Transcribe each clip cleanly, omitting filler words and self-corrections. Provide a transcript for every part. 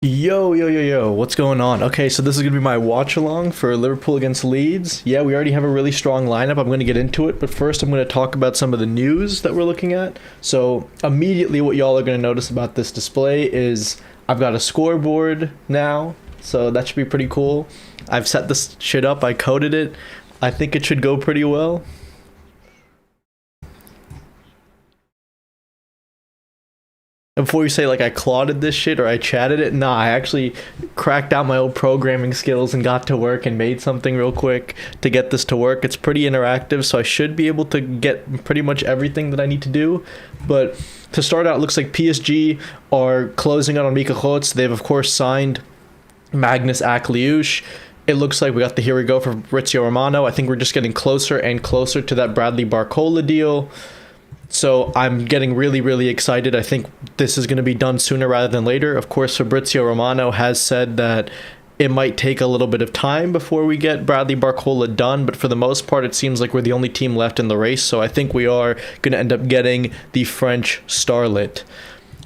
Yo, what's going on? Okay, so this is going to be my watch along for Liverpool against Leeds. Yeah, we already have a really strong lineup. I'm going to get into it, but first I'm going to talk about some of the news that we're looking at. So, immediately, what y'all are going to notice about this display is I've got a scoreboard now, so that should be pretty cool. I've set this shit up, I coded it. I think it should go pretty well. And before you say like I clawed this shit or I chatted it, nah, I actually cracked out my old programming skills and got to work and made something real quick to get this to work. It's pretty interactive, so I should be able to get pretty much everything that I need to do. But to start out, it looks like PSG are closing out on Mika Hots. They've of course signed Magnus Akliush. It looks like we got the here we go for Fabrizio Romano. I think we're just getting closer and closer to that Bradley Barcola deal. So I'm getting really excited. I think this is going to be done sooner rather than later. Of course, Fabrizio Romano has said that it might take a little bit of time before we get Bradley Barcola done, but for the most part, it seems like we're the only team left in the race. So I think we are going to end up getting the French starlet.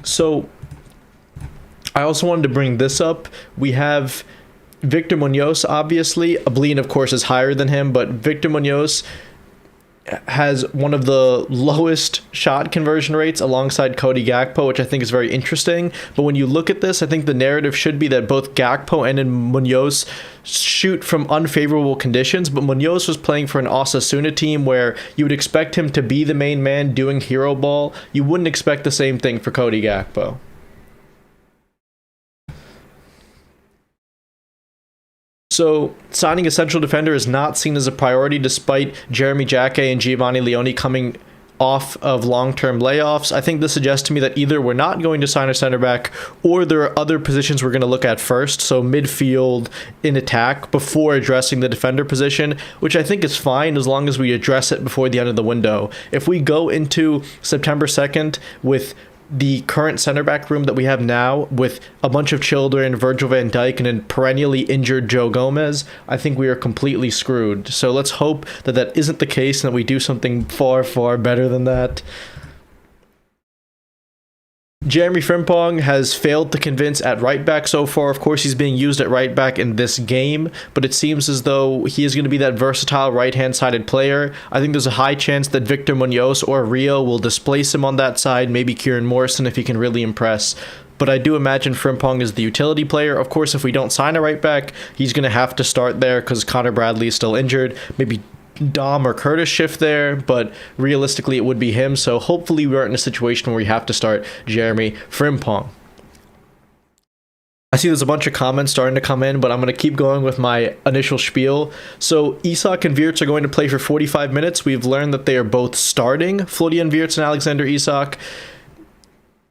So I also wanted to bring this up. We have Victor Munoz, obviously. Ablin, of course, is higher than him, but Victor Munoz has one of the lowest shot conversion rates alongside Cody Gakpo, which I think is very interesting. But when you look at this, I think the narrative should be that both Gakpo and Munoz shoot from unfavorable conditions, but Munoz was playing for an Osasuna team where you would expect him to be the main man doing hero ball. You wouldn't expect the same thing for Cody Gakpo. So signing a central defender is not seen as a priority despite Jeremy Jacque and Giovanni Leone coming off of long-term layoffs. I think this suggests to me that either we're not going to sign a center back or there are other positions we're going to look at first, so midfield in attack before addressing the defender position, which I think is fine as long as we address it before the end of the window. If we go into September 2nd with the current center back room that we have now with a bunch of children, Virgil van Dijk, and a perennially injured Joe Gomez, I think we are completely screwed. So let's hope that that isn't the case and that we do something far better than that. Jeremy Frimpong has failed to convince at right back so far. Of course, he's being used at right back in this game, but it seems as though he is going to be that versatile right-hand-sided player. I think there's a high chance that Victor Munoz or Rio will displace him on that side, maybe Kieran Morrison if he can really impress. But I do imagine Frimpong is the utility player. Of course, if we don't sign a right back, he's going to have to start there because Connor Bradley is still injured. Maybe Dom or Curtis shift there, but realistically it would be him, so hopefully we aren't in a situation where we have to start Jeremy Frimpong. I see there's a bunch of comments starting to come in, but I'm going to keep going with my initial spiel. So Isak and Wirtz are going to play for 45 minutes. We've learned that they are both starting, Florian Wirtz and Alexander Isak.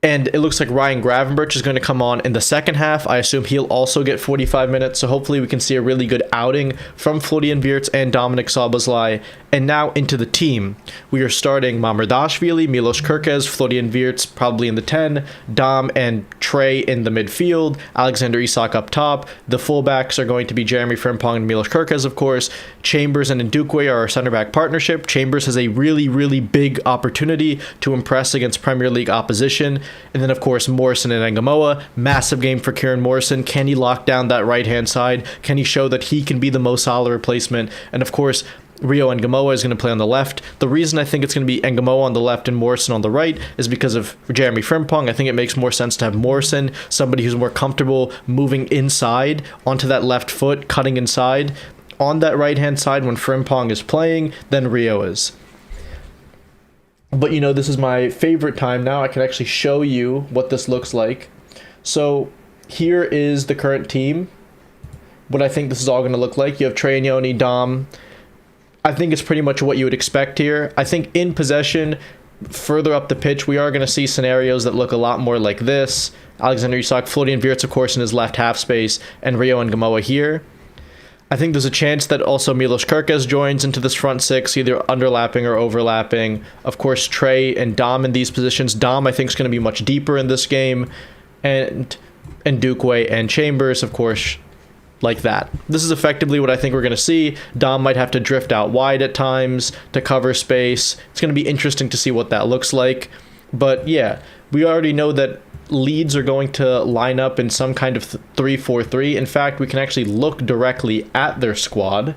And it looks like Ryan Gravenberch is going to come on in the second half. I assume he'll also get 45 minutes, so hopefully we can see a really good outing from Florian Wirtz and Dominic Szoboszlai. And now into the team. We are starting Mamardashvili, Milos Kerkez, Florian Wirtz probably in the 10, Dom and Trey in the midfield, Alexander Isak up top. The fullbacks are going to be Jeremy Frimpong and Milos Kerkez, of course. Chambers and Ndukwe are our center back partnership. Chambers has a really big opportunity to impress against Premier League opposition. And then, of course, Morrison and Engamoa. Massive game for Kieran Morrison. Can he lock down that right-hand side? Can he show that he can be the Mo Salah replacement? And, of course, Rio Engamoa is going to play on the left. The reason I think it's going to be Engamoa on the left and Morrison on the right is because of Jeremy Frimpong. I think it makes more sense to have Morrison, somebody who's more comfortable moving inside onto that left foot, cutting inside on that right-hand side when Frimpong is playing, than Rio is. But, you know, this is my favorite time now. I can actually show you what this looks like. So here is the current team. What I think this is all going to look like. You have Trey and Yoni, Dom. I think it's pretty much what you would expect here. I think in possession, further up the pitch, we are going to see scenarios that look a lot more like this. Alexander Isak, Florian Wirtz, of course, in his left half space, and Rio and Gamoa here. I think there's a chance that also Milos Kerkez joins into this front six, either underlapping or overlapping. Of course, Trey and Dom in these positions. Dom, I think, is going to be much deeper in this game. And Ndukwe and Chambers, of course, like that. This is effectively what I think we're going to see. Dom might have to drift out wide at times to cover space. It's going to be interesting to see what that looks like. But yeah, We already know that Leeds are going to line up in some kind of 3-4-3. In fact, we can actually look directly at their squad.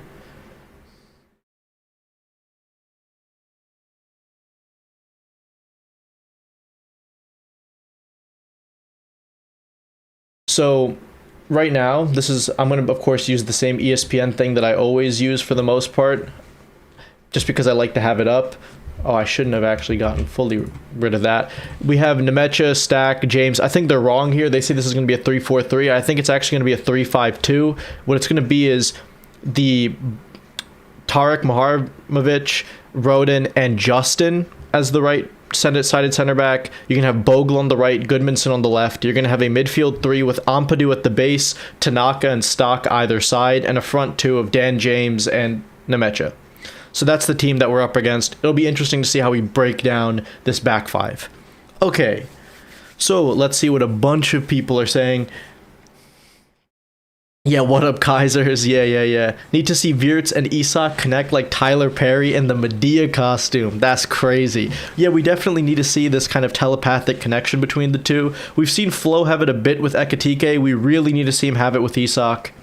So right now, I'm going to, of course, use the same ESPN thing that I always use for the most part, just because I like to have it up. Oh, I shouldn't have actually gotten fully rid of that. We have Nemecha, Stack, James. I think they're wrong here. They say this is going to be a 3-4-3. I think it's actually going to be a 3-5-2. What it's going to be is the Tarek Maharovic, Rodin, and Justin as the right sided center back. You can have Bogle on the right, Goodmanson on the left. You're going to have a midfield three with Ampadu at the base, Tanaka and Stock either side, and a front two of Dan James and Nemecha. So that's the team that we're up against. It'll be interesting to see how we break down this back five. Okay, so let's see what a bunch of people are saying. Yeah, what up, Kaisers? Yeah. Need to see Wirtz and Isak connect like Tyler Perry in the Medea costume. That's crazy. Yeah, we definitely need to see this kind of telepathic connection between the two. We've seen Flo have it a bit with Ekitike. We really need to see him have it with Isak.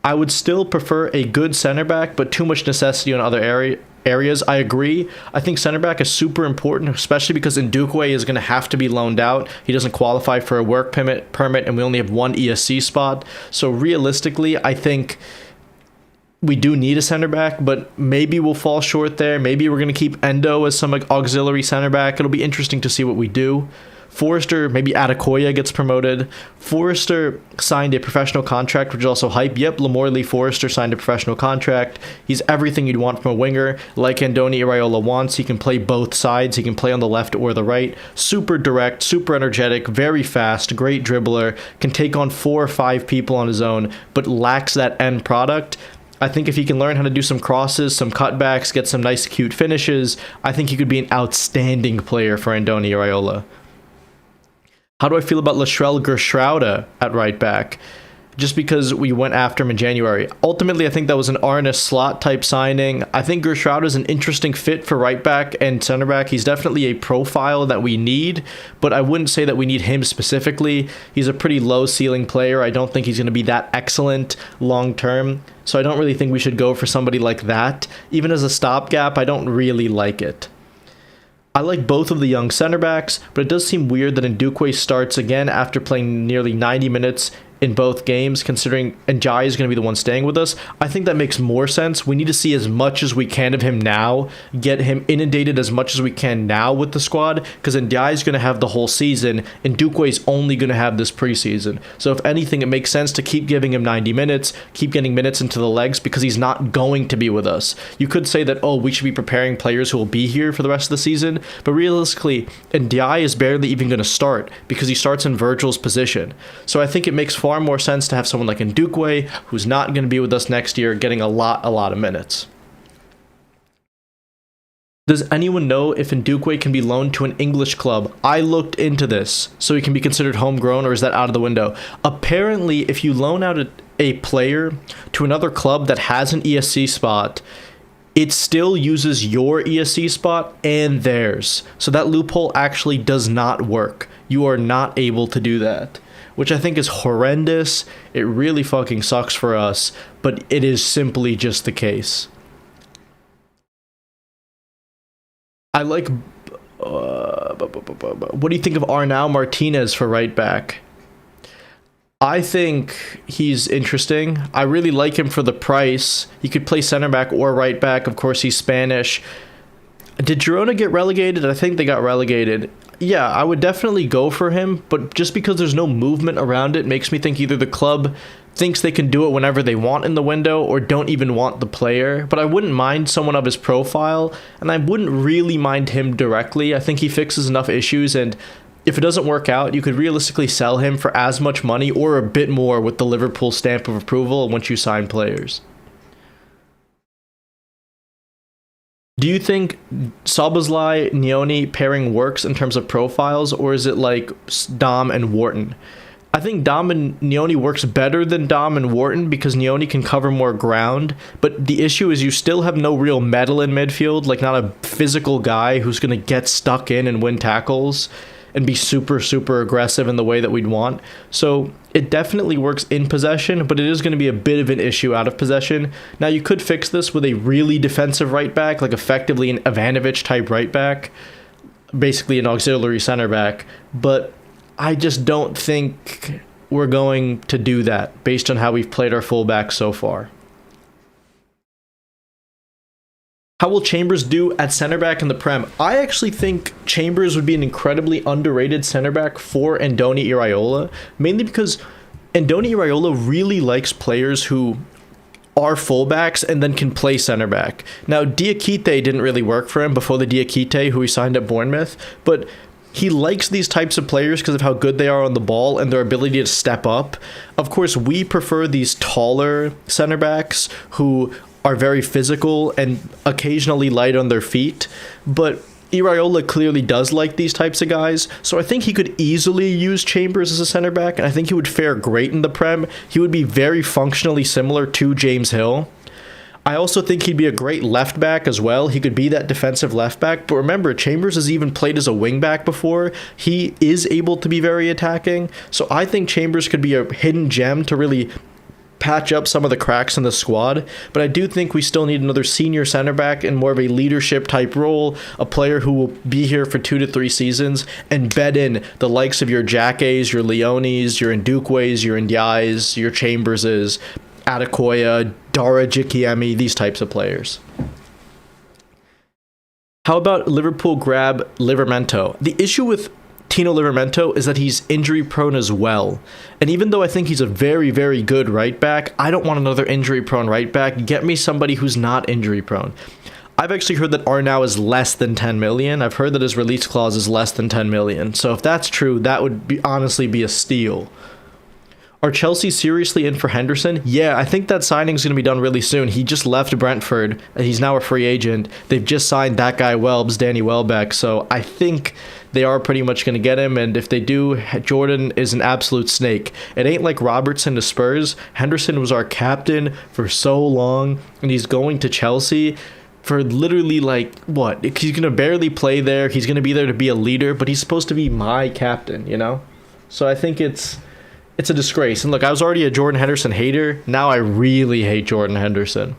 I would still prefer a good center back, but too much necessity on other areas. I agree. I think center back is super important, especially because Ndukwe is going to have to be loaned out. He doesn't qualify for a work permit, and we only have one ESC spot. So realistically, I think we do need a center back, but maybe we'll fall short there. Maybe we're going to keep Endo as some auxiliary center back. It'll be interesting to see what we do. Forrester, maybe Adekoya gets promoted. Forrester signed a professional contract, which is also hype. Yep, Lamorley Forrester signed a professional contract. He's everything you'd want from a winger. Like Andoni Iraola wants, he can play both sides. He can play on the left or the right. Super direct, super energetic, very fast, great dribbler. Can take on 4 or 5 people on his own, but lacks that end product. I think if he can learn how to do some crosses, some cutbacks, get some nice cute finishes, I think he could be an outstanding player for Andoni Iraola. How do I feel about Latrell Gershrauda at right back? Just because we went after him in January. Ultimately, I think that was an Arne slot type signing. I think Gershrauda is an interesting fit for right back and center back. He's definitely a profile that we need, but I wouldn't say that we need him specifically. He's a pretty low ceiling player. I don't think he's going to be that excellent long term. So I don't really think we should go for somebody like that. Even as a stopgap, I don't really like it. I like both of the young center backs, but it does seem weird that Ndukwe starts again after playing nearly 90 minutes in both games, considering Ndiaye is going to be the one staying with us. I think that makes more sense. We need to see as much as we can of him now, get him inundated as much as we can now with the squad, because Ndiaye is going to have the whole season, and Ndukwe is only going to have this preseason. So if anything, it makes sense to keep giving him 90 minutes, keep getting minutes into the legs, because he's not going to be with us. You could say that, oh, we should be preparing players who will be here for the rest of the season, but realistically, Ndiaye is barely even going to start, because he starts in Virgil's position. So I think it makes far more sense to have someone like Ndukwe, who's not going to be with us next year, getting a lot of minutes. Does anyone know if Ndukwe can be loaned to an English club? I looked into this, so he can be considered homegrown, or is that out of the window? Apparently, if you loan out a player to another club that has an ESC spot, it still uses your ESC spot and theirs. So that loophole actually does not work. You are not able to do that, which I think is horrendous. It really fucking sucks for us, but it is simply just the case. I like... what do you think of Arnau Martinez for right back? I think he's interesting. I really like him for the price. He could play center back or right back. Of course, he's Spanish. Did Girona get relegated? I think they got relegated. Yeah, I would definitely go for him, but just because there's no movement around it makes me think either the club thinks they can do it whenever they want in the window or don't even want the player. But I wouldn't mind someone of his profile, and I wouldn't really mind him directly. I think he fixes enough issues, and if it doesn't work out, you could realistically sell him for as much money or a bit more with the Liverpool stamp of approval once you sign players. Do you think Szoboszlai-Nyoni pairing works in terms of profiles, or is it like Dom and Wharton? I think Dom and Nyoni works better than Dom and Wharton because Nyoni can cover more ground, but the issue is you still have no real metal in midfield, like not a physical guy who's going to get stuck in and win tackles. and be super, super aggressive in the way that we'd want. So it definitely works in possession, but it is going to be a bit of an issue out of possession. Now, you could fix this with a really defensive right back, like effectively an Ivanovic type right back, basically an auxiliary center back, but I just don't think we're going to do that based on how we've played our fullbacks so far. How will Chambers do at center back in the Prem? I actually think Chambers would be an incredibly underrated center back for Andoni Iraola, mainly because Andoni Iraola really likes players who are fullbacks and then can play center back. Now, Diakite didn't really work for him before the Diakite who he signed at Bournemouth, but he likes these types of players because of how good they are on the ball and their ability to step up. Of course, we prefer these taller center backs who are very physical and occasionally light on their feet, but Iraola clearly does like these types of guys, so I think he could easily use Chambers as a center back, and I think he would fare great in the Prem. He would be very functionally similar to James Hill. I also think he'd be a great left back as well. He could be that defensive left back, but remember, Chambers has even played as a wing back before. He is able to be very attacking, so I think Chambers could be a hidden gem to really patch up some of the cracks in the squad, but I do think we still need another senior center back in more of a leadership type role, a player who will be here for 2 to 3 seasons and bed in the likes of your Jacques, your Leones, your Ndukways, your Ndiays, your Chamberses, Adekoya, Dara Jikiemi, these types of players. How about Liverpool grab Livramento? The issue with Tino Livramento is that he's injury prone as well. And even though I think he's a very, very good right back, I don't want another injury prone right back. Get me somebody who's not injury prone. I've actually heard that Arnau is less than 10 million. I've heard that his release clause is less than 10 million. So if that's true, that would be honestly be a steal. Are Chelsea seriously in for Henderson? Yeah, I think that signing's going to be done really soon. He just left Brentford, and he's now a free agent. They've just signed that guy Welbs, Danny Welbeck, so I think they are pretty much going to get him, and if they do, Jordan is an absolute snake. It ain't like Robertson to Spurs. Henderson was our captain for so long, and he's going to Chelsea for literally, like, what? He's going to barely play there. He's going to be there to be a leader, but he's supposed to be my captain, you know? So I think it's a disgrace. And look, I was already a Jordan Henderson hater. Now I really hate Jordan Henderson.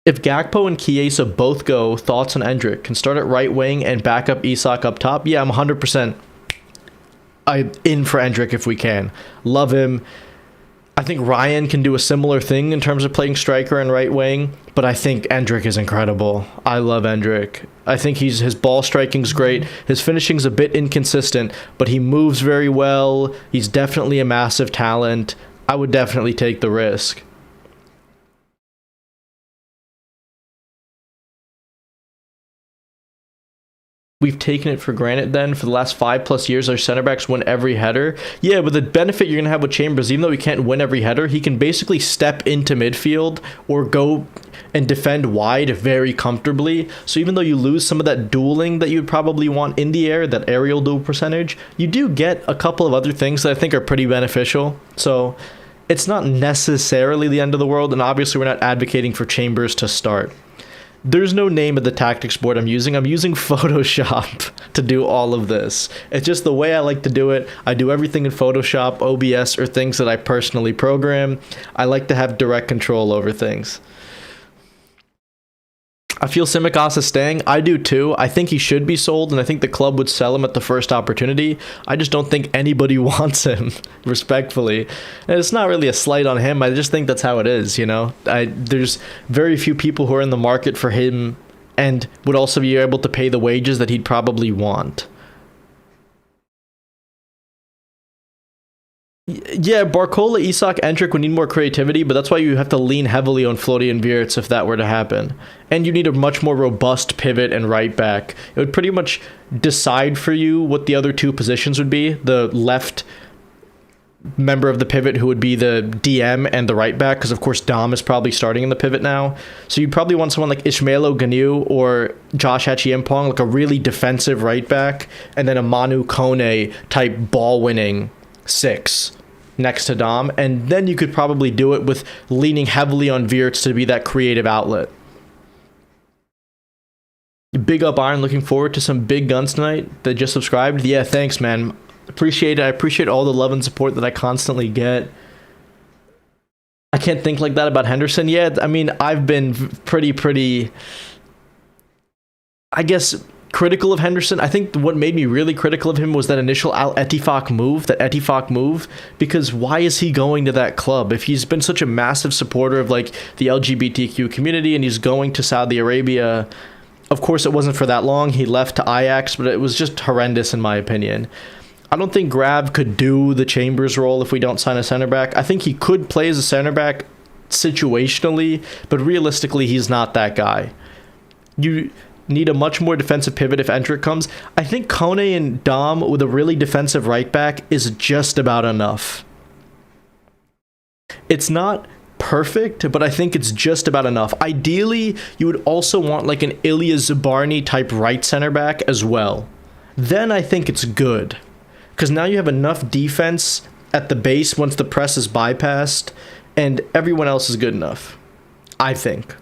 If Gakpo and Chiesa both go, thoughts on Endrick? Can start at right wing and back up Isak up top? Yeah, I'm 100% in for Endrick if we can. Love him. I think Ryan can do a similar thing in terms of playing striker and right wing, but I think Endrick is incredible. I love Endrick. I think his ball striking's great. His finishing's a bit inconsistent, but he moves very well. He's definitely a massive talent. I would definitely take the risk. We've taken it for granted then for the last 5+ years our center backs win every header. Yeah, but the benefit you're going to have with Chambers, even though he can't win every header, he can basically step into midfield or go and defend wide very comfortably. So even though you lose some of that dueling that you'd probably want in the air, that aerial duel percentage, you do get a couple of other things that I think are pretty beneficial. So it's not necessarily the end of the world, and obviously we're not advocating for Chambers to start. There's no name of the tactics board I'm using. I'm using Photoshop to do all of this. It's just the way I like to do it. I do everything in Photoshop, OBS, or things that I personally program. I like to have direct control over things. I feel Tsimikas is staying. I do too. I think he should be sold, and I think the club would sell him at the first opportunity. I just don't think anybody wants him, respectfully. And it's not really a slight on him. I just think that's how it is, you know? There's very few people who are in the market for him and would also be able to pay the wages that he'd probably want. Yeah, Barcola, Isak, Endrick would need more creativity, but that's why you have to lean heavily on Florian Wirtz if that were to happen. And you need a much more robust pivot and right back. It would pretty much decide for you what the other two positions would be. The left member of the pivot who would be the DM and the right back, because of course Dom is probably starting in the pivot now. So you'd probably want someone like Ismailo Ganu or Josh Hachiampong, like a really defensive right back, and then a Manu Kone type ball-winning 6 next to Dom, and then you could probably do it with leaning heavily on Wirtz to be that creative outlet. Big up Iron, looking forward to some big guns tonight that just subscribed. Yeah, thanks, man. Appreciate it. I appreciate all the love and support that I constantly get. I can't think like that about Henderson yet. I mean, I've been pretty, I guess, critical of Henderson. I think what made me really critical of him was that initial Al Ettifaq move, because why is he going to that club? If he's been such a massive supporter of like the LGBTQ community and he's going to Saudi Arabia, of course it wasn't for that long. He left to Ajax, but it was just horrendous in my opinion. I don't think Grav could do the Chambers role if we don't sign a center back. I think he could play as a center back situationally, but realistically he's not that guy. You need a much more defensive pivot if Endrick comes. I think Kone and Dom with a really defensive right back is just about enough. It's not perfect, but I think it's just about enough. Ideally, you would also want like an Ilya Zabarny type right center back as well. Then I think it's good, because now you have enough defense at the base once the press is bypassed, and everyone else is good enough, I think.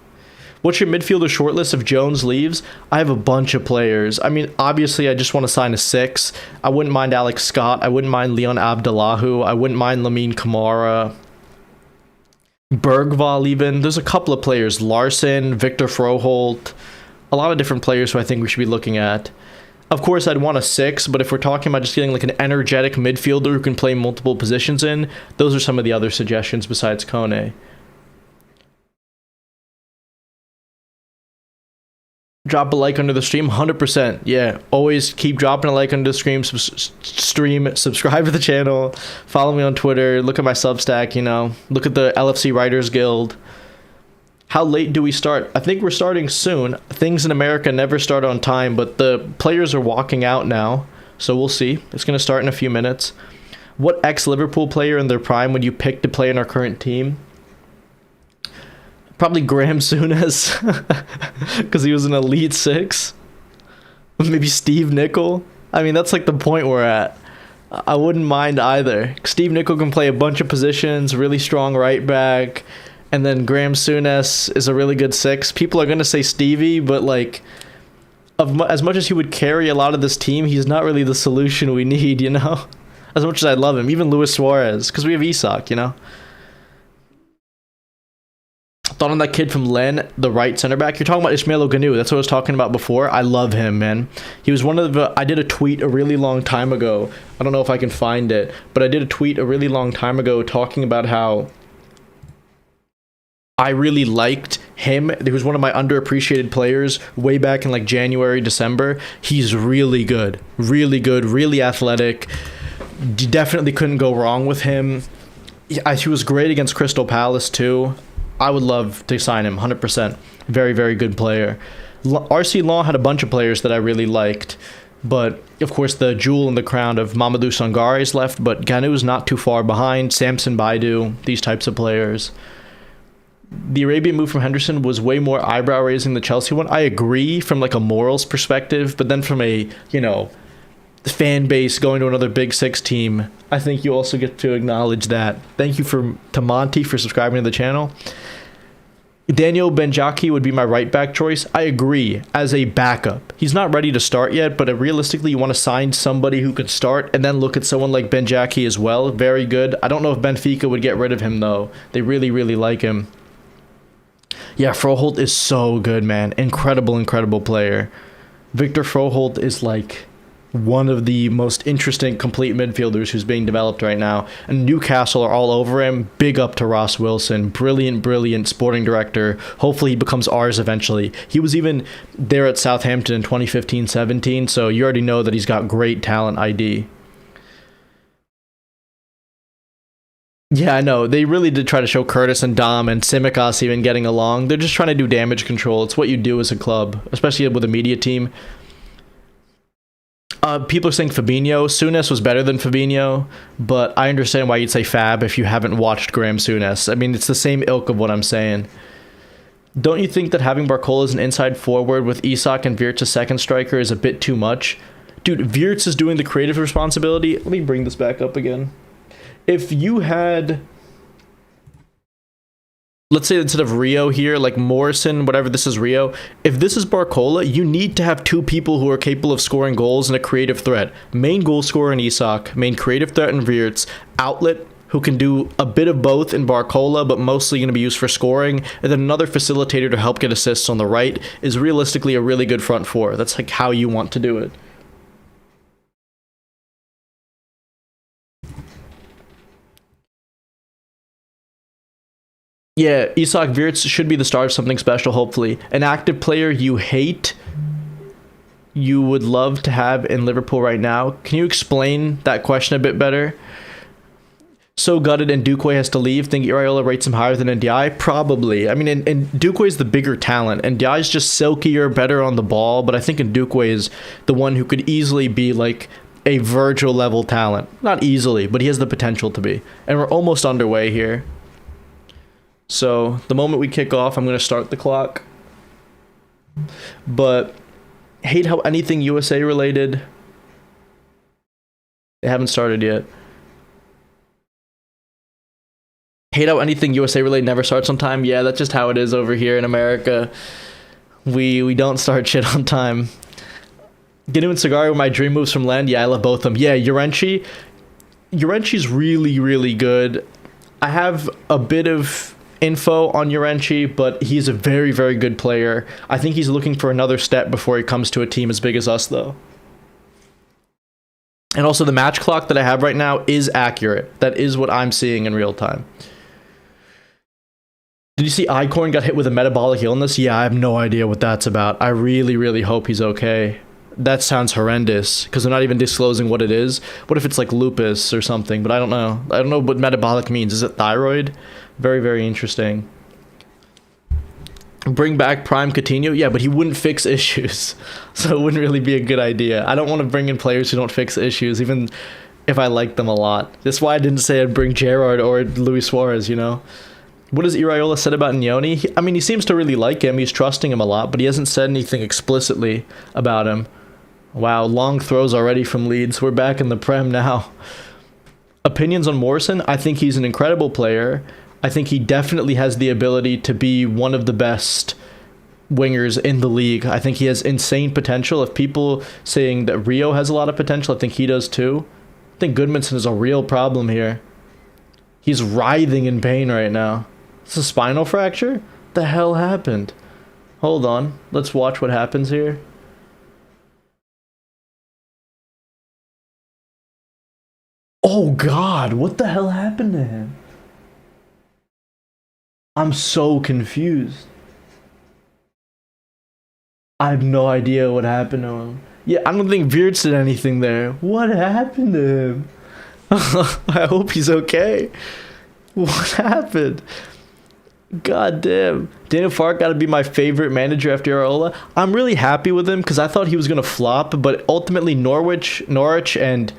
What's your midfielder shortlist if Jones leaves? I have a bunch of players. I mean, obviously, I just want to sign a 6. I wouldn't mind Alex Scott. I wouldn't mind Leon Abdallahu. I wouldn't mind Lamine Kamara. Bergval even. There's a couple of players. Larson, Victor Froholt. A lot of different players who I think we should be looking at. Of course, I'd want a 6, but if we're talking about just getting like an energetic midfielder who can play multiple positions in, those are some of the other suggestions besides Kone. Drop a like under the stream, 100%. Yeah, always keep dropping a like under the stream. Subscribe to the channel. Follow me on Twitter. Look at my Substack, you know. Look at the LFC Writers Guild. How late do we start? I think we're starting soon. Things in America never start on time, but the players are walking out now, so we'll see. It's going to start in a few minutes. What ex-Liverpool player in their prime would you pick to play in our current team? Probably Graham Souness, because he was an Elite 6. Maybe Steve Nicol. I mean, that's like the point we're at. I wouldn't mind either. Steve Nicol can play a bunch of positions, really strong right back, and then Graham Souness is a really good 6. People are going to say Stevie, but like, as much as he would carry a lot of this team, he's not really the solution we need, you know? As much as I love him. Even Luis Suarez, because we have Isak, you know? Thought on that kid from Len, the right center back. You're talking about Ismail Ganu. That's what I was talking about before. I love him, man. He was one of the... I did a tweet a really long time ago. I don't know if I can find it, but I did a tweet a really long time ago talking about how I really liked him. He was one of my underappreciated players way back in like January, December. He's really good, really athletic. You definitely couldn't go wrong with him. He was great against Crystal Palace too. I would love to sign him, 100%. Very, very good player. RC Law had a bunch of players that I really liked, but of course the jewel in the crown of Mamadou Sangare is left, but Ganu's not too far behind. Samson Baidu, these types of players. The Arabian move from Henderson was way more eyebrow-raising than the Chelsea one. I agree from like a morals perspective, but then from a, you know, fan base going to another Big 6 team, I think you also get to acknowledge that. Thank you to Monty for subscribing to the channel. Daniel Benjaki would be my right back choice. I agree, as a backup. He's not ready to start yet, but realistically you want to sign somebody who could start and then look at someone like Benjaki as well. Very good. I don't know if Benfica would get rid of him though. They really, really like him. Yeah, Froholt is so good, man. Incredible player. Victor Froholt is like one of the most interesting complete midfielders who's being developed right now. And Newcastle are all over him. Big up to Ross Wilson. Brilliant sporting director. Hopefully he becomes ours eventually. He was even there at Southampton in 2015-17, so you already know that he's got great talent ID. Yeah, I know. They really did try to show Curtis and Dom and Simicas even getting along. They're just trying to do damage control. It's what you do as a club, especially with a media team. People are saying Fabinho. Souness was better than Fabinho, but I understand why you'd say Fab if you haven't watched Graham Souness. I mean, it's the same ilk of what I'm saying. Don't you think that having Barcola as an inside forward with Isak and Wirtz as second striker is a bit too much? Dude, Wirtz is doing the creative responsibility. Let me bring this back up again. If you had let's say instead of Rio here, like Morrison, whatever, this is Rio. If this is Barcola, you need to have two people who are capable of scoring goals and a creative threat. Main goal scorer in Isak, main creative threat in Wirtz, outlet who can do a bit of both in Barcola, but mostly going to be used for scoring, and then another facilitator to help get assists on the right is realistically a really good front four. That's like how you want to do it. Yeah, Isak Wirtz should be the start of something special, hopefully. An active player you hate, you would love to have in Liverpool right now. Can you explain that question a bit better? So gutted and Duque has to leave. Think Iraola rates him higher than NDI? Probably. I mean, and Duque is the bigger talent. And NDI is just silkier, better on the ball. But I think Duque is the one who could easily be like a Virgil level talent. Not easily, but he has the potential to be. And we're almost underway here. So the moment we kick off, I'm going to start the clock. But hate how anything USA related. They haven't started yet. Hate how anything USA related never starts on time. Yeah, that's just how it is over here in America. We don't start shit on time. Ginu and Sagari were my dream moves from land. Yeah, I love both of them. Yeah, Urenchi's really, really good. I have a bit of info on Urenchi, but he's a very, very good player. I think he's looking for another step before he comes to a team as big as us, though. And also, the match clock that I have right now is accurate. That is what I'm seeing in real time. Did you see Icorn got hit with a metabolic illness? Yeah, I have no idea what that's about. I really, really hope he's okay. That sounds horrendous, because they're not even disclosing what it is. What if it's like lupus or something? But I don't know. I don't know what metabolic means. Is it thyroid? Very, very interesting. Bring back Prime Coutinho? Yeah, but he wouldn't fix issues. So it wouldn't really be a good idea. I don't want to bring in players who don't fix issues, even if I like them a lot. That's why I didn't say I'd bring Gerrard or Luis Suarez, you know? What has Iraola said about Nyoni? I mean, he seems to really like him. He's trusting him a lot, but he hasn't said anything explicitly about him. Wow, long throws already from Leeds. We're back in the Prem now. Opinions on Morrison? I think he's an incredible player. I think he definitely has the ability to be one of the best wingers in the league. I think he has insane potential. If people saying that Rio has a lot of potential, I think he does too. I think Goodmanson is a real problem here. He's writhing in pain right now. It's a spinal fracture? What the hell happened? Hold on. Let's watch what happens here. Oh God, what the hell happened to him? I'm so confused. I have no idea what happened to him. Yeah, I don't think Wirtz did anything there. What happened to him? I hope he's okay. What happened? God damn. Daniel Fark got to be my favorite manager after Iraola. I'm really happy with him because I thought he was going to flop, but ultimately Norwich, and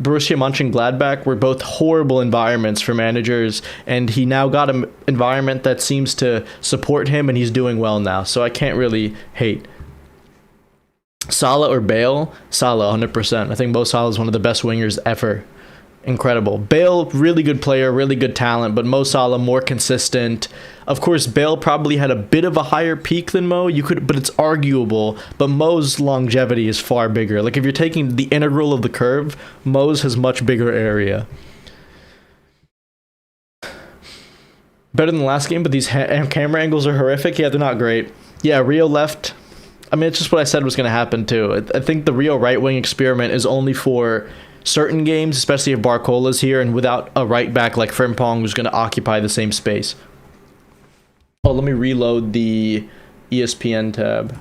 Borussia Mönchengladbach were both horrible environments for managers, and he now got an environment that seems to support him, and he's doing well now, so I can't really hate. Salah or Bale? Salah, 100%. I think Mo Salah is one of the best wingers ever. Incredible. Bale, really good player, really good talent, but Mo Salah more consistent. Of course, Bale probably had a bit of a higher peak than Mo. But it's arguable. But Mo's longevity is far bigger. Like if you're taking the integral of the curve, Mo's has much bigger area. Better than the last game, but these camera angles are horrific. Yeah, they're not great. Yeah, Rio left. I mean, it's just what I said was going to happen too. I think the Rio right wing experiment is only for certain games, especially if Barcola's here, and without a right back like Frimpong who's going to occupy the same space. Oh, let me reload the ESPN tab.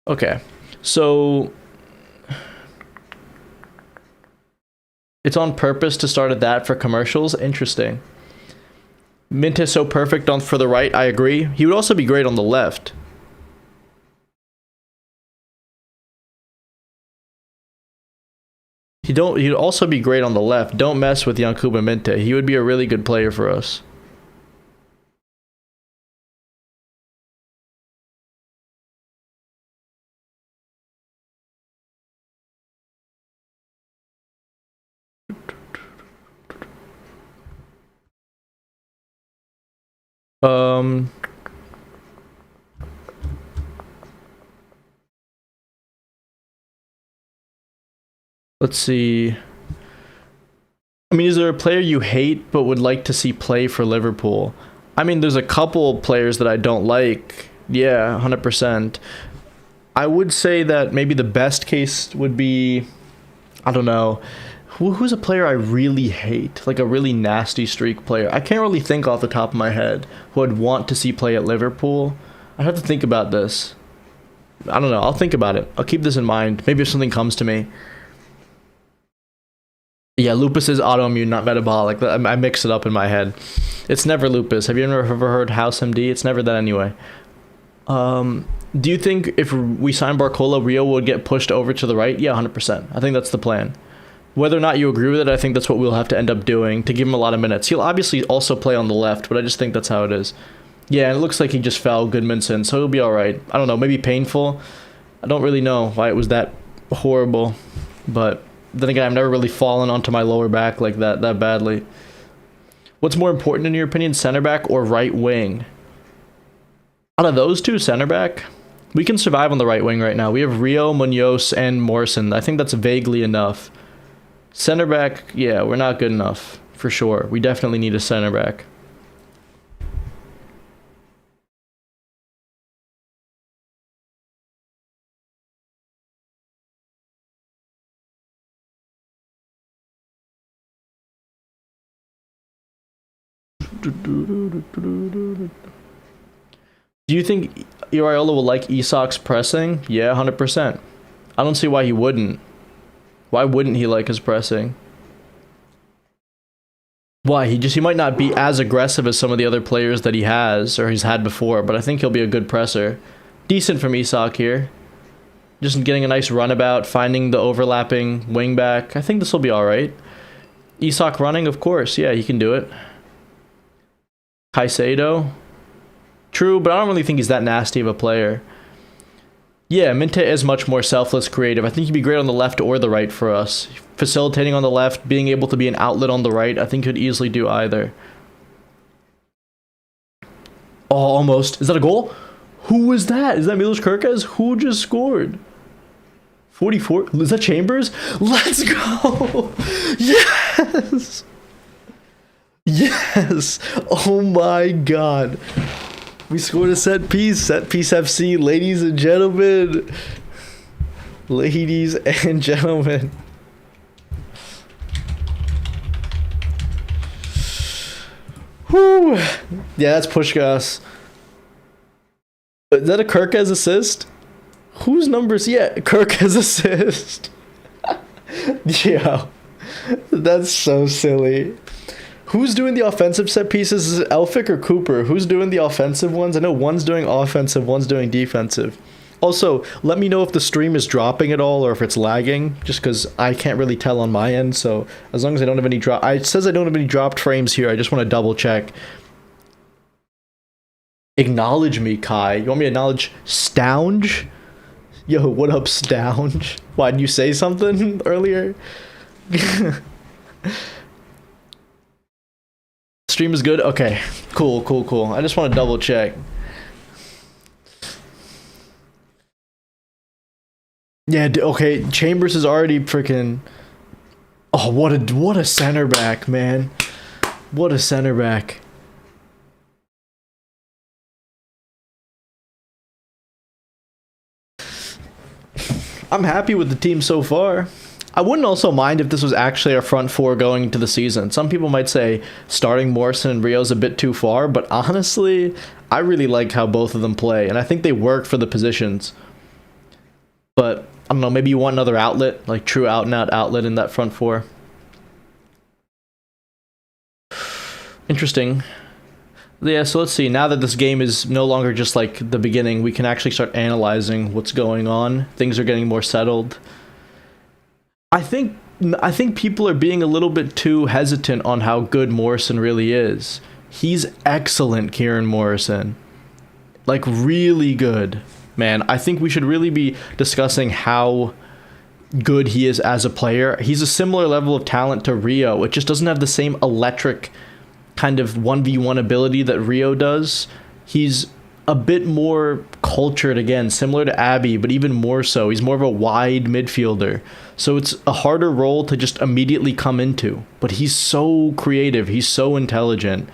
Okay, so it's on purpose to start at that for commercials. Interesting. Mint is so perfect for the right. I agree. He would also be great on the left. He'd also be great on the left. Don't mess with Yankuba Minte. He would be a really good player for us. Um, let's see. I mean, is there a player you hate but would like to see play for Liverpool? I mean, there's a couple players that I don't like. Yeah, 100%. I would say that maybe the best case would be, I don't know, who's a player I really hate, like a really nasty streak player. I can't really think off the top of my head who I'd want to see play at Liverpool. I'd have to think about this. I don't know. I'll think about it. I'll keep this in mind. Maybe if something comes to me. Yeah, lupus is autoimmune, not metabolic. I mix it up in my head. It's never lupus. Have you ever heard House MD? It's never that anyway. Do you think if we sign Barcola, Rio would get pushed over to the right? Yeah, 100%. I think that's the plan. Whether or not you agree with it, I think that's what we'll have to end up doing to give him a lot of minutes. He'll obviously also play on the left, but I just think that's how it is. Yeah, and it looks like he just fell Goodmanson, so he'll be all right. I don't know, maybe painful. I don't really know why it was that horrible, but then again, I've never really fallen onto my lower back like that badly. What's more important in your opinion, center back or right wing? Out of those two, center back. We can survive on the right wing right now. We have Rio, Munoz, and Morrison. I think that's vaguely enough. Center back, yeah, we're not good enough, for sure. We definitely need a center back. Do you think Iraola will like Isak's pressing? Yeah, 100%. I don't see why he wouldn't. Why wouldn't he like his pressing? Why? He might not be as aggressive as some of the other players that he has or he's had before, but I think he'll be a good presser. Decent from Isak here. Just getting a nice runabout, finding the overlapping wing back. I think this will be all right. Isak running, of course. Yeah, he can do it. Caicedo. True, but I don't really think he's that nasty of a player. Yeah, Minte is much more selfless, creative. I think he'd be great on the left or the right for us. Facilitating on the left, being able to be an outlet on the right, I think could easily do either. Oh, almost. Is that a goal? Who was that? Is that Milos Kerkez? Who just scored? 44? Is that Chambers? Let's go! Yes! Yes! Oh my god. We scored a set piece. Set piece FC, ladies and gentlemen. Ladies and gentlemen. Whew. Yeah, that's Pushkas. Is that a Kerkez assist? Whose numbers? Yeah, Kerkez assist. Yeah. That's so silly. Who's doing the offensive set pieces? Is it Elphick or Cooper? Who's doing the offensive ones? I know one's doing offensive, one's doing defensive. Also, let me know if the stream is dropping at all or if it's lagging, just because I can't really tell on my end. So as long as I don't have any drop, it says I don't have any dropped frames here. I just want to double check. Acknowledge me, Kai. You want me to acknowledge Stounge? Yo, what up, Stounge? Why, didn't you say something earlier? Stream is good? Okay. Cool. I just want to double check. Yeah, okay. Chambers is already freaking... Oh, what a center back, man. What a center back. I'm happy with the team so far. I wouldn't also mind if this was actually our front four going into the season. Some people might say starting Morrison and Rio's a bit too far, but honestly, I really like how both of them play, and I think they work for the positions. But, I don't know, maybe you want another outlet, like true out-and-out outlet in that front four. Interesting. Yeah, so let's see. Now that this game is no longer just like the beginning, we can actually start analyzing what's going on. Things are getting more settled. I think people are being a little bit too hesitant on how good Morrison really is. He's excellent, Kieran Morrison. Like, really good. Man, I think we should really be discussing how good he is as a player. He's a similar level of talent to Rio. It just doesn't have the same electric kind of 1v1 ability that Rio does. He's a bit more cultured, again, similar to Abby, but even more so. He's more of a wide midfielder. So it's a harder role to just immediately come into. But he's so creative. He's so intelligent.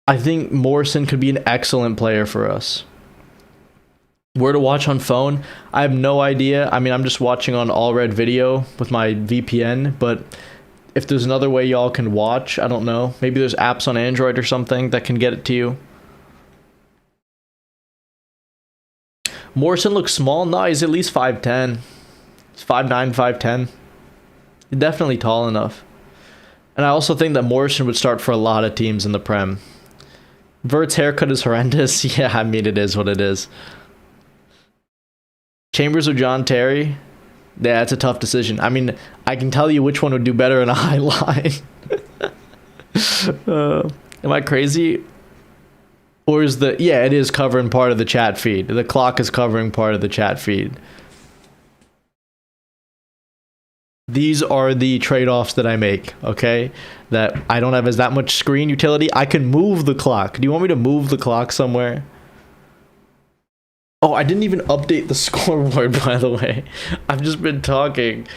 I think Morrison could be an excellent player for us. Where to watch on phone? I have no idea. I mean, I'm just watching on All Red Video with my VPN, but if there's another way y'all can watch, I don't know. Maybe there's apps on Android or something that can get it to you. Morrison looks small. No, he's at least 5'10". He's 5'9", 5'10". He's definitely tall enough. And I also think that Morrison would start for a lot of teams in the Prem. Vert's haircut is horrendous. Yeah, I mean, it is what it is. Chambers or John Terry? Yeah, it's a tough decision. I mean, I can tell you which one would do better in a high line. Am I crazy? Or is the... Yeah, it is covering part of the chat feed. The clock is covering part of the chat feed. These are the trade-offs that I make, okay? That I don't have as that much screen utility. I can move the clock. Do you want me to move the clock somewhere? Oh, I didn't even update the scoreboard, by the way. I've just been talking.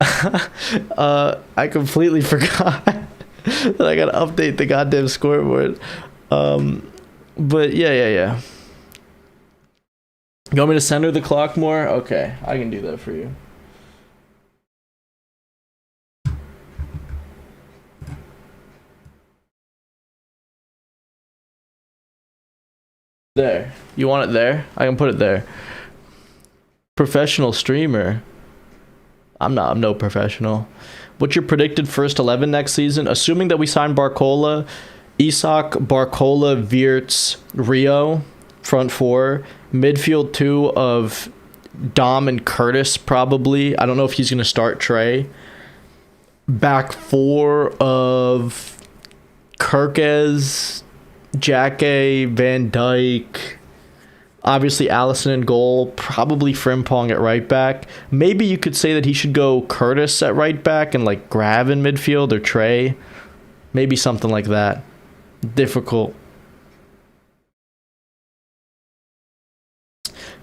I completely forgot that I gotta update the goddamn scoreboard. But yeah. You want me to center the clock more? Okay, I can do that for you. There. You want it there? I can put it there. Professional streamer. I'm no professional. What's your predicted first 11 next season? Assuming that we sign Barcola, Isak, Barcola, Wirtz, Rio, front four, midfield two of Dom and Curtis probably. I don't know if he's going to start Trey. Back four of Kirkes, Jacke, Van Dijk, obviously Allison in goal, probably Frimpong at right back. Maybe you could say that he should go Curtis at right back and like Grav in midfield or Trey. Maybe something like that. Difficult.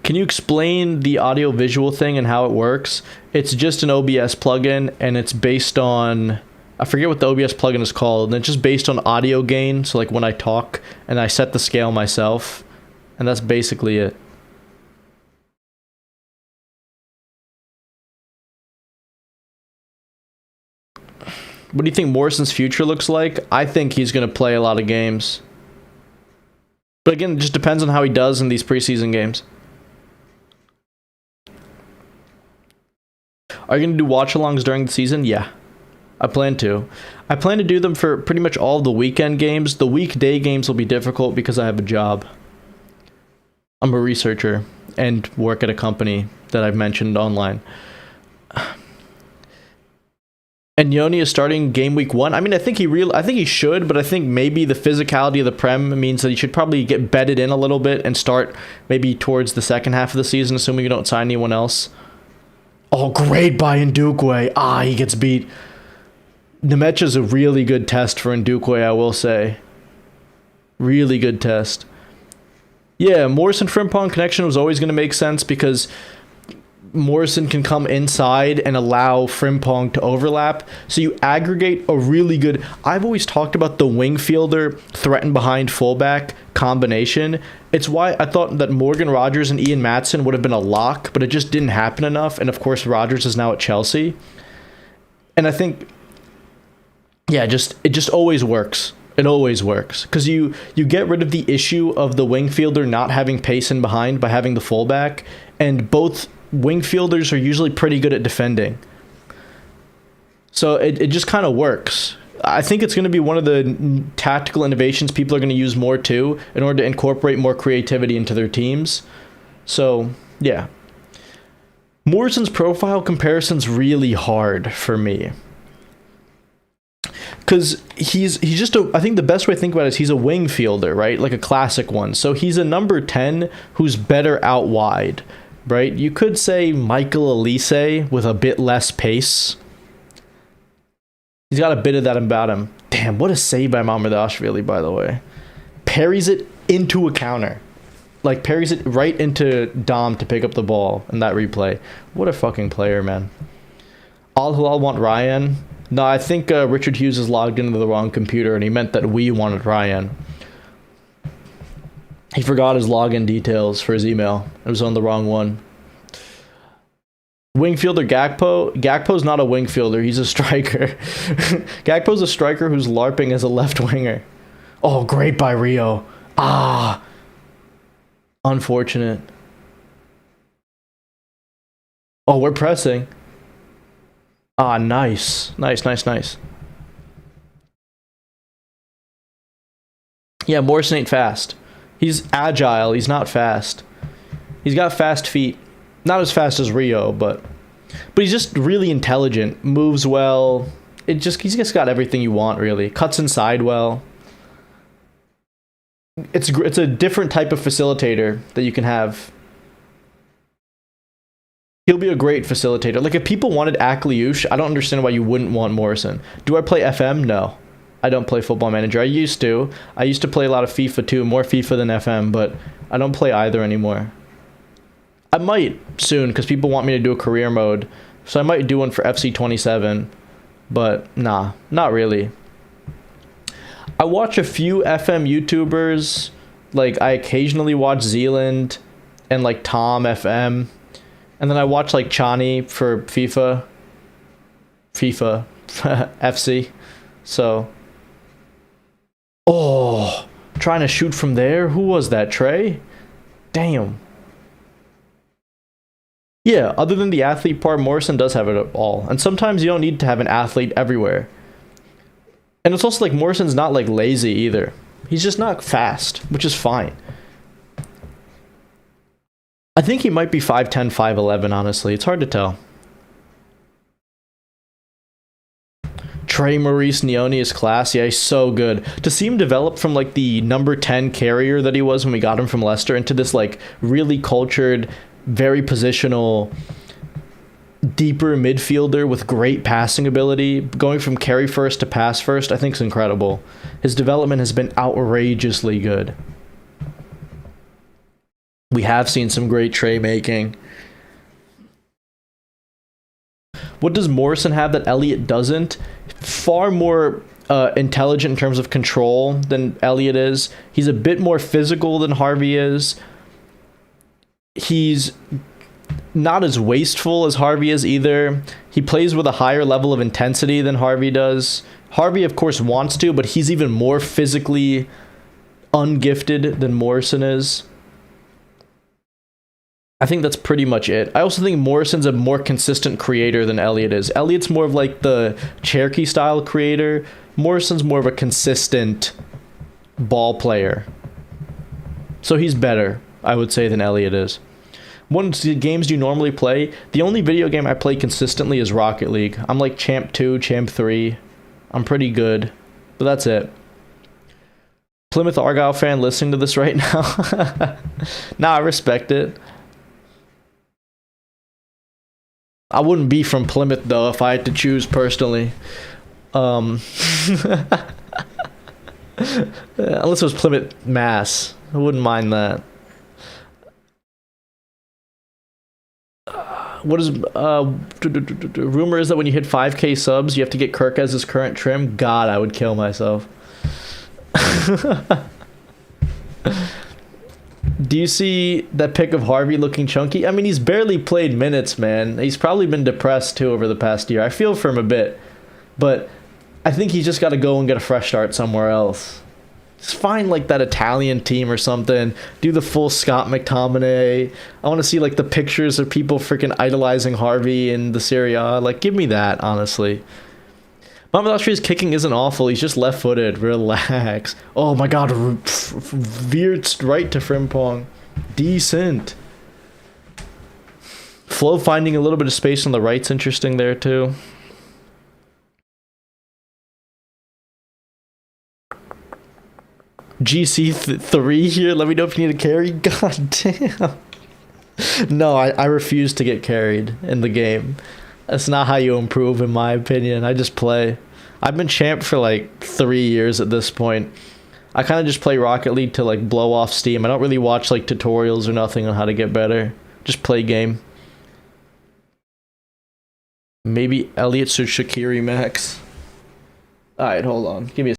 Can you explain the audio visual thing and how it works? It's just an OBS plugin and it's based on... I forget what the OBS plugin is called, and it's just based on audio gain, so like when I talk, and I set the scale myself, and that's basically it. What do you think Morrison's future looks like? I think he's going to play a lot of games. But again, it just depends on how he does in these preseason games. Are you going to do watch-alongs during the season? Yeah. I plan to. I plan to do them for pretty much all the weekend games. The weekday games will be difficult because I have a job. I'm a researcher and work at a company that I've mentioned online. And Yoni is starting game week 1. I mean, I think he should, but I think maybe the physicality of the Prem means that he should probably get bedded in a little bit and start maybe towards the second half of the season, assuming you don't sign anyone else. Oh, great by Ndukwe. He gets beat. Nemec is a really good test for Ndukwe, I will say. Really good test. Yeah, Morrison-Frimpong connection was always going to make sense because Morrison can come inside and allow Frimpong to overlap. So you aggregate a really good... I've always talked about the wing fielder threatened behind fullback combination. It's why I thought that Morgan Rogers and Ian Maatson would have been a lock, but it just didn't happen enough. And of course, Rogers is now at Chelsea. And I think... Yeah, it just always works. It always works. Because you get rid of the issue of the wing fielder not having pace in behind by having the fullback. And both wing fielders are usually pretty good at defending. So it just kind of works. I think it's going to be one of the tactical innovations people are going to use more too in order to incorporate more creativity into their teams. So, yeah. Morrison's profile comparison's really hard for me. Because he's just I think the best way to think about it is he's a wing fielder, right? Like a classic one. So he's a number 10 who's better out wide, right? You could say Michael Elise with a bit less pace. He's got a bit of that about him. Damn, what a save by Mamardashvili, by the way. Parries it into a counter. Like, parries it right into Dom to pick up the ball in that replay. What a fucking player, man. Al Hilal want Ryan. No, I think Richard Hughes is logged into the wrong computer, and he meant that we wanted Ryan. He forgot his login details for his email. It was on the wrong one. Wingfielder Gakpo. Gakpo's not a wingfielder. He's a striker. Gakpo's a striker who's LARPing as a left winger. Oh, great by Rio. Ah. Unfortunate. Oh, we're pressing. Ah, nice. Nice. Yeah, Morrison ain't fast. He's agile. He's not fast. He's got fast feet. Not as fast as Rio, but he's just really intelligent. Moves well. He's just got everything you want, really. Cuts inside well. It's a different type of facilitator that you can have. He'll be a great facilitator. Like, if people wanted Akliush, I don't understand why you wouldn't want Morrison. Do I play FM? No. I don't play Football Manager. I used to. I used to play a lot of FIFA too, more FIFA than FM, but I don't play either anymore. I might soon, because people want me to do a career mode, so I might do one for FC 27, but nah, not really. I watch a few FM YouTubers, like I occasionally watch Zealand and like Tom FM, and then I watch like Chani for FIFA FC. So, oh, trying to shoot from there. Who was that? Trey? Damn. Yeah, other than the athlete part, Morrison does have it all. And sometimes you don't need to have an athlete everywhere. And it's also like Morrison's not like lazy either. He's just not fast, which is fine. I think he might be 5'10", 5'11", honestly. It's hard to tell. Trey Maurice Neone is class. Yeah, he's so good. To see him develop from like the number 10 carrier that he was when we got him from Leicester into this like really cultured, very positional, deeper midfielder with great passing ability, going from carry first to pass first, I think is incredible. His development has been outrageously good. We have seen some great tray making. What does Morrison have that Elliott doesn't? Far more intelligent in terms of control than Elliott is. He's a bit more physical than Harvey is. He's not as wasteful as Harvey is either. He plays with a higher level of intensity than Harvey does. Harvey, of course, wants to, but he's even more physically ungifted than Morrison is. I think that's pretty much it. I also think Morrison's a more consistent creator than Elliott is. Elliott's more of like the Cherokee style creator. Morrison's more of a consistent ball player. So he's better, I would say, than Elliott is. What games do you normally play? The only video game I play consistently is Rocket League. I'm like Champ 2, Champ 3. I'm pretty good. But that's it. Plymouth Argyle fan listening to this right now? Nah, I respect it. I wouldn't be from Plymouth, though, if I had to choose personally. Unless it was Plymouth, Mass. I wouldn't mind that. What is rumor is that when you hit 5k subs you have to get Kirk as his current trim. God, I would kill myself. Do you see that pic of Harvey looking chunky? I mean, he's barely played minutes, man. He's probably been depressed too over the past year. I feel for him a bit, but I think he's just got to go and get a fresh start somewhere else. Just find like that Italian team or something. Do the full Scott McTominay. I want to see like the pictures of people freaking idolizing Harvey in the Serie A. Like, give me that, honestly. Mamardashvili's kicking isn't awful. He's just left-footed. Relax. Oh my god. Veered right to Frimpong. Decent. Flo finding a little bit of space on the right's interesting there too. GC3 here. Let me know if you need a carry. God damn. No, I refuse to get carried in the game. That's not how you improve, in my opinion. I just play. I've been champ for like 3 years at this point. I kind of just play Rocket League to like blow off steam. I don't really watch like tutorials or nothing on how to get better. Just play game. Maybe Elliot should Shaqiri max. Alright, hold on. Give me a...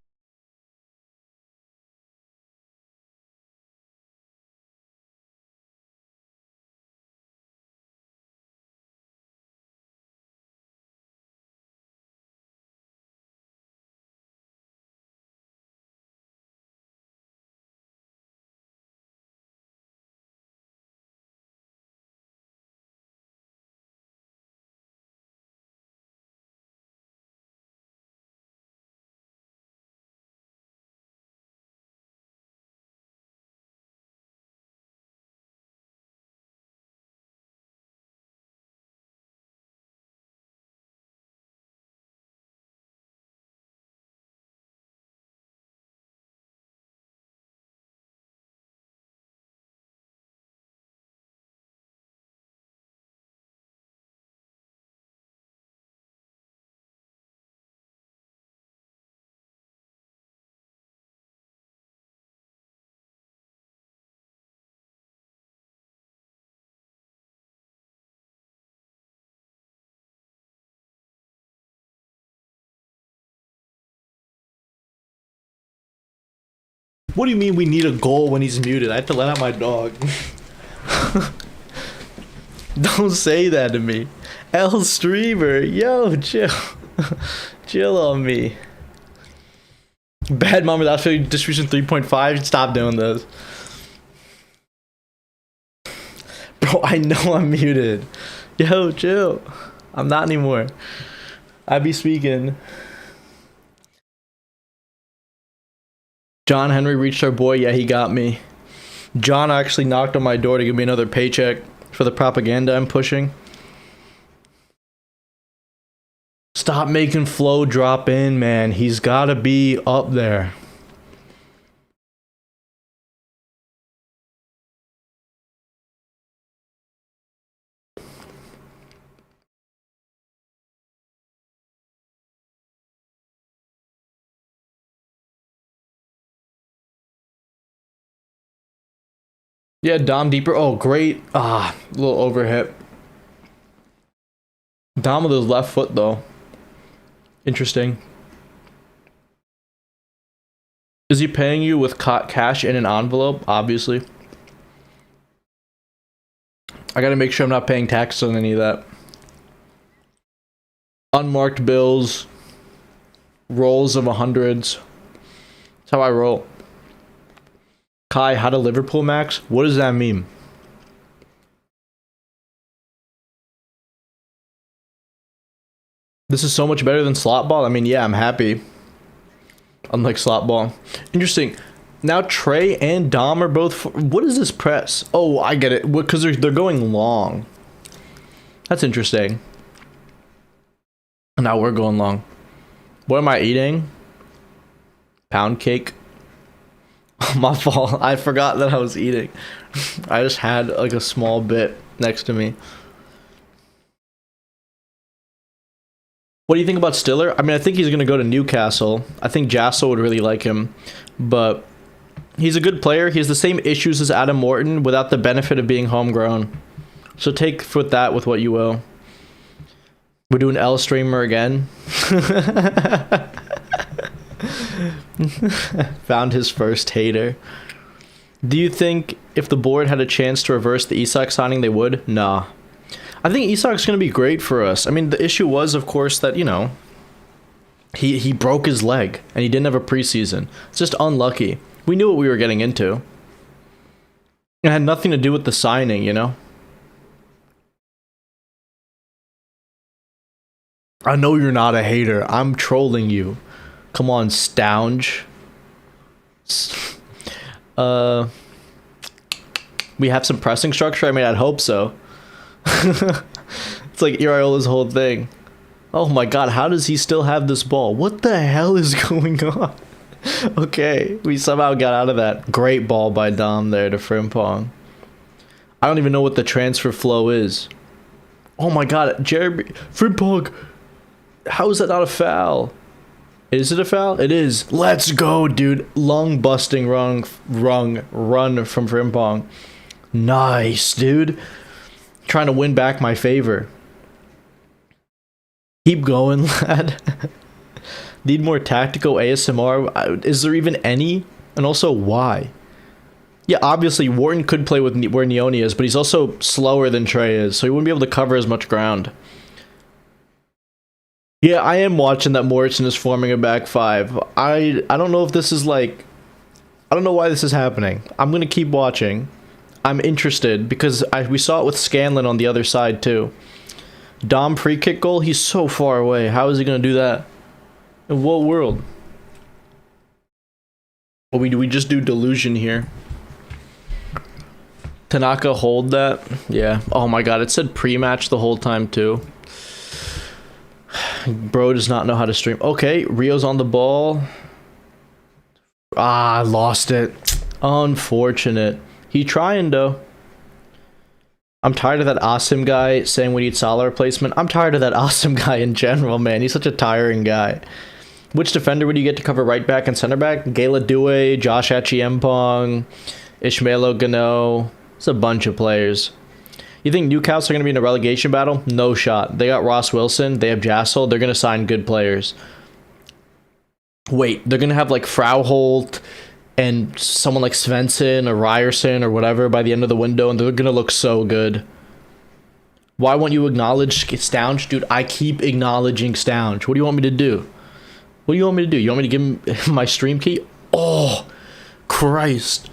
What do you mean we need a goal when he's muted? I have to let out my dog. Don't say that to me. L streamer, yo, chill. Chill on me. Bad mom without distribution 3.5. Stop doing this. Bro, I know I'm muted. Yo, chill. I'm not anymore. I be speaking. John Henry reached our boy. Yeah, he got me. John actually knocked on my door to give me another paycheck for the propaganda I'm pushing. Stop making Flo drop in, man. He's got to be up there. Yeah, Dom deeper. Oh, great. A little overhit. Dom with his left foot, though. Interesting. Is he paying you with cash in an envelope? Obviously. I gotta make sure I'm not paying taxes on any of that. Unmarked bills. Rolls of 100s. That's how I roll. Kai, how to Liverpool max? What does that mean? This is so much better than slot ball. I mean, yeah, I'm happy. Unlike slot ball. Interesting. Now Trey and Dom are both... What is this press? Oh, I get it. Because they're going long. That's interesting. Now we're going long. What am I eating? Pound cake. My fault. I forgot that I was eating. I just had like a small bit next to me. What do you think about Stiller? I mean, I think he's going to go to Newcastle. I think Jassel would really like him. But he's a good player. He has the same issues as Adam Morton without the benefit of being homegrown. So take with that with what you will. We're doing L streamer again. Found his first hater. Do you think if the board had a chance to reverse the Isak signing, they would? Nah. I think Isak's going to be great for us. I mean, the issue was, of course, that, you know, he broke his leg and he didn't have a preseason. It's just unlucky. We knew what we were getting into. It had nothing to do with the signing, you know? I know you're not a hater. I'm trolling you. Come on, Stounge. We have some pressing structure? I mean, I'd hope so. It's like Iraola's whole thing. Oh my god, how does he still have this ball? What the hell is going on? Okay, we somehow got out of that. Great ball by Dom there to Frimpong. I don't even know what the transfer flow is. Oh my god, Jeremy Frimpong. How is that not a foul? Is it a foul? It is. Let's go, dude. Lung busting run from Frimpong. Nice, dude. Trying to win back my favor. Keep going, lad. Need more tactical ASMR. Is there even any? And also, why? Yeah, obviously, Wharton could play with where Neoni is, but he's also slower than Trey is, so he wouldn't be able to cover as much ground. Yeah, I am watching that Morrison is forming a back five. I don't know if this is like... I don't know why this is happening. I'm going to keep watching. I'm interested, because we saw it with Scanlon on the other side, too. Dom free kick goal? He's so far away. How is he going to do that? In what world? Or do we just do delusion here? Tanaka hold that? Yeah. Oh my god, it said pre-match the whole time too. Bro does not know how to stream. Okay, Rio's on the ball. Ah, I lost it. Unfortunate. He trying though. I'm tired of that Asim guy saying we need Salah replacement. I'm tired of that Asim guy in general, man. He's such a tiring guy. Which defender would you get to cover right back and center back? Gala Due, Josh Achiempong, Ishmaelo Gano. It's a bunch of players. You think Newcastle are going to be in a relegation battle? No shot. They got Ross Wilson. They have Jassel. They're going to sign good players. Wait, they're going to have like Frauholt and someone like Svensson or Ryerson or whatever by the end of the window, and they're going to look so good. Why won't you acknowledge Stounge? Dude, I keep acknowledging Stounge. What do you want me to do? What do you want me to do? You want me to give him my stream key? Oh, Christ.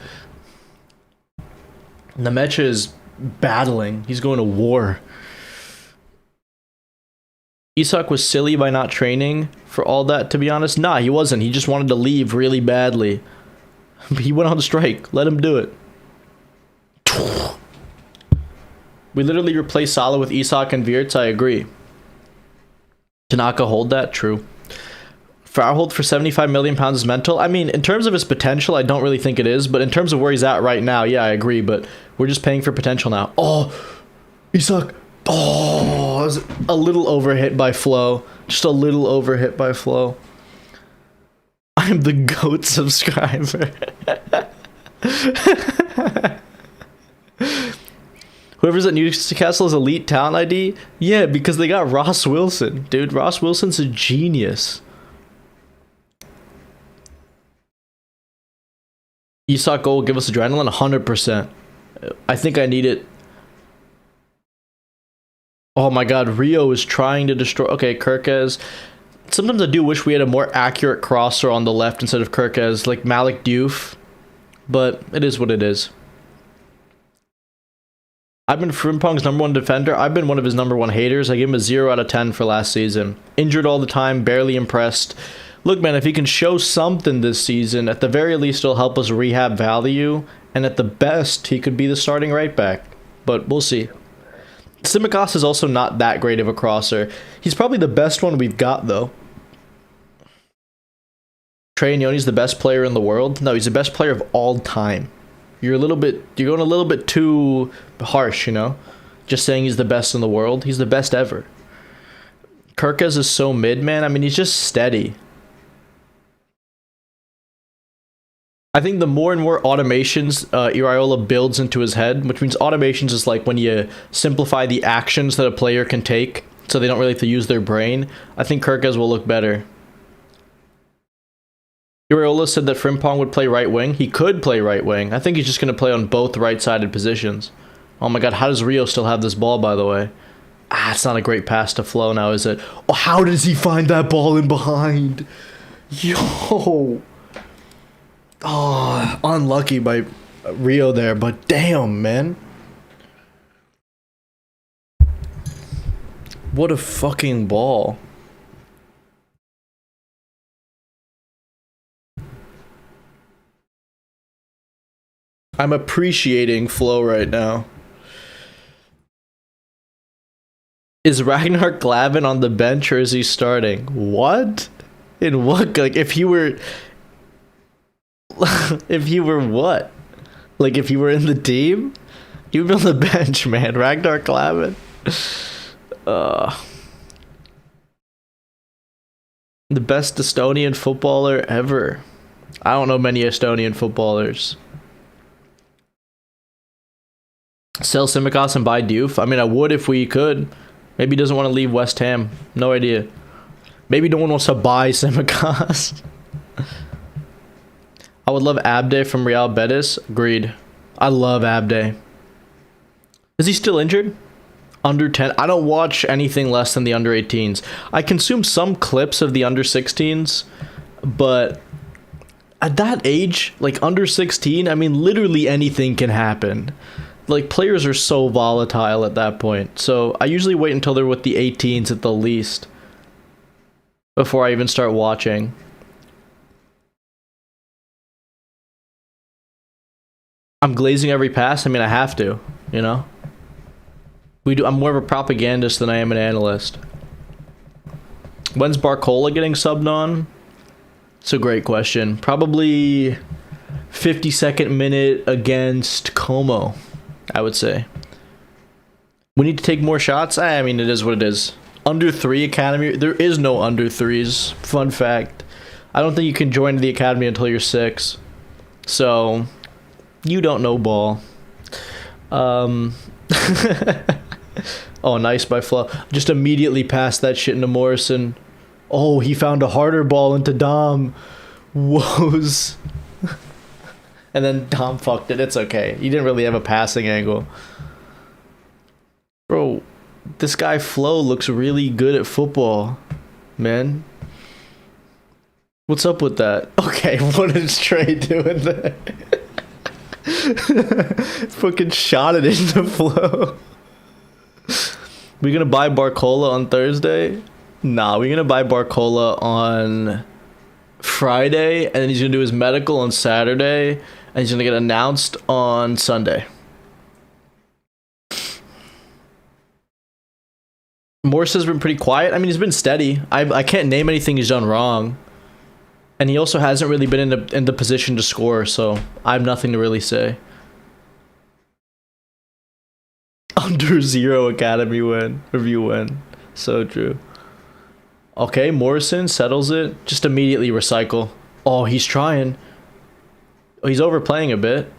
Nemecha is battling. He's going to war. Isak was silly by not training for all that, to be honest. Nah, he wasn't. He just wanted to leave really badly. He went on strike. Let him do it. We literally replaced Salah with Isak and Wirtz. I agree. Tanaka hold that? True. Frauholt for £75 million is mental. I mean, in terms of his potential, I don't really think it is. But in terms of where he's at right now, yeah, I agree. But we're just paying for potential now. Oh, Isak. Oh, I was a little overhit by Flo. Just a little overhit by Flo. I'm the GOAT subscriber. Whoever's at Newcastle's elite talent ID? Yeah, because they got Ross Wilson. Dude, Ross Wilson's a genius. Isak goal, give us adrenaline? 100%. I think I need it. Oh my god, Rio is trying to destroy... Okay, Kirkez. Sometimes I do wish we had a more accurate crosser on the left instead of Kirkez, like Malik Diouf. But it is what it is. I've been Frimpong's #1 defender. I've been one of his #1 haters. I give him a 0 out of 10 for last season. Injured all the time, barely impressed. Look, man, if he can show something this season, at the very least it'll help us rehab value. And at the best, he could be the starting right back. But we'll see. Tsimikas is also not that great of a crosser. He's probably the best one we've got, though. Trey Agnoni's the best player in the world? No, he's the best player of all time. You're going a little bit too harsh, you know? Just saying he's the best in the world. He's the best ever. Kirkez is so mid, man. I mean, he's just steady. I think the more and more automations Iraola builds into his head, which means automations is like when you simplify the actions that a player can take so they don't really have to use their brain. I think Kirkez will look better. Iraola said that Frimpong would play right wing. He could play right wing. I think he's just going to play on both right-sided positions. Oh my god, how does Rio still have this ball, by the way? Ah, it's not a great pass to Flo now, is it? Oh, how does he find that ball in behind? Yo! Oh, unlucky by Rio there, but damn, man. What a fucking ball. I'm appreciating Flo right now. Is Ragnar Glavin on the bench or is he starting? What? In what? Like, if he were... if he were what? Like, if he were in the team? He would be on the bench, man. Ragnar Glavin. The best Estonian footballer ever. I don't know many Estonian footballers. Sell Simicas and buy Diouf? I mean, I would if we could. Maybe he doesn't want to leave West Ham. No idea. Maybe no one wants to buy Simicas. I would love Abde from Real Betis. Agreed. I love Abde. Is he still injured? Under 10? I don't watch anything less than the under 18s. I consume some clips of the under 16s, but at that age, like under 16, I mean, literally anything can happen. Like, players are so volatile at that point. So I usually wait until they're with the 18s at the least before I even start watching. I'm glazing every pass. I mean, I have to, you know? I'm more of a propagandist than I am an analyst. When's Barcola getting subbed on? It's a great question. Probably 52nd minute against Como, I would say. We need to take more shots? I mean, it is what it is. Under 3 academy. There is no under 3s. Fun fact. I don't think you can join the academy until you're 6. So, you don't know ball. Oh, nice by Flo. Just immediately passed that shit into Morrison. Oh, he found a harder ball into Dom. Woes. And then Dom fucked it. It's okay. He didn't really have a passing angle. Bro, this guy Flo looks really good at football, man. What's up with that? Okay, what is Trey doing there? Fucking shot it into Flo. We gonna buy Barcola on Thursday? Nah, we're gonna buy Barcola on Friday, and then he's gonna do his medical on Saturday, and he's gonna get announced on Sunday. Morse has been pretty quiet. I mean, he's been steady. I can't name anything he's done wrong, and he also hasn't really been in the position to score, so I have nothing to really say. Under 0 academy win. Review win. So true. Okay, Morrison settles it. Just immediately recycle. Oh, he's trying. Oh, he's overplaying a bit.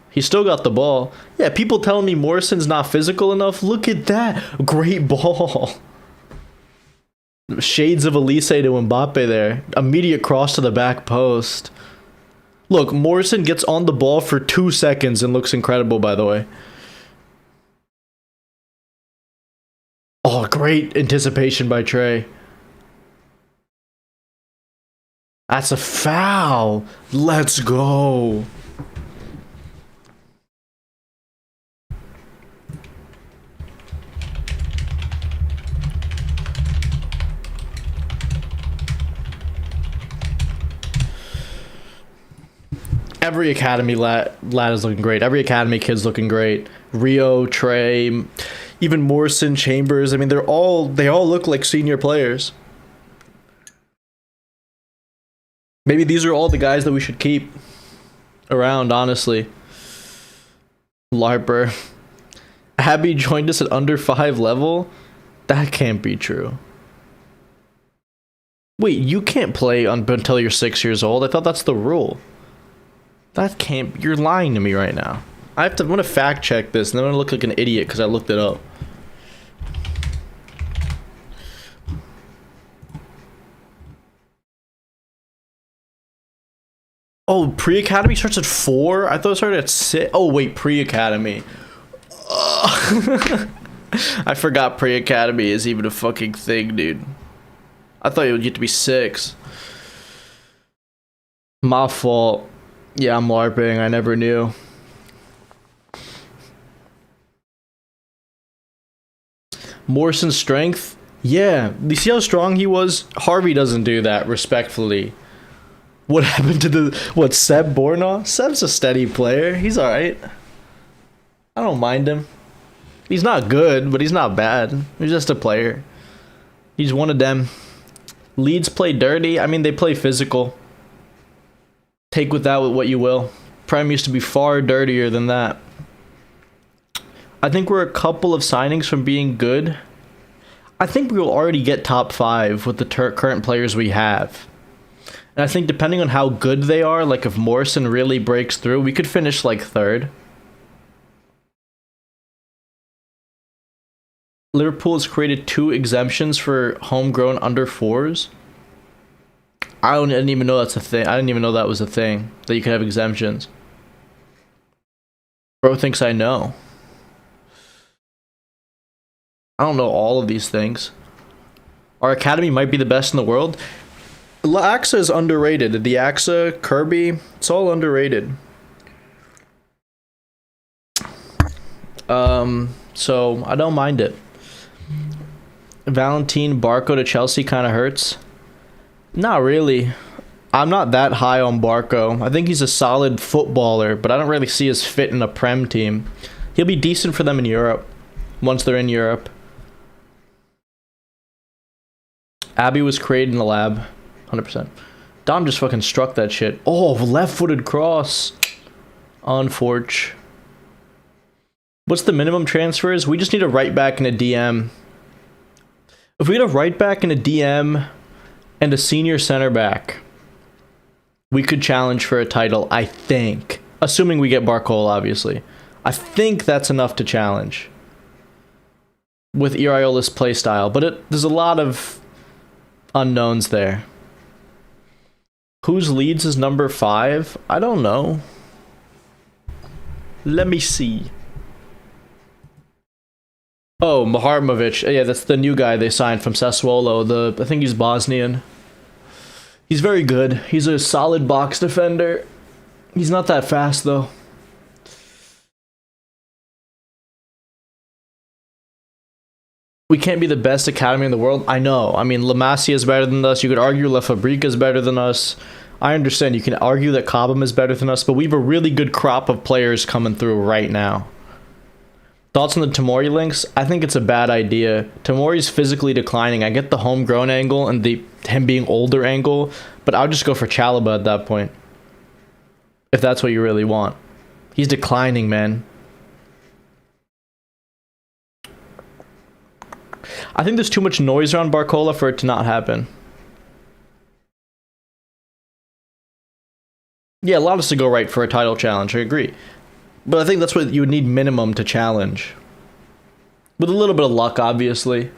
He still got the ball. Yeah, people telling me Morrison's not physical enough. Look at that. Great ball. Shades of Elise to Mbappe there. Immediate cross to the back post. Look, Morrison gets on the ball for 2 seconds and looks incredible, by the way. Oh, great anticipation by Trey. That's a foul. Let's go. Every academy lad is looking great. Every academy kid's looking great. Rio, Trey, even Morrison, Chambers. I mean, they all look like senior players. Maybe these are all the guys that we should keep around, honestly. Larper. Abby joined us at under 5 level? That can't be true. Wait, you can't play until you're 6 years old? I thought that's the rule. That can't... You're lying to me right now. I'm gonna fact check this, and then I'm gonna look like an idiot because I looked it up. Oh, pre-academy starts at 4? I thought it started at 6. Oh, wait, pre-academy. I forgot pre-academy is even a fucking thing, dude. I thought it would get to be 6. My fault. Yeah, I'm LARPing. I never knew. Morrison's strength? Yeah. You see how strong he was? Harvey doesn't do that, respectfully. What happened to Seb Borna? Seb's a steady player. He's alright. I don't mind him. He's not good, but he's not bad. He's just a player. He's one of them. Leeds play dirty. I mean, they play physical. Take with that with what you will. Prem used to be far dirtier than that. I think we're a couple of signings from being good. I think we will already get top 5 with the current players we have. And I think depending on how good they are, like if Morrison really breaks through, we could finish like 3rd. Liverpool has created 2 exemptions for homegrown under 4s. I didn't even know that's a thing. I didn't even know that was a thing, that you could have exemptions. Bro thinks I know. I don't know all of these things. Our academy might be the best in the world. AXA is underrated. The AXA, Kirby, it's all underrated. So I don't mind it. Valentin Barco to Chelsea kind of hurts. Not really. I'm not that high on Barco. I think he's a solid footballer, but I don't really see his fit in a Prem team. He'll be decent for them in Europe, once they're in Europe. Abby was created in the lab, 100%. Dom just fucking struck that shit. Oh, left-footed cross. Unfortunate. What's the minimum transfers? We just need a right back and a DM. If we get a right back and a DM and a senior center back, we could challenge for a title, I think. Assuming we get Barcol, obviously. I think that's enough to challenge with Iraola's playstyle, but there's a lot of unknowns there. Whose Leeds is number 5? I don't know. Let me see. Oh, Maharmovic. Yeah, that's the new guy they signed from Sassuolo. I think he's Bosnian. He's very good. He's a solid box defender. He's not that fast, though. We can't be the best academy in the world. I know. I mean, La Masia is better than us. You could argue La Fabrica is better than us. I understand. You can argue that Cobham is better than us, but we have a really good crop of players coming through right now. Thoughts on the Tomori links? I think it's a bad idea. Tomori's physically declining. I get the homegrown angle and him being older angle, but I'll just go for Chalobah at that point. If that's what you really want. He's declining, man. I think there's too much noise around Barcola for it to not happen. Yeah, allow us to go right for a title challenge. I agree. But I think that's what you would need minimum to challenge. With a little bit of luck, obviously.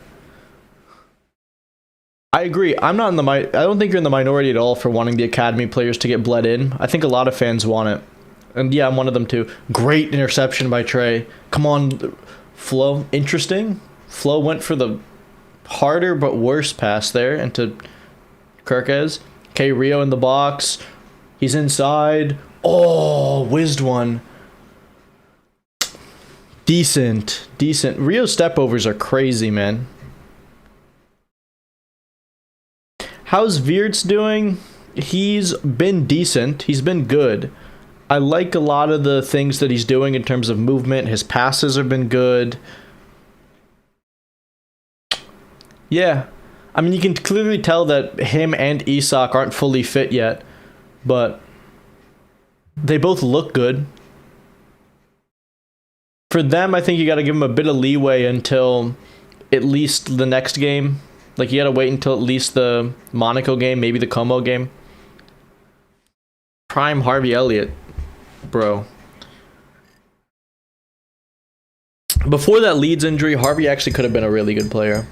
I agree. I don't think you're in the minority at all for wanting the academy players to get bled in. I think a lot of fans want it. And yeah, I'm one of them too. Great interception by Trey. Come on, Flo. Interesting. Flo went for the harder but worse pass there into Kirkez. Okay, Rio in the box. He's inside. Oh, whizzed one. Decent. Rio stepovers are crazy, man. How's Wirtz doing? He's been decent. He's been good. I like a lot of the things that he's doing in terms of movement. His passes have been good. Yeah. I mean, you can clearly tell that him and Isak aren't fully fit yet, but they both look good. For them, I think you got to give them a bit of leeway until at least the next game. Like, you got to wait until at least the Monaco game, maybe the Como game. Prime Harvey Elliott, bro. Before that Leeds injury, Harvey actually could have been a really good player.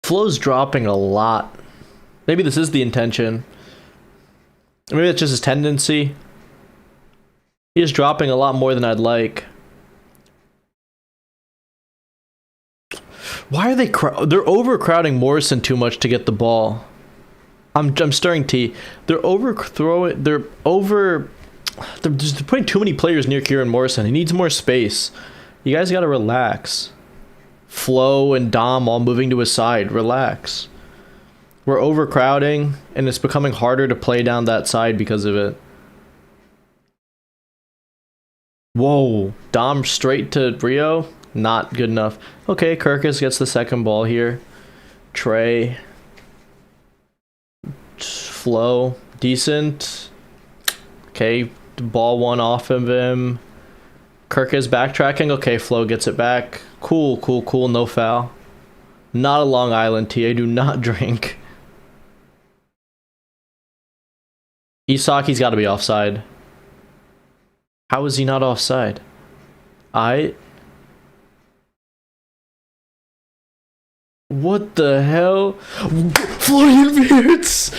Flo's dropping a lot. Maybe this is the intention. Maybe it's just his tendency. He is dropping a lot more than I'd like. Why are they're overcrowding Morrison too much to get the ball? I'm stirring tea. They're just putting too many players near Kieran Morrison. He needs more space. You guys gotta relax. Flo and Dom all moving to his side. Relax. We're overcrowding, and it's becoming harder to play down that side because of it. Whoa. Dom straight to Rio. Not good enough. Okay, Kirkus gets the second ball here. Trey. Flo. Decent. Okay, ball one off of him. Kirkus backtracking. Okay, Flo gets it back. Cool, cool, cool. No foul. Not a Long Island tea. I do not drink. Isaki's got to be offside. How is he not offside? What the hell? Florian Wirtz!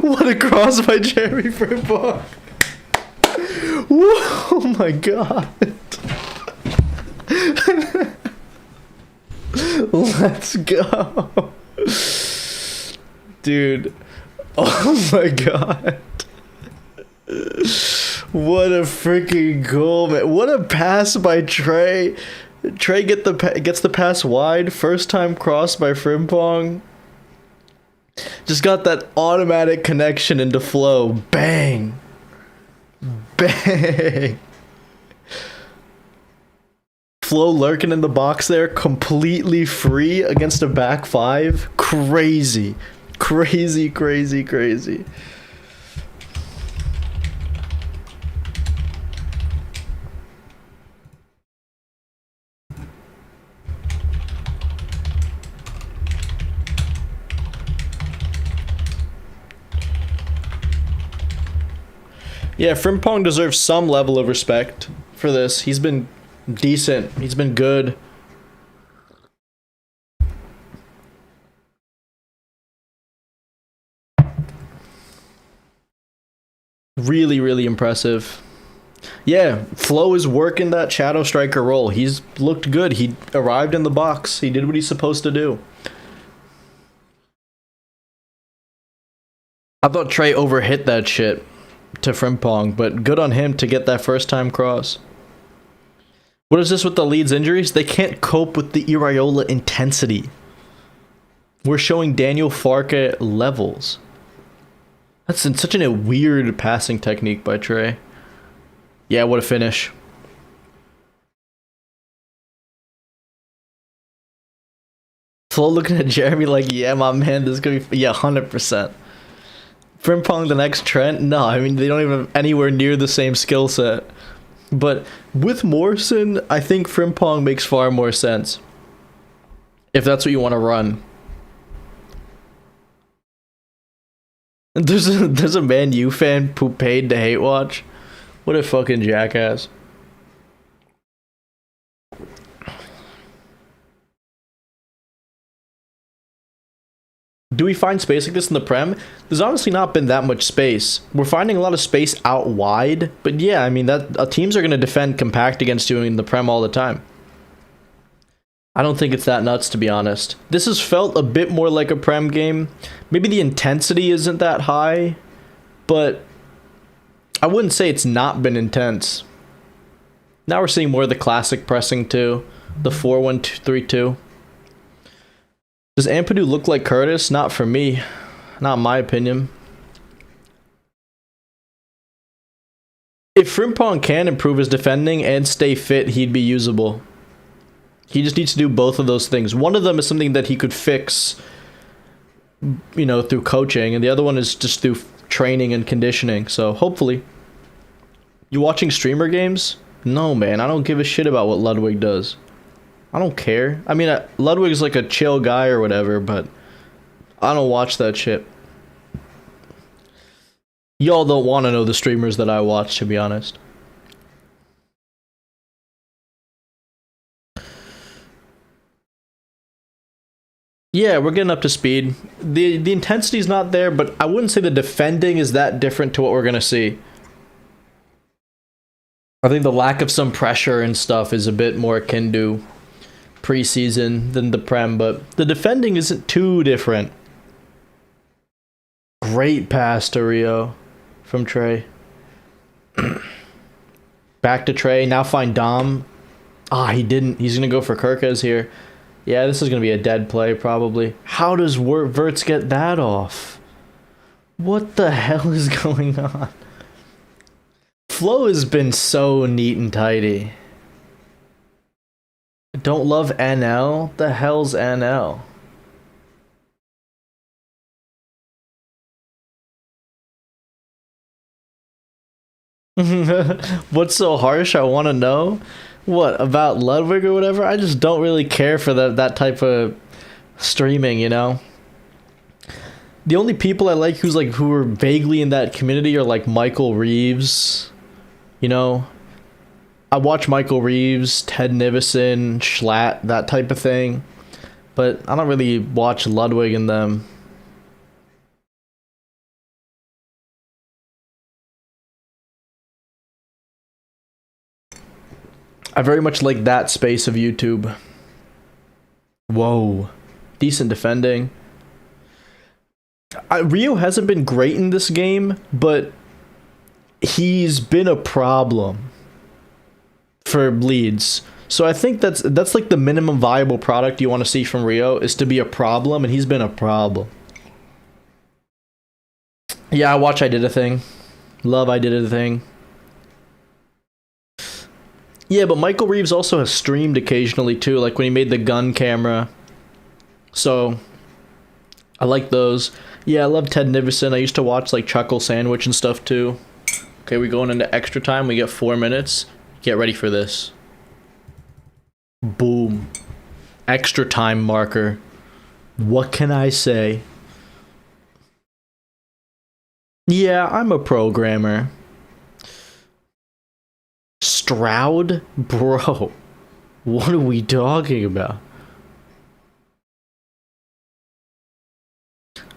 What a cross by Jeremy Frimpong. Oh my god. Let's go. Dude. Oh my god. What a freaking goal, man. What a pass by Trey. Trey gets the pass wide. First time cross by Frimpong. Just got that automatic connection into Flo. Bang. Bang. Flo lurking in the box there, completely free against a back five. Crazy. Crazy, crazy, crazy. Yeah, Frimpong deserves some level of respect for this. He's been decent. He's been good. Really, really impressive. Yeah, Flo is working that shadow striker role. He's looked good. He arrived in the box. He did what he's supposed to do. I thought Trey overhit that shit to Frimpong, but good on him to get that first time cross. What is this with the Leeds injuries? They can't cope with the Iraola intensity. We're showing Daniel Farke levels. That's such a weird passing technique by Trey. Yeah, what a finish. Flo looking at Jeremy like, yeah, my man, this is gonna be, yeah, 100%. Frimpong the next Trent? No, I mean, they don't even have anywhere near the same skill set. But with Morrison, I think Frimpong makes far more sense. If that's what you want to run. There's a Man U fan who paid to hate watch. What a fucking jackass. Do we find space like this in the Prem? There's honestly not been that much space. We're finding a lot of space out wide, but yeah, I mean, that teams are going to defend compact against you in the Prem all the time. I don't think it's that nuts, to be honest. This has felt a bit more like a Prem game. Maybe the intensity isn't that high, but I wouldn't say it's not been intense. Now we're seeing more of the classic pressing too, the 4-1-3-2. Does Ampadu look like Curtis? Not for me. Not in my opinion. If Frimpong can improve his defending and stay fit, he'd be usable. He just needs to do both of those things. One of them is something that he could fix, you know, through coaching, and the other one is just through training and conditioning. So hopefully. You watching streamer games? No, man. I don't give a shit about what Ludwig does. I don't care. I mean, Ludwig's like a chill guy or whatever, but I don't watch that shit. Y'all don't want to know the streamers that I watch, to be honest. Yeah, we're getting up to speed. The intensity's not there, but I wouldn't say the defending is that different to what we're going to see. I think the lack of some pressure and stuff is a bit more akin to preseason than the Prem, but the defending isn't too different. Great pass to Rio from Trey. Back to Trey. Now find Dom. Ah, he didn't. He's going to go for Kirkes here. Yeah, this is going to be a dead play, probably. How does Wirtz get that off? What the hell is going on? Flo has been so neat and tidy. Don't love NL? The hell's NL? What's so harsh? I want to know. What about Ludwig or whatever? I just don't really care for that type of streaming, you know? The only people I like who are vaguely in that community are like Michael Reeves, you know? I watch Michael Reeves, Ted Nivison, Schlatt, that type of thing. But I don't really watch Ludwig and them. I very much like that space of YouTube. Whoa. Decent defending. Rio hasn't been great in this game, but he's been a problem for Leeds. So I think that's like the minimum viable product you want to see from Rio is to be a problem, and he's been a problem. Yeah, I watch I Did a Thing. Love I Did a Thing. Yeah, but Michael Reeves also has streamed occasionally too, like when he made the gun camera. So I like those. Yeah, I love Ted Nivison. I used to watch like Chuckle Sandwich and stuff too. Okay, we're going into extra time. We get 4 minutes. Get ready for this. Boom. Extra time marker. What can I say? Yeah, I'm a programmer. Stroud? Bro. What are we talking about?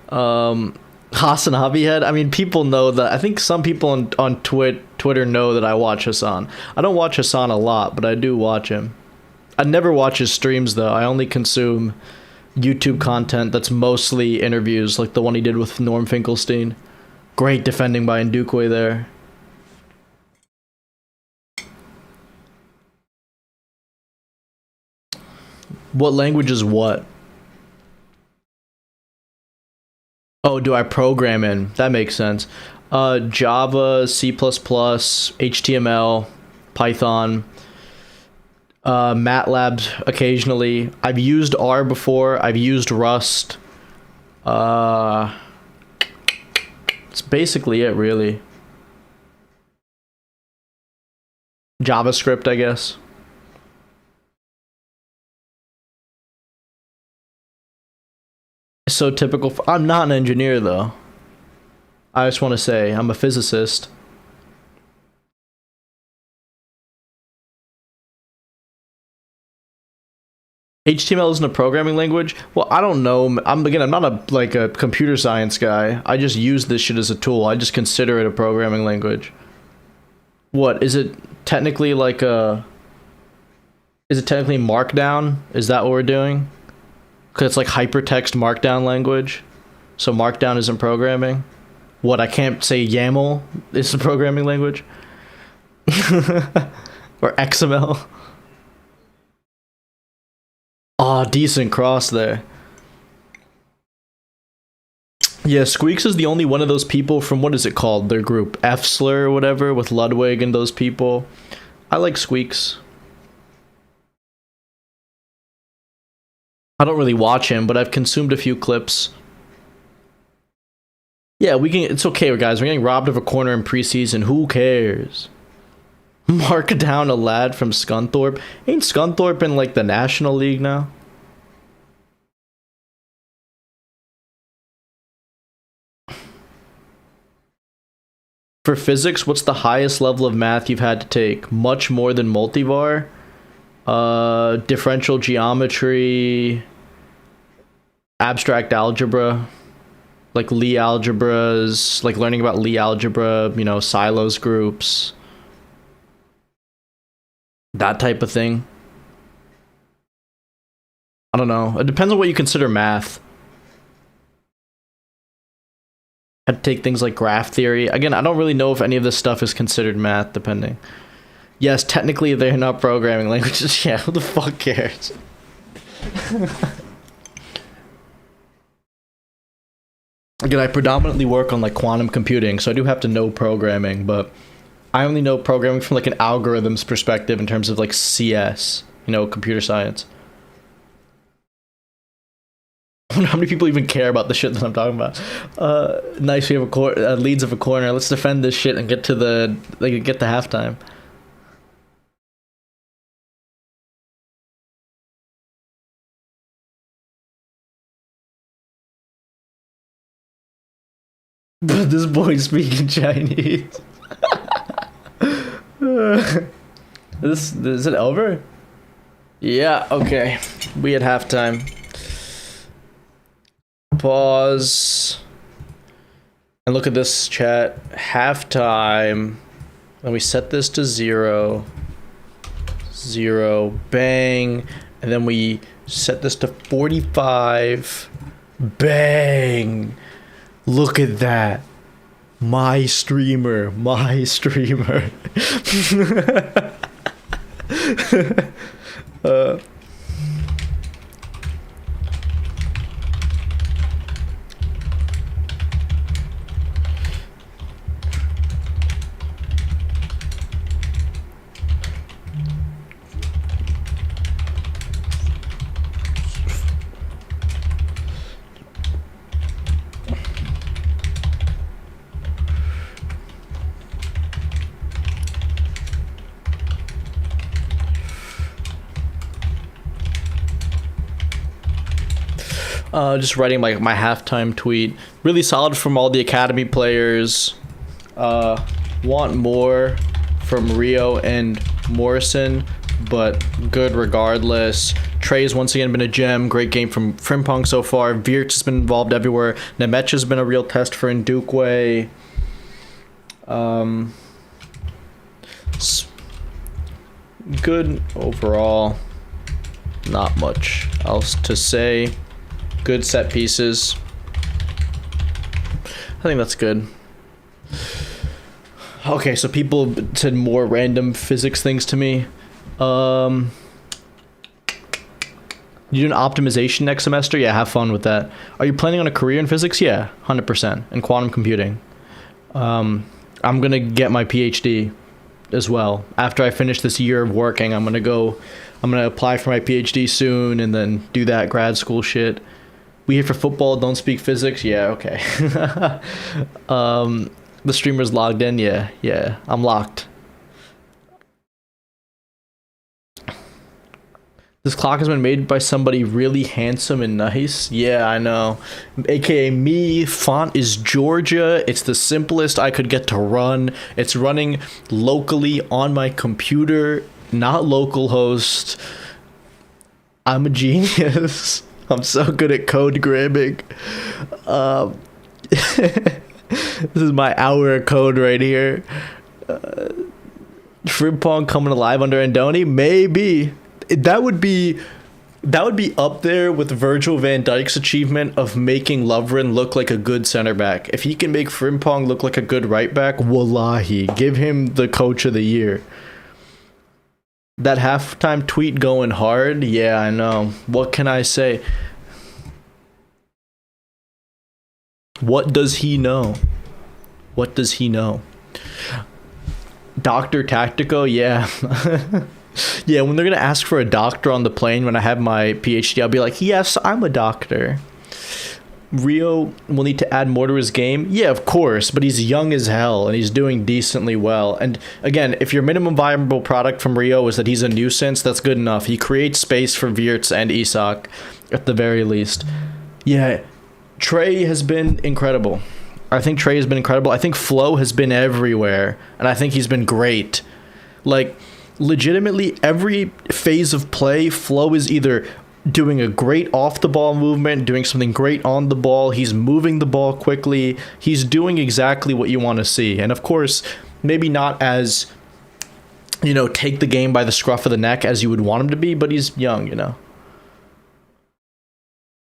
Hassan Hobbyhead. I mean, people know that. I think some people on Twitter know that I watch Hassan. I don't watch Hassan a lot, but I do watch him. I never watch his streams though. I only consume YouTube content that's mostly interviews, like the one he did with Norm Finkelstein. Great defending by Ndukwe there. What language is what? Oh, do I program in? That makes sense. Java, C++, HTML, Python, MATLAB occasionally. I've used R before. I've used Rust. It's basically it, really. JavaScript, I guess. So typical. I'm not an engineer, though. I just want to say I'm a physicist. HTML isn't a programming language? Well, I don't know. I'm not a computer science guy. I just use this shit as a tool. I just consider it a programming language. What is it technically like a? Is it technically Markdown? Is that what we're doing? Because it's like hypertext Markdown language. So Markdown isn't programming. What, I can't say YAML is a programming language? Or XML? Aw, decent cross there. Yeah, Squeaks is the only one of those people from, what is it called? Their group, F-Slur or whatever, with Ludwig and those people. I like Squeaks. I don't really watch him, but I've consumed a few clips. Yeah, it's okay, guys. We're getting robbed of a corner in preseason. Who cares? Mark down a lad from Scunthorpe. Ain't Scunthorpe in like the National League now? For physics, what's the highest level of math you've had to take? Much more than multivar? Differential geometry, abstract algebra, like Lie algebras, like learning about Lie algebra, you know, silos groups, that type of thing. I don't know. It depends on what you consider math. Had to take things like graph theory. Again, I don't really know if any of this stuff is considered math, depending. Yes, technically they're not programming languages. Yeah, who the fuck cares? Again, I predominantly work on like quantum computing, so I do have to know programming, but I only know programming from like an algorithms perspective in terms of like CS. computer science. I wonder how many people even care about the shit that I'm talking about. Nice, we have Leeds of a corner. Let's defend this shit and get to halftime. This boy's speaking Chinese. Is it over? Yeah, okay. We at halftime. Pause. And look at this, chat. Halftime. Then we set this to 0. 0. Bang. And then we set this to 45. Bang. Look at that. My streamer. Just writing my halftime tweet. Really solid from all the academy players. Want more from Rio and Morrison, but good regardless. Trey's once again been a gem. Great game from Frimpong so far. Wirtz has been involved everywhere. Nemec has been a real test for Ndukwe. Good overall. Not much else to say. Good set pieces. I think that's good. Okay, so people said more random physics things to me. You do an optimization next semester? Yeah, have fun with that. Are you planning on a career in physics? Yeah, 100%. In quantum computing. I'm gonna get my PhD as well. After I finish this year of working, I'm gonna apply for my PhD soon and then do that grad school shit. We here for football, don't speak physics. Yeah, okay. The streamer's logged in. Yeah, I'm locked. This clock has been made by somebody really handsome and nice. Yeah, I know. AKA me. Font is Georgia. It's the simplest I could get to run. It's running locally on my computer, not localhost. I'm a genius. I'm so good at code grabbing. This is my hour of code right here. Frimpong coming alive under Andoni? Maybe. That would be up there with Virgil van Dijk's achievement of making Lovren look like a good center back. If he can make Frimpong look like a good right back, wallahi, give him the coach of the year. That halftime tweet going hard? Yeah, I know. What can I say? What does he know? What does he know? Dr. Tactico? Yeah. Yeah, when they're going to ask for a doctor on the plane when I have my PhD, I'll be like, yes, I'm a doctor. Rio will need to add more to his game. Yeah, of course, but he's young as hell and he's doing decently well. And again, if your minimum viable product from Rio is that he's a nuisance, that's good enough. He creates space for Wirtz and Isak at the very least. Yeah, Trey has been incredible. I think Trey has been incredible. I think Flo has been everywhere, and I think he's been great. Like, legitimately, every phase of play, Flo is either doing a great off-the-ball movement, doing something great on the ball, he's moving the ball quickly, he's doing exactly what you want to see. And of course, maybe not as, take the game by the scruff of the neck as you would want him to be, but he's young,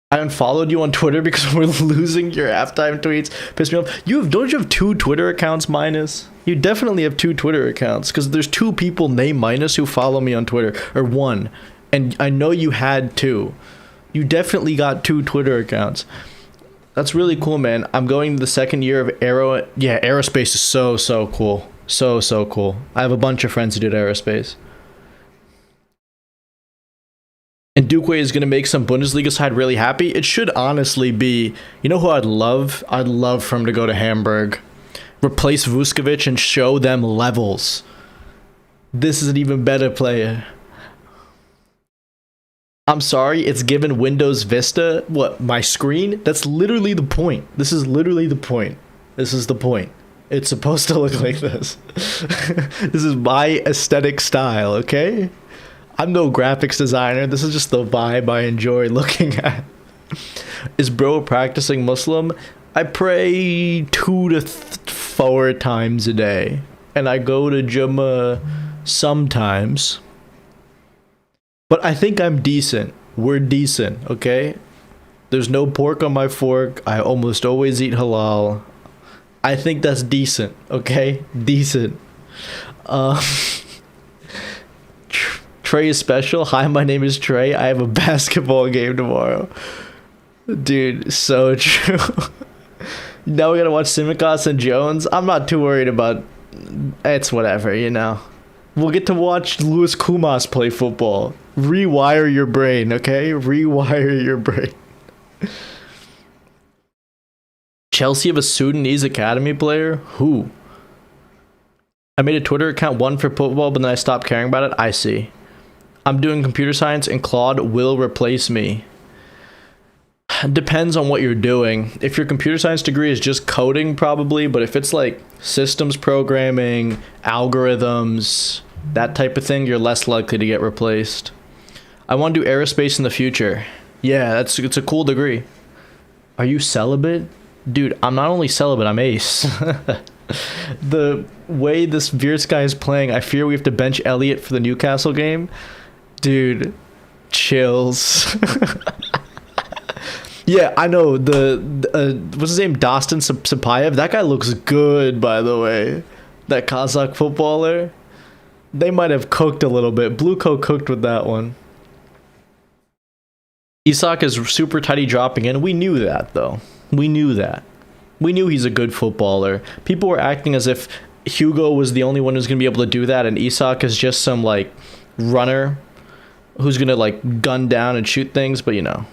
I unfollowed you on Twitter because we're losing your halftime tweets. Pissed me off. Don't you have 2 Twitter accounts, Minus? You definitely have 2 Twitter accounts because there's 2 people named Minus who follow me on Twitter, or 1. And I know you had 2. You definitely got 2 Twitter accounts. That's really cool, man. I'm going to the second year of Aero. Yeah, aerospace is so cool. So cool. I have a bunch of friends who did aerospace. and Duque is going to make some Bundesliga side really happy, it should honestly be, you know who I'd love? I'd love for him to go to Hamburg, replace Vuskovic, and show them levels. This is an even better player. I'm sorry, it's given Windows Vista. What, my screen? That's literally the point. This is literally the point. This is the point. It's supposed to look like this. This is my aesthetic style, okay? I'm no graphics designer. This is just the vibe I enjoy looking at. Is bro practicing Muslim? I pray 2 to 4 times a day. And I go to Jummah sometimes. But I think I'm decent. We're decent, okay? There's no pork on my fork. I almost always eat halal. I think that's decent, okay? Decent. Trey is special. Hi, my name is Trey. I have a basketball game tomorrow. Dude, so true. Now we gotta watch Simicas and Jones. I'm not too worried about... It's whatever, you know. We'll get to watch Louis Kumas play football. Rewire your brain, okay? Rewire your brain. Chelsea have a Sudanese academy player? Who? I made a Twitter account, one for football, but then I stopped caring about it. I see. I'm doing computer science and Claude will replace me. Depends on what you're doing. If your computer science degree is just coding, probably, but if it's like systems programming, algorithms, that type of thing, you're less likely to get replaced. I want to do aerospace in the future. Yeah, it's a cool degree. Are you celibate? Dude, I'm not only celibate, I'm ace. The way this Wirtz guy is playing, I fear we have to bench Elliott for the Newcastle game. Dude, chills. Yeah, I know. What's his name? Dostan Sapayev? That guy looks good, by the way. That Kazakh footballer. They might have cooked a little bit. Blue Coat cooked with that one. Isak is super tidy dropping in. We knew that, though. We knew that. We knew he's a good footballer. People were acting as if Hugo was the only one who's going to be able to do that, and Isak is just some, like, runner who's going to, like, gun down and shoot things, but, you know.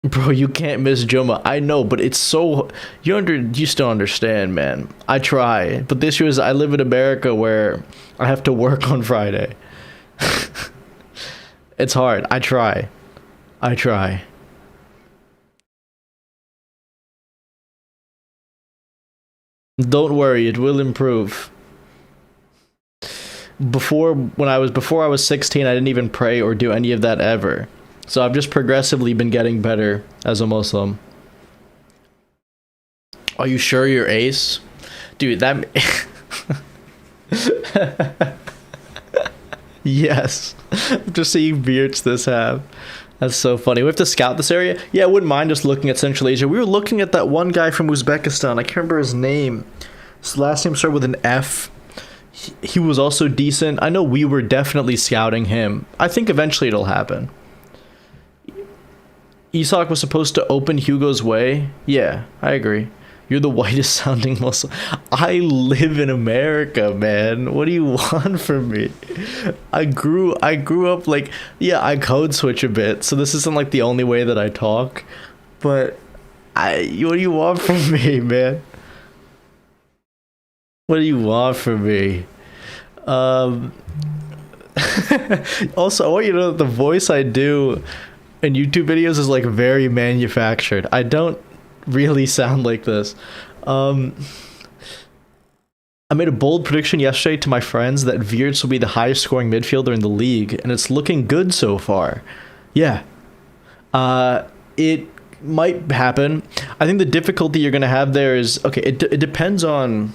Bro, you can't miss Juma. I know, but it's so... You still understand, man. I try. But the issue is I live in America where I have to work on Friday. It's hard. I try. I try. Don't worry, it will improve. Before I was 16, I didn't even pray or do any of that ever. So I've just progressively been getting better as a Muslim. Are you sure you're ace? Dude, that... Yes. I'm just seeing Wirtz this half. That's so funny. We have to scout this area. Yeah, I wouldn't mind just looking at Central Asia. We were looking at that one guy from Uzbekistan. I can't remember his name. His last name started with an F. He was also decent. I know we were definitely scouting him. I think eventually it'll happen. Isak was supposed to open Hugo's way. Yeah, I agree. You're the whitest sounding Muslim. I live in America, man. What do you want from me? I grew up like, yeah, I code switch a bit, so this isn't like the only way that I talk. But what do you want from me, man? What do you want from me? Also, I want you to know that the voice I do in YouTube videos is like very manufactured. I don't really sound like this. I made a bold prediction yesterday to my friends that Wirtz will be the highest scoring midfielder in the league, and it's looking good so far. Yeah. It might happen. I think the difficulty you're going to have there is, okay, it depends on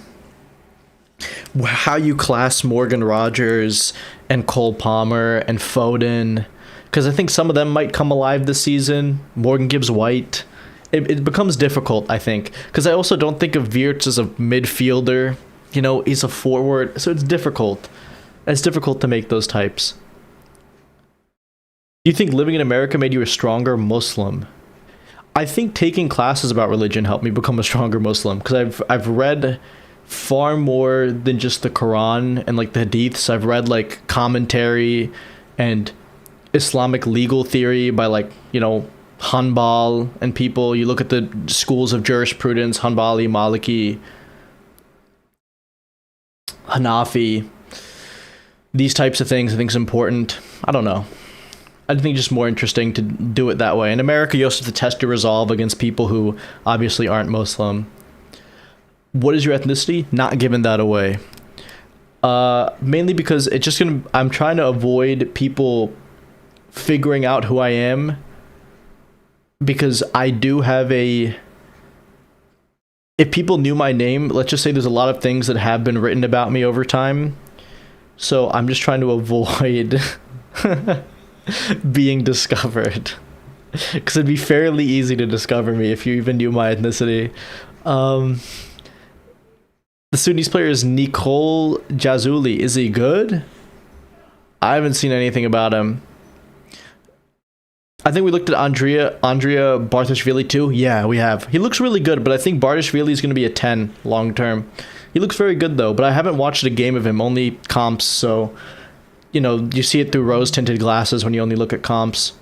how you class Morgan Rogers and Cole Palmer and Foden, because I think some of them might come alive this season. Morgan Gibbs-White. It becomes difficult, I think, because I also don't think of Wirtz as a midfielder. You know, he's a forward, so it's difficult. It's difficult to make those types. Do you think living in America made you a stronger Muslim? I think taking classes about religion helped me become a stronger Muslim, because I've read far more than just the Quran and like the Hadiths. I've read like commentary and Islamic legal theory by like, Hanbal and people. You look at the schools of jurisprudence, Hanbali, Maliki, Hanafi, these types of things I think is important. I don't know. I think it's just more interesting to do it that way. In America, you also have to test your resolve against people who obviously aren't Muslim. What is your ethnicity? Not giving that away. Mainly because I'm trying to avoid people figuring out who I am, because I do have if people knew my name, let's just say there's a lot of things that have been written about me over time. So I'm just trying to avoid being discovered, because it'd be fairly easy to discover me if you even knew my ethnicity. The Sudanese player is Nicole Jazuli. Is he good? I haven't seen anything about him. I think we looked at Andrea Bartashvili too. Yeah, we have. He looks really good, but I think Bartashvili is going to be a 10 long term. He looks very good though, but I haven't watched a game of him, only comps, so you see it through rose-tinted glasses when you only look at comps.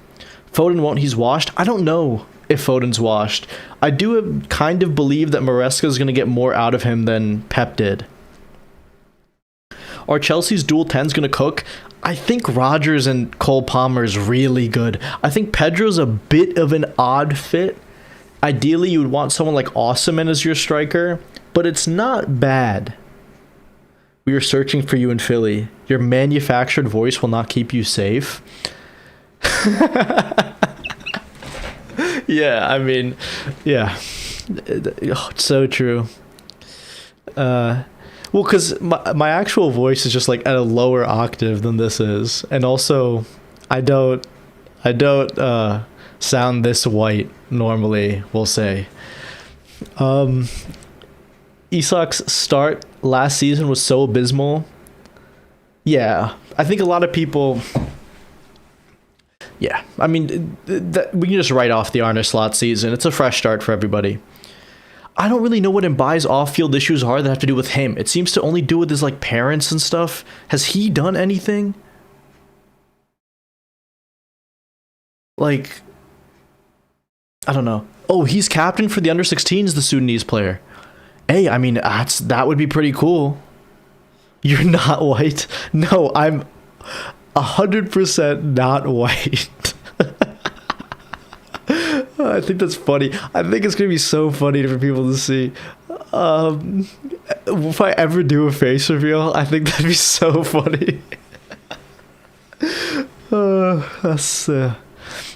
Foden won't. He's washed. I don't know if Foden's washed. I do kind of believe that Maresca is going to get more out of him than Pep did. Are Chelsea's dual 10s going to cook? I think Rodgers and Cole Palmer is really good. I think Pedro's a bit of an odd fit. Ideally, you would want someone like Osimhen as your striker, but it's not bad. We are searching for you in Philly. Your manufactured voice will not keep you safe. Yeah, I mean, yeah. It's so true. Well, because my actual voice is just like at a lower octave than this is. And also, I don't sound this white normally, we'll say. Isak's start last season was so abysmal. Yeah, I think a lot of people... Yeah, I mean, we can just write off the Arne Slot season. It's a fresh start for everybody. I don't really know what Mbai's off-field issues are that have to do with him. It seems to only do with his like parents and stuff. Has he done anything? Like, I don't know. Oh, he's captain for the under-16s, the Sudanese player. Hey, I mean, that would be pretty cool. You're not white? No, I'm 100% not white. I think that's funny. I think it's gonna be so funny for people to see. If I ever do a face reveal, I think that'd be so funny.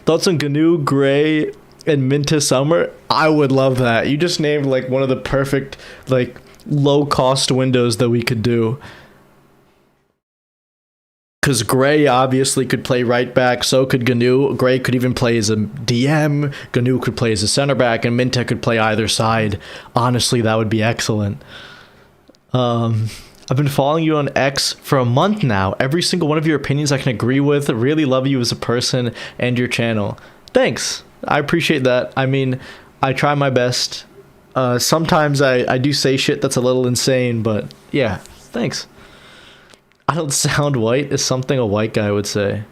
Thoughts on Gnu, Gray, and Minta Summer? I would love that. You just named like one of the perfect like low cost windows that we could do. Because Gray obviously could play right back, so could Gnu. Gray could even play as a DM. Gnu could play as a center back, and Minta could play either side. Honestly, that would be excellent. I've been following you on X for a month now. Every single one of your opinions I can agree with. Really love you as a person and your channel. Thanks. I appreciate that. I mean, I try my best. Sometimes I do say shit that's a little insane, but yeah, thanks. I don't sound white is something a white guy would say.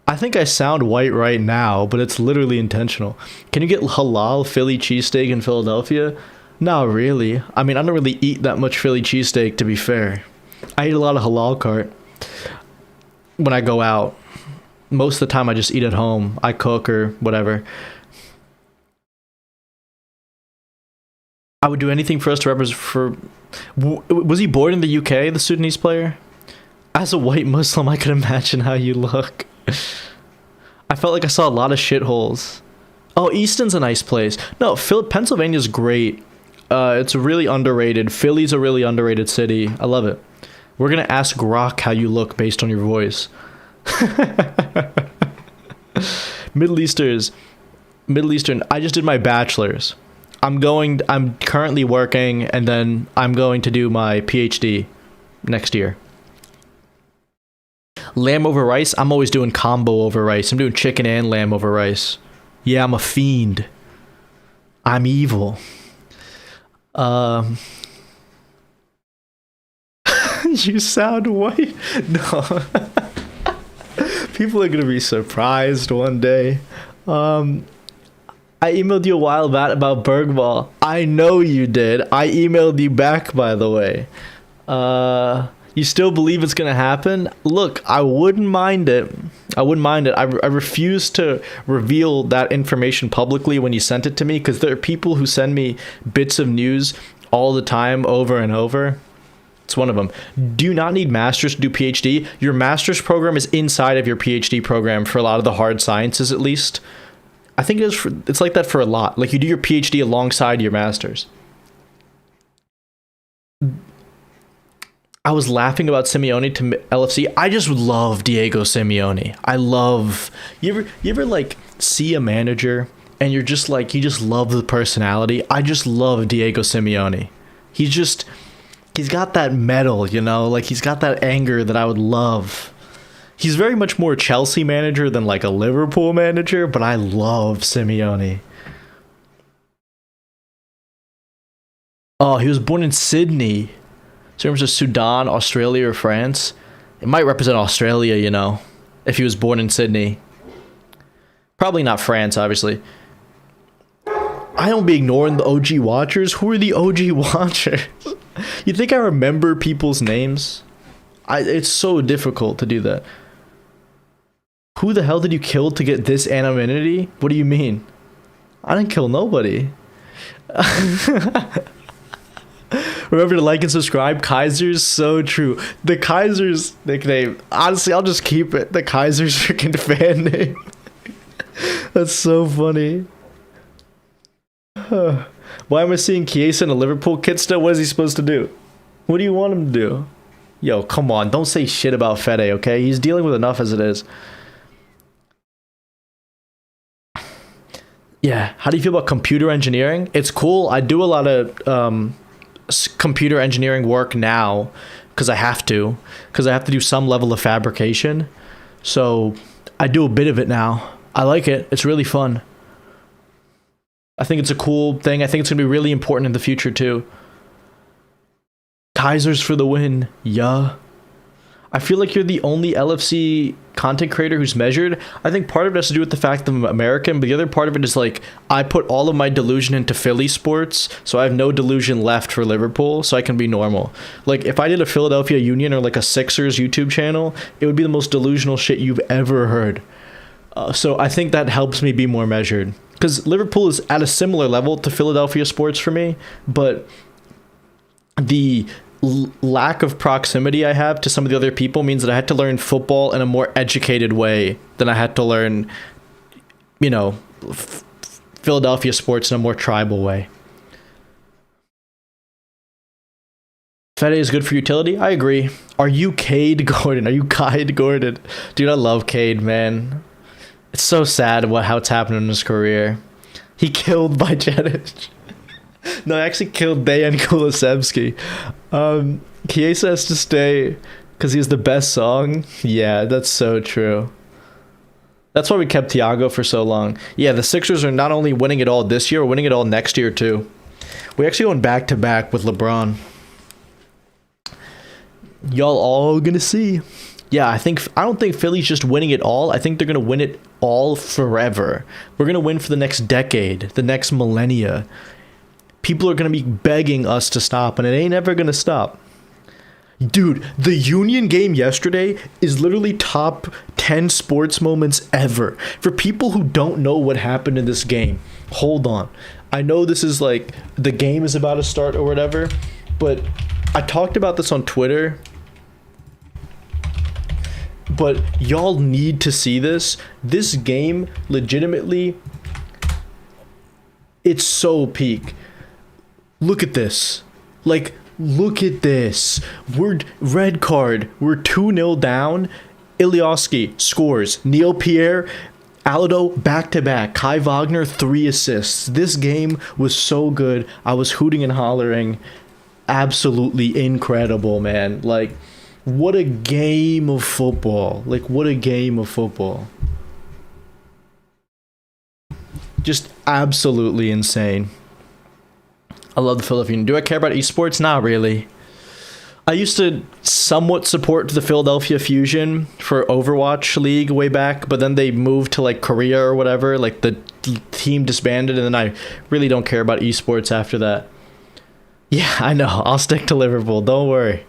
I think I sound white right now, but it's literally intentional. Can you get halal Philly cheesesteak in Philadelphia? Not really. I mean, I don't really eat that much Philly cheesesteak, to be fair. I eat a lot of halal cart when I go out. Most of the time I just eat at home. I cook or whatever. I would do anything for us to represent. Was he born in the UK, the Sudanese player? As a white Muslim, I can imagine how you look. I felt like I saw a lot of shitholes. Oh, Easton's a nice place. No, Pennsylvania's great. It's really underrated. Philly's a really underrated city. I love it. We're going to ask Grok how you look based on your voice. Middle Eastern. I just did my bachelor's. I'm currently working, and then I'm going to do my PhD next year. Lamb over rice? I'm always doing combo over rice. I'm doing chicken and lamb over rice. Yeah, I'm a fiend. I'm evil. You sound white. No. People are gonna be surprised one day. Um, I emailed you a while back about Bergvall. I know you did. I emailed you back, by the way. You still believe it's gonna happen? Look, I wouldn't mind it. I wouldn't mind it. I refuse to reveal that information publicly when you sent it to me, because there are people who send me bits of news all the time, over and over. It's one of them. Do you not need masters to do PhD? Your master's program is inside of your PhD program for a lot of the hard sciences, at least. I think it's like that for a lot. Like, you do your PhD alongside your master's. I was laughing about Simeone to LFC. I just love Diego Simeone. I love... You ever like see a manager and you're just like, you just love the personality? I just love Diego Simeone. He's got that metal, you know? Like, he's got that anger that I would love. He's very much more Chelsea manager than like a Liverpool manager, but I love Simeone. Oh, he was born in Sydney. So in terms of Sudan, Australia, or France, it might represent Australia, you know, if he was born in Sydney. Probably not France, obviously. I don't be ignoring the OG watchers. Who are the OG watchers? You think I remember people's names? It's so difficult to do that. Who the hell did you kill to get this anonymity? What do you mean? I didn't kill nobody. Remember to like and subscribe. Kaiser's so true. The Kaiser's nickname. Honestly, I'll just keep it. The Kaiser's freaking fan name. That's so funny. Why am I seeing Chiesa in a Liverpool kit still? What is he supposed to do? What do you want him to do? Yo, come on. Don't say shit about Fede, okay? He's dealing with enough as it is. Yeah. How do you feel about computer engineering? It's cool. I do a lot of computer engineering work now because I have to do some level of fabrication. So I do a bit of it now. I like it. It's really fun. I think it's a cool thing. I think it's going to be really important in the future too. Kaisers for the win. Yeah. I feel like you're the only LFC content creator who's measured. I think part of it has to do with the fact that I'm American, but the other part of it is like, I put all of my delusion into Philly sports, so I have no delusion left for Liverpool, so I can be normal. Like, if I did a Philadelphia Union or like a Sixers YouTube channel, it would be the most delusional shit you've ever heard. So I think that helps me be more measured. Because Liverpool is at a similar level to Philadelphia sports for me, but the lack of proximity I have to some of the other people means that I had to learn football in a more educated way than I had to learn, you know, Philadelphia sports in a more tribal way. Fede is good for utility. I agree. Are you Cade Gordon? Are you Cade Gordon? Dude, I love Cade, man. It's so sad how it's happened in his career. He killed by Jedic. No, I actually killed Dejan Kulusevski. Chiesa has to stay because he's the best song. Yeah, that's so true. That's why we kept Thiago for so long. Yeah, the Sixers are not only winning it all this year, we're winning it all next year too. We're actually going back to back with LeBron. Y'all all gonna see. Yeah, I don't think Philly's just winning it all. I think they're gonna win it all forever. We're gonna win for the next decade, the next millennia. People are going to be begging us to stop, and it ain't ever going to stop. Dude, the Union game yesterday is literally top 10 sports moments ever. For people who don't know what happened in this game, hold on. I know this is like, the game is about to start or whatever, but I talked about this on Twitter. But y'all need to see this. This game, legitimately, it's so peak. Look at this. Like, look at this. We're red card. We're 2-0 down. Ilioski scores. Neil Pierre, Aldo back-to-back. Kai Wagner 3 assists. This game was so good. I was hooting and hollering. Absolutely incredible, man. Like, what a game of football. Like, what a game of football. Just absolutely insane. I love the Philadelphia. Do I care about esports? Not really. I used to somewhat support the Philadelphia Fusion for Overwatch League way back, but then they moved to like Korea or whatever. Like the team disbanded, and then I really don't care about esports after that. Yeah, I know. I'll stick to Liverpool. Don't worry.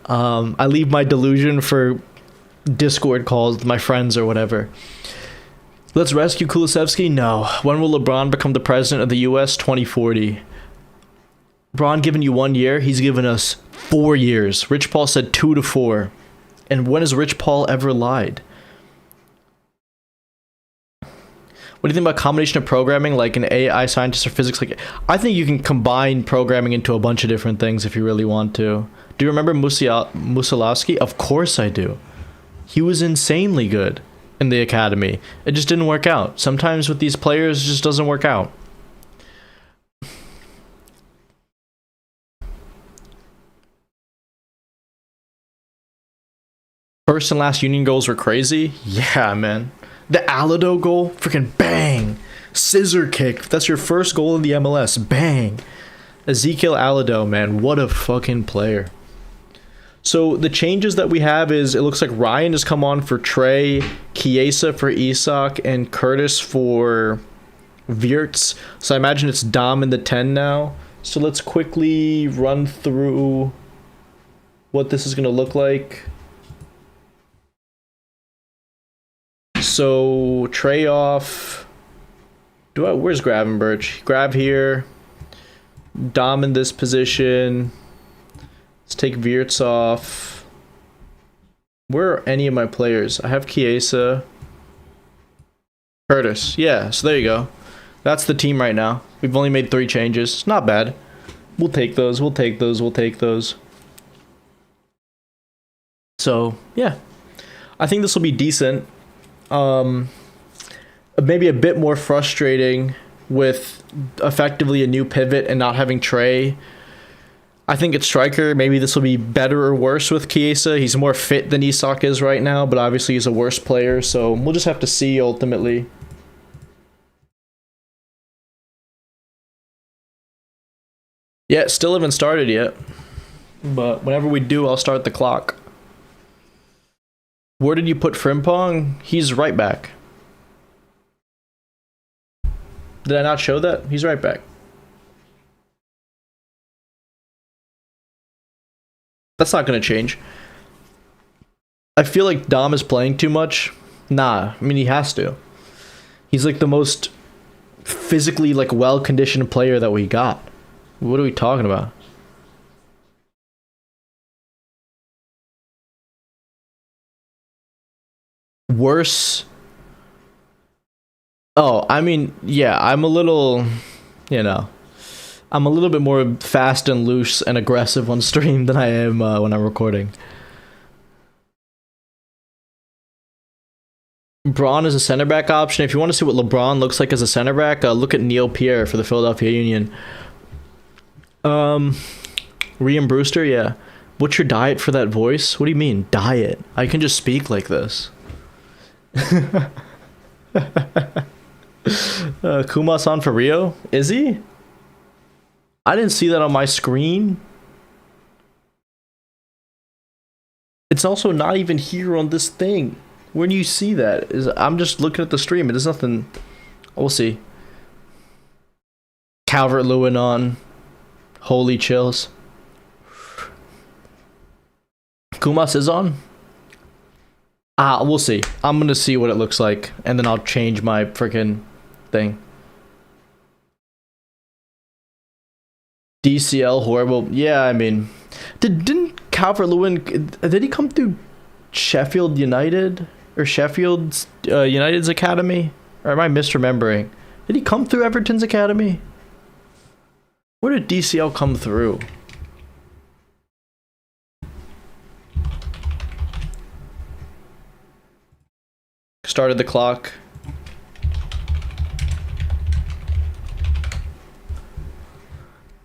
I leave my delusion for Discord calls with my friends or whatever. Let's rescue Kulusevski? No. When will LeBron become the president of the US? 2040. LeBron giving you 1 year? He's given us 4 years. Rich Paul said 2 to 4. And when has Rich Paul ever lied? What do you think about combination of programming, like an AI scientist or physics? Like, I think you can combine programming into a bunch of different things if you really want to. Do you remember Musalowski? Of course I do. He was insanely good in the academy. It just didn't work out. Sometimes with these players, it just doesn't work out. First and last Union goals were crazy. Yeah, man. The Alado goal, freaking bang. Scissor kick. That's your first goal in the MLS. Bang. Ezekiel Alado, man. What a fucking player. So the changes that we have is it looks like Ryan has come on for Trey, Chiesa for Isak, and Curtis for Wirtz. So I imagine it's Dom in the 10 now. So let's quickly run through what this is going to look like. So Trey off. Where's Gravenberch? Grab here. Dom in this position. Let's take Wirtz off. Where are any of my players? I have Chiesa. Curtis. Yeah, so there you go. That's the team right now. We've only made 3 changes. Not bad. We'll take those. We'll take those. We'll take those. So, yeah. I think this will be decent. Maybe a bit more frustrating with effectively a new pivot and not having Trey. I think at striker, maybe this will be better or worse with Chiesa. He's more fit than Isak is right now, but obviously he's a worse player, so we'll just have to see ultimately. Yeah, still haven't started yet, but whenever we do, I'll start the clock. Where did you put Frimpong? He's right back. Did I not show that? He's right back. That's not going to change. I feel like Dom is playing too much. Nah, I mean, he has to. He's like the most physically like well-conditioned player that we got. What are we talking about? Worse. Oh, I mean, yeah, I'm a little, I'm a little bit more fast and loose and aggressive on stream than I am when I'm recording. Braun is a center back option. If you want to see what LeBron looks like as a center back, look at Neil Pierre for the Philadelphia Union. Rian Brewster, yeah. What's your diet for that voice? What do you mean, diet? I can just speak like this. Kumas on for Rio? Is he? I didn't see that on my screen. It's also not even here on this thing. Where do you see that? I'm just looking at the stream. There's nothing. We'll see. Calvert-Lewin on. Holy chills. Kumas is on? We'll see. I'm gonna see what it looks like, and then I'll change my freaking thing. DCL horrible. Yeah, I mean, didn't Calvert-Lewin? Did he come through Sheffield United or Sheffield's United's academy? Or am I misremembering? Did he come through Everton's academy? Where did DCL come through? Started the clock.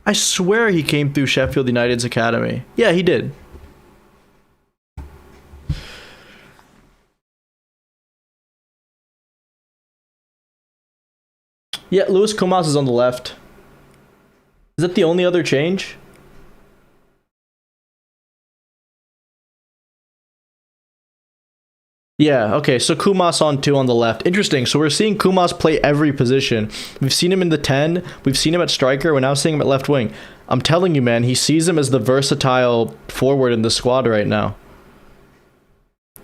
I swear he came through Sheffield United's academy. Yeah, he did. Yeah, Luis Comas is on the left. Is that the only other change? Yeah, okay, so Kumas on 2 on the left. Interesting. So we're seeing Kumas play every position. We've seen him in the 10, we've seen him at striker, we're now seeing him at left wing. I'm telling you, man, he sees him as the versatile forward in the squad right now.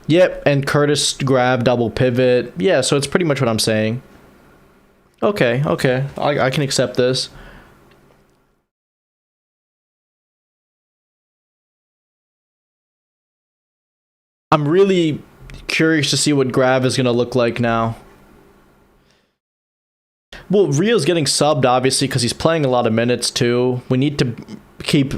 Yep, and Curtis grab, double pivot. Yeah, so it's pretty much what I'm saying. Okay, okay, I can accept this. I'm really curious to see what Grav is going to look like now. Well, Rio's getting subbed, obviously, because he's playing a lot of minutes, too. We need to keep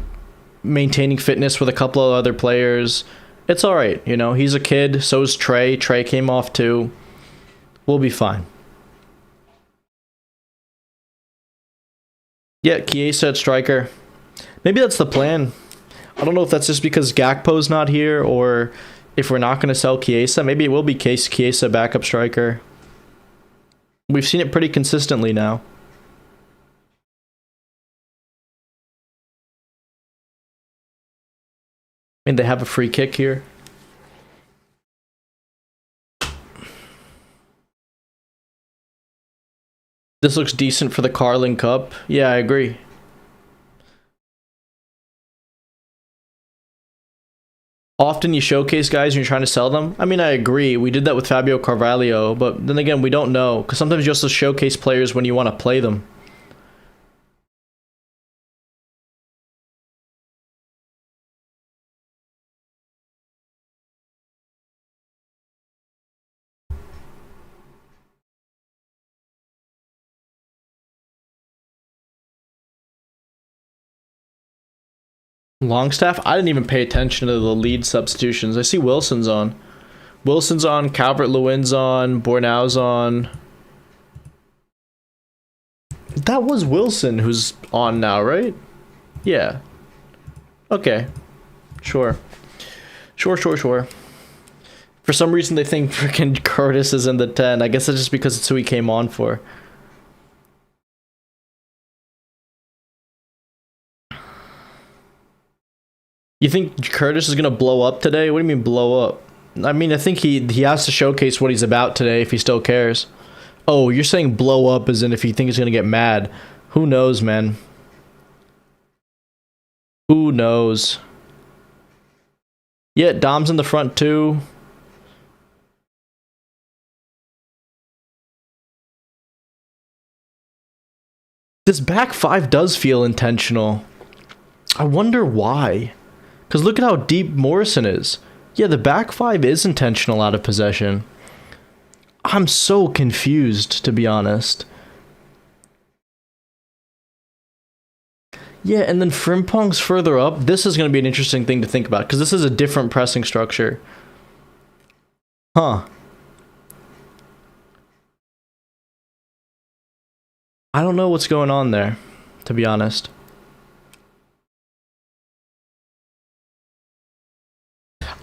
maintaining fitness with a couple of other players. It's all right, you know. He's a kid. So is Trey. Trey came off, too. We'll be fine. Yeah, Chiesa at striker. Maybe that's the plan. I don't know if that's just because Gakpo's not here or if we're not going to sell Chiesa. Maybe it will be Chiesa backup striker. We've seen it pretty consistently now. I mean, they have a free kick here. This looks decent for the Carling Cup. Yeah, I agree. Often you showcase guys when you're trying to sell them. I mean, I agree. We did that with Fabio Carvalho, but then again, we don't know. Because sometimes you also showcase players when you want to play them. Longstaff? I didn't even pay attention to the lead substitutions. I see Wilson's on. Wilson's on, Calvert-Lewin's on, Bornau's on. That was Wilson who's on now, right? Yeah. Okay. Sure. Sure. For some reason they think freaking Curtis is in the 10. I guess it's just because it's who he came on for. You think Curtis is going to blow up today? What do you mean blow up? I mean, I think he has to showcase what he's about today if he still cares. Oh, you're saying blow up as in if you think he's going to get mad. Who knows, man? Who knows? Yeah, Dom's in the front too. This back 5 does feel intentional. I wonder why. Because look at how deep Morrison is. Yeah, the back 5 is intentional out of possession. I'm so confused, to be honest. Yeah, and then Frimpong's further up. This is going to be an interesting thing to think about, because this is a different pressing structure. Huh. I don't know what's going on there, to be honest.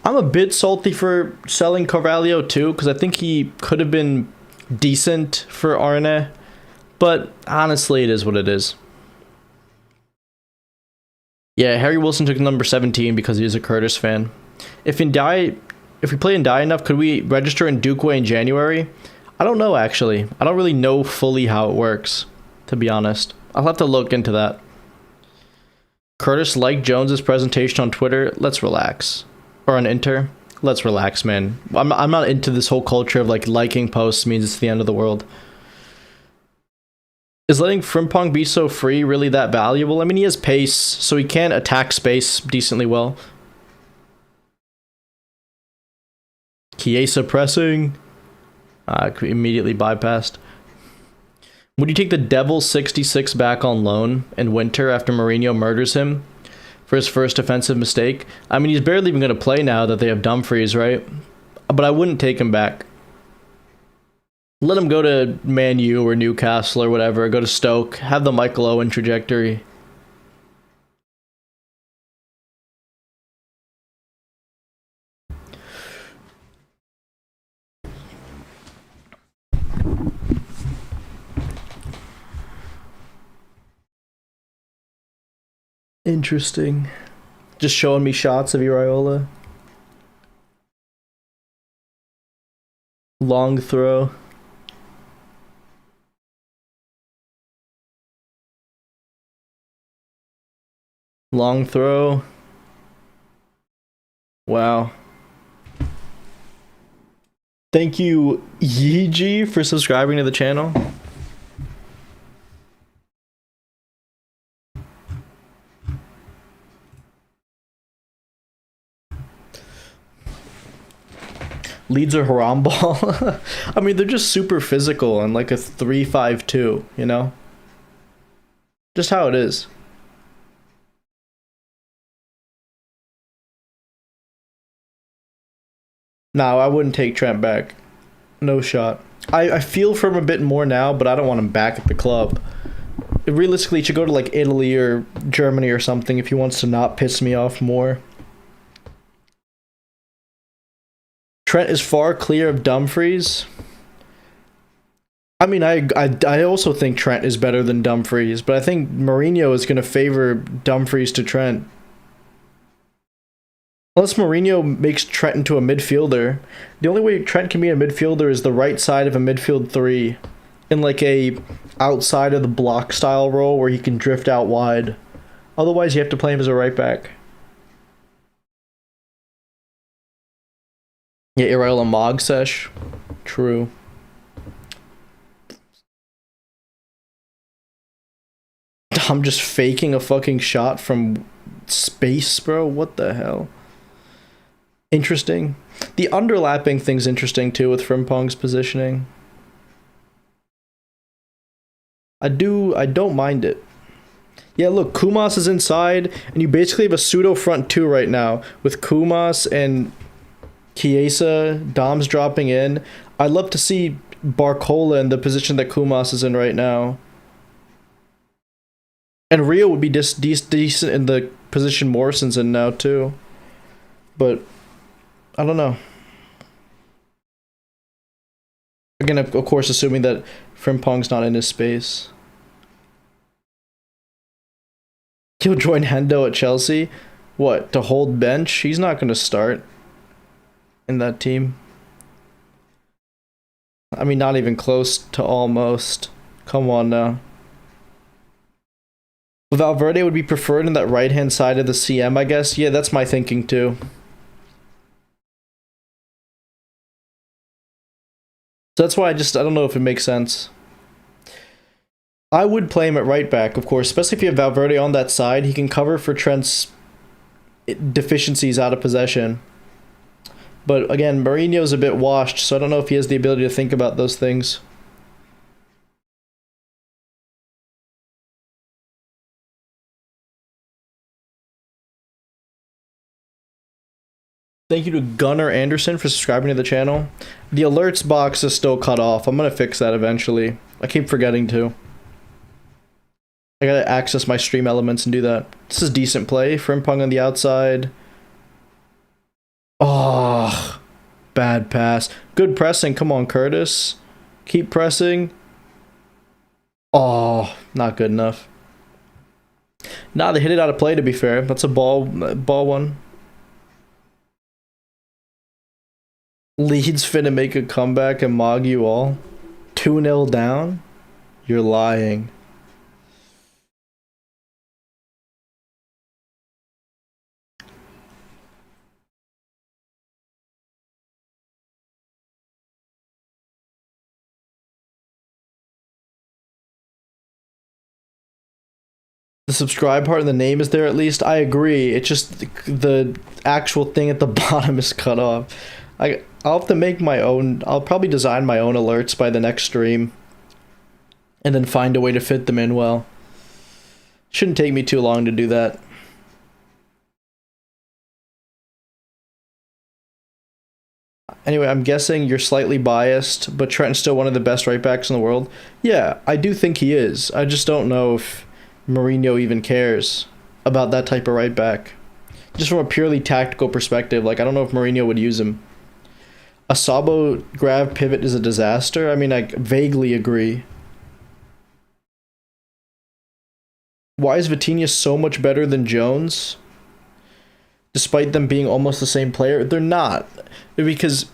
I'm a bit salty for selling Carvalho too, because I think he could have been decent for Arne. But honestly, it is what it is. Yeah, Harry Wilson took number 17 because he is a Curtis fan. If we play in Die enough, could we register in Dukeway in January? I don't know, actually. I don't really know fully how it works, to be honest. I'll have to look into that. Curtis liked Jones's presentation on Twitter. Let's relax. Or on Inter. Let's relax, man. I'm not into this whole culture of like liking posts means it's the end of the world. Is letting Frimpong be so free really that valuable? I mean, he has pace, so he can attack space decently well. Chiesa pressing. Immediately bypassed. Would you take the Devil 66 back on loan in winter after Mourinho murders him for his first offensive mistake? I mean, he's barely even going to play now that they have Dumfries, right? But I wouldn't take him back. Let him go to Man U or Newcastle or whatever. Go to Stoke. Have the Michael Owen trajectory. Interesting. Just showing me shots of Iraola. Long throw. Long throw. Wow. Thank you, Yeeji, for subscribing to the channel. Leeds are haram ball. I mean, they're just super physical and like a 3-5-2, you know? Just how it is. No, I wouldn't take Trent back. No shot. I feel for him a bit more now, but I don't want him back at the club. Realistically, he should go to like Italy or Germany or something if he wants to not piss me off more. Trent is far clear of Dumfries. I mean, I also think Trent is better than Dumfries, but I think Mourinho is going to favor Dumfries to Trent. Unless Mourinho makes Trent into a midfielder. The only way Trent can be a midfielder is the right side of a midfield three. In like a outside of the block style role where he can drift out wide. Otherwise, you have to play him as a right back. Yeah, Iraola Mog sesh. True. I'm just faking a fucking shot from space, bro. What the hell? Interesting. The underlapping thing's interesting too with Frimpong's positioning. I don't mind it. Yeah, look, Kumas is inside, and you basically have a pseudo front two right now with Kumas and Chiesa, Dom's dropping in. I'd love to see Barcola in the position that Kumas is in right now. And Rio would be decent in the position Morrison's in now too. But I don't know. Again, of course, assuming that Frimpong's not in his space. He'll join Hendo at Chelsea. What, to hold bench? He's not going to start in that team. I mean, not even close to almost. Come on now. Valverde would be preferred in that right-hand side of the CM, I guess. Yeah, that's my thinking too. So that's why I don't know if it makes sense. I would play him at right back, of course, especially if you have Valverde on that side. He can cover for Trent's deficiencies out of possession. But again, Mourinho's a bit washed, so I don't know if he has the ability to think about those things. Thank you to Gunnar Anderson for subscribing to the channel. The alerts box is still cut off. I'm going to fix that eventually. I keep forgetting to. I got to access my stream elements and do that. This is decent play. Frimpong on the outside. Oh, bad pass. Good pressing. Come on, Curtis. Keep pressing. Oh, not good enough. Nah, they hit it out of play, to be fair. That's a ball one. Leeds finna make a comeback and mog you all. 2-0 down? You're lying. The subscribe part and the name is there at least. I agree. It's just the actual thing at the bottom is cut off. I'll have to make my own. I'll probably design my own alerts by the next stream. And then find a way to fit them in well. Shouldn't take me too long to do that. Anyway, I'm guessing you're slightly biased, but Trent's still one of the best right backs in the world. Yeah, I do think he is. I just don't know if Mourinho even cares about that type of right back. Just from a purely tactical perspective, like I don't know if Mourinho would use him. A Sabo grab pivot is a disaster. I mean, I vaguely agree. Why is Vitinha so much better than Jones? Despite them being almost the same player? They're not. Because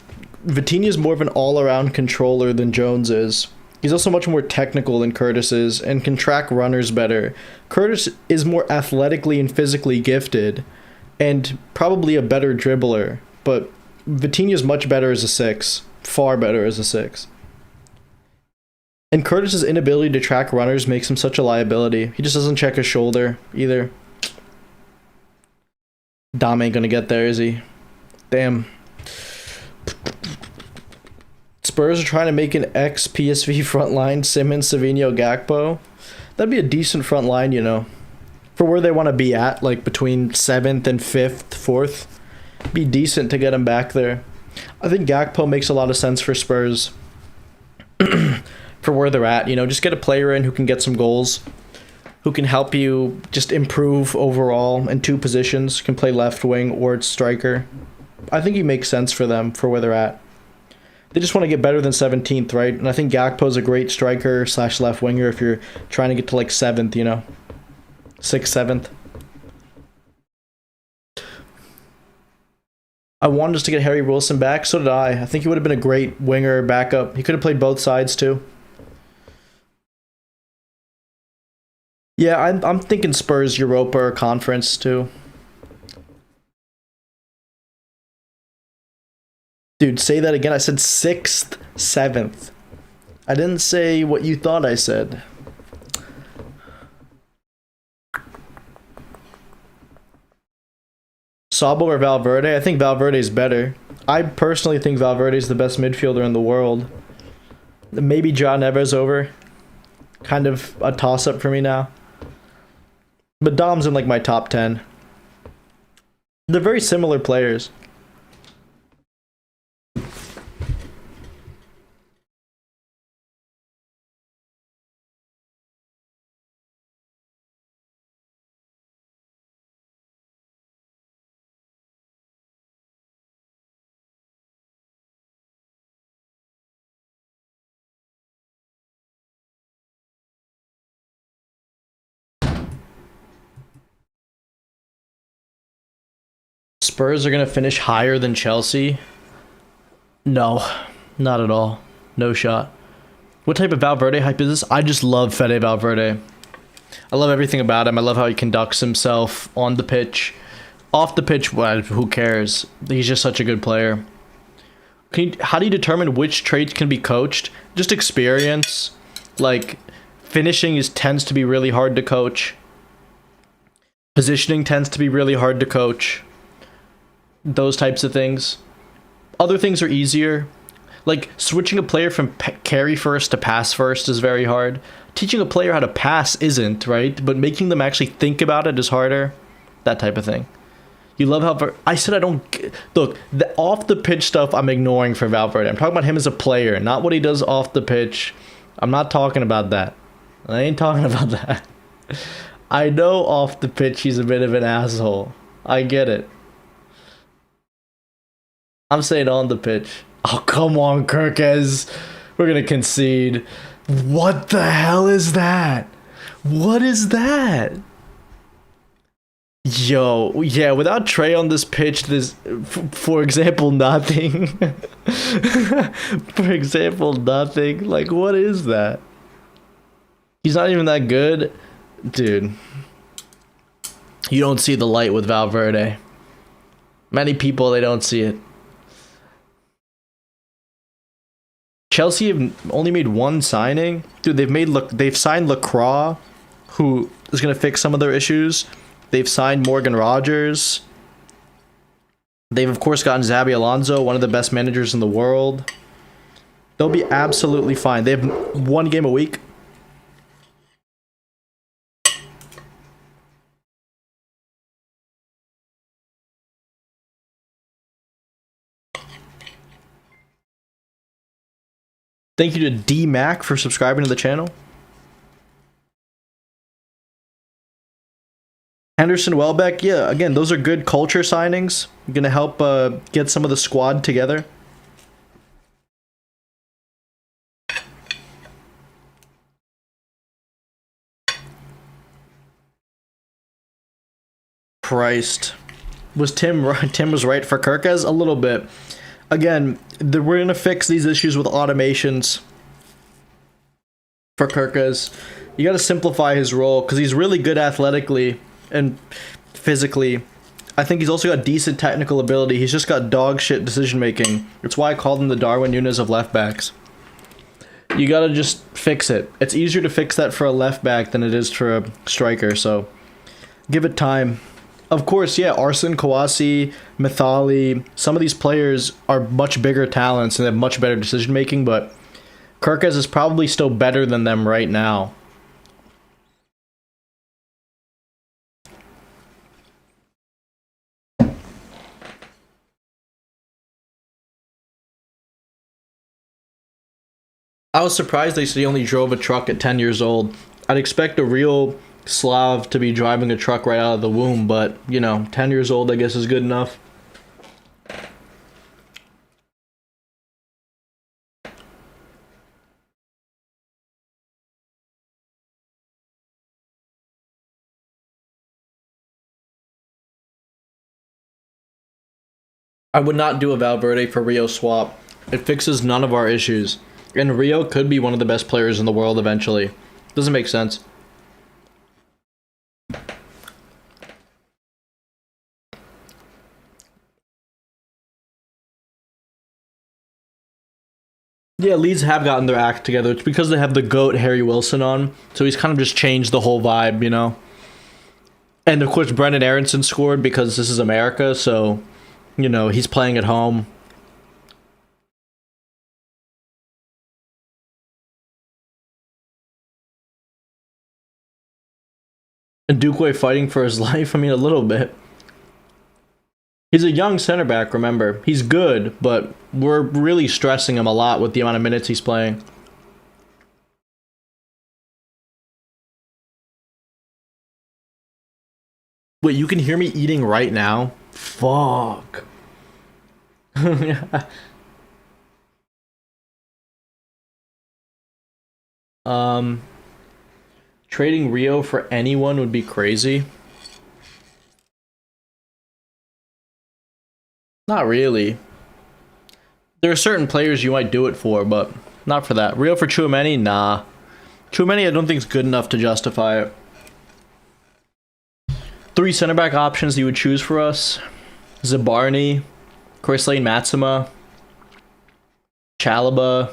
Vitinha's more of an all-around controller than Jones is. He's also much more technical than Curtis is and can track runners better. Curtis is more athletically and physically gifted and probably a better dribbler, but Vitinha's much better as a 6. Far better as a 6. And Curtis's inability to track runners makes him such a liability. He just doesn't check his shoulder either. Dom ain't gonna get there, is he? Damn. Spurs are trying to make an ex-PSV front line, Simmons, Savinho, Gakpo. That'd be a decent front line, you know. For where they want to be at, like between 7th and 5th, 4th. Be decent to get him back there. I think Gakpo makes a lot of sense for Spurs. For where they're at, you know. Just get a player in who can get some goals. Who can help you just improve overall in 2 positions. Can play left wing or striker. I think he makes sense for them for where they're at. They just want to get better than 17th, right? And I think Gakpo's a great striker / left winger if you're trying to get to like 7th, you know? 6th, 7th. I wanted us to get Harry Wilson back. So did I. I think he would have been a great winger backup. He could have played both sides too. Yeah, I'm thinking Spurs, Europa, or Conference too. Dude, say that again. I said 6th, 7th. I didn't say what you thought I said. Sabo or Valverde? I think Valverde's better. I personally think Valverde's the best midfielder in the world. Maybe John Neves over. Kind of a toss-up for me now. But Dom's in like my top 10. They're very similar players. Spurs are going to finish higher than Chelsea? No, not at all. No shot. What type of Valverde hype is this? I just love Fede Valverde. I love everything about him. I love how he conducts himself on the pitch. Off the pitch, well, who cares? He's just such a good player. How do you determine which traits can be coached? Just experience. Like, finishing tends to be really hard to coach. Positioning tends to be really hard to coach. Those types of things. Other things are easier. Like switching a player from carry first to pass first is very hard. Teaching a player how to pass isn't, right? But making them actually think about it is harder. That type of thing. You love how... I said I don't... Look, the off the pitch stuff I'm ignoring for Valverde. I'm talking about him as a player, not what he does off the pitch. I'm not talking about that. I ain't talking about that. I know off the pitch he's a bit of an asshole. I get it. I'm saying on the pitch. Oh, come on, Kirkes. We're going to concede. What the hell is that? What is that? Yo, yeah, without Trey on this pitch, there's, for example, nothing. For example, nothing. Like, what is that? He's not even that good. Dude. You don't see the light with Valverde. Many people, they don't see it. Chelsea have only made one signing. Dude, they've signed Lacroix, who is going to fix some of their issues. They've signed Morgan Rogers. They've, of course, gotten Xabi Alonso, one of the best managers in the world. They'll be absolutely fine. They have one game a week. Thank you to D-Mac for subscribing to the channel. Henderson, Welbeck, yeah, again, those are good culture signings. Going to help get some of the squad together. Christ. Was Tim was right for Kirkes? A little bit. Again, we're going to fix these issues with automations for Kirkus. You got to simplify his role because he's really good athletically and physically. I think he's also got decent technical ability. He's just got dog shit decision making. It's why I called him the Darwin Núñez of left backs. You got to just fix it. It's easier to fix that for a left back than it is for a striker, so give it time. Of course, yeah, Arsene, Kouassi, Mithali, some of these players are much bigger talents and have much better decision making, but Kirkus is probably still better than them right now. I was surprised they said he only drove a truck at 10 years old. I'd expect a real Slav to be driving a truck right out of the womb, but, 10 years old I guess is good enough. I would not do a Valverde for Rio swap. It fixes none of our issues. And Rio could be one of the best players in the world eventually. Doesn't make sense. Yeah, Leeds have gotten their act together. It's because they have the GOAT Harry Wilson on. So he's kind of just changed the whole vibe. And of course, Brendan Aronson scored because this is America. So, he's playing at home. And Duque fighting for his life? I mean, a little bit. He's a young center back, remember. He's good, but we're really stressing him a lot with the amount of minutes he's playing. Wait, you can hear me eating right now? Fuck. um, Trading Rio for anyone would be crazy. Not really. There are certain players you might do it for, but not for that. Rio for Tchouaméni? Nah. Tchouaméni I don't think is good enough to justify it. 3 center back options you would choose for us. Zabarny, Chris Lane-Matsima, Chalobah.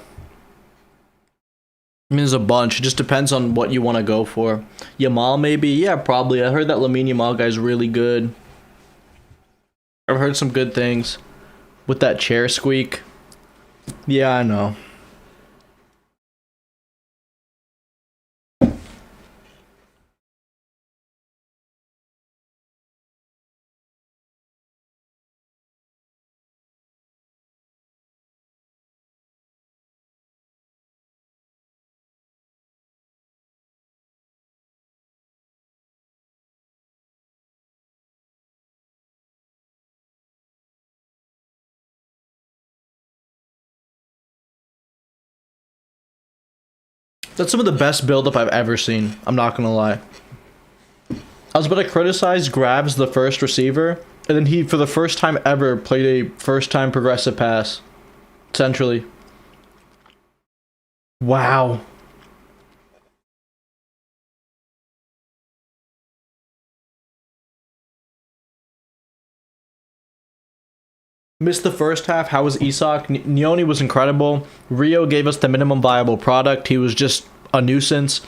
I mean, there's a bunch. It just depends on what you want to go for. Yamal, maybe? Yeah, probably. I heard that Lamine Yamal guy's really good. I've heard some good things. With that chair squeak. Yeah, I know. That's some of the best build-up I've ever seen. I'm not gonna lie. I was about to criticize Grabs, the first receiver, and then he, for the first time ever, played a first-time progressive pass. Centrally. Wow. Missed the first half. How was Isak? Nioni was incredible. Rio gave us the minimum viable product. He was just a nuisance.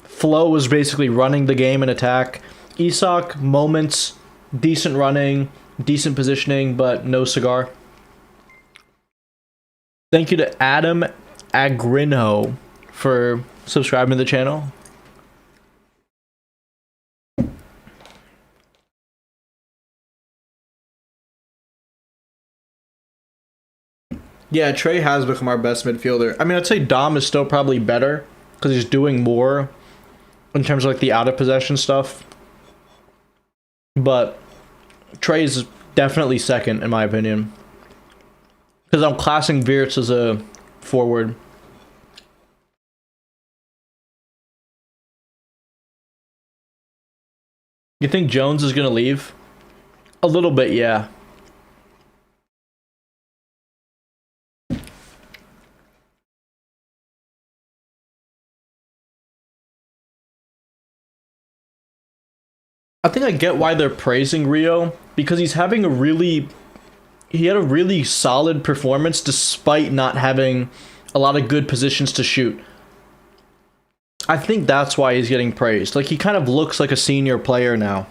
Flo was basically running the game in attack. Isak, moments, decent running, decent positioning, but no cigar. Thank you to Adam Agrino for subscribing to the channel. Yeah, Trey has become our best midfielder. I mean, I'd say Dom is still probably better because he's doing more in terms of like the out of possession stuff. But Trey is definitely second in my opinion because I'm classing Wirtz as a forward. You think Jones is gonna leave? A little bit, yeah. I think I get why they're praising Rio, because he had a really solid performance despite not having a lot of good positions to shoot. I think that's why he's getting praised. Like, he kind of looks like a senior player now.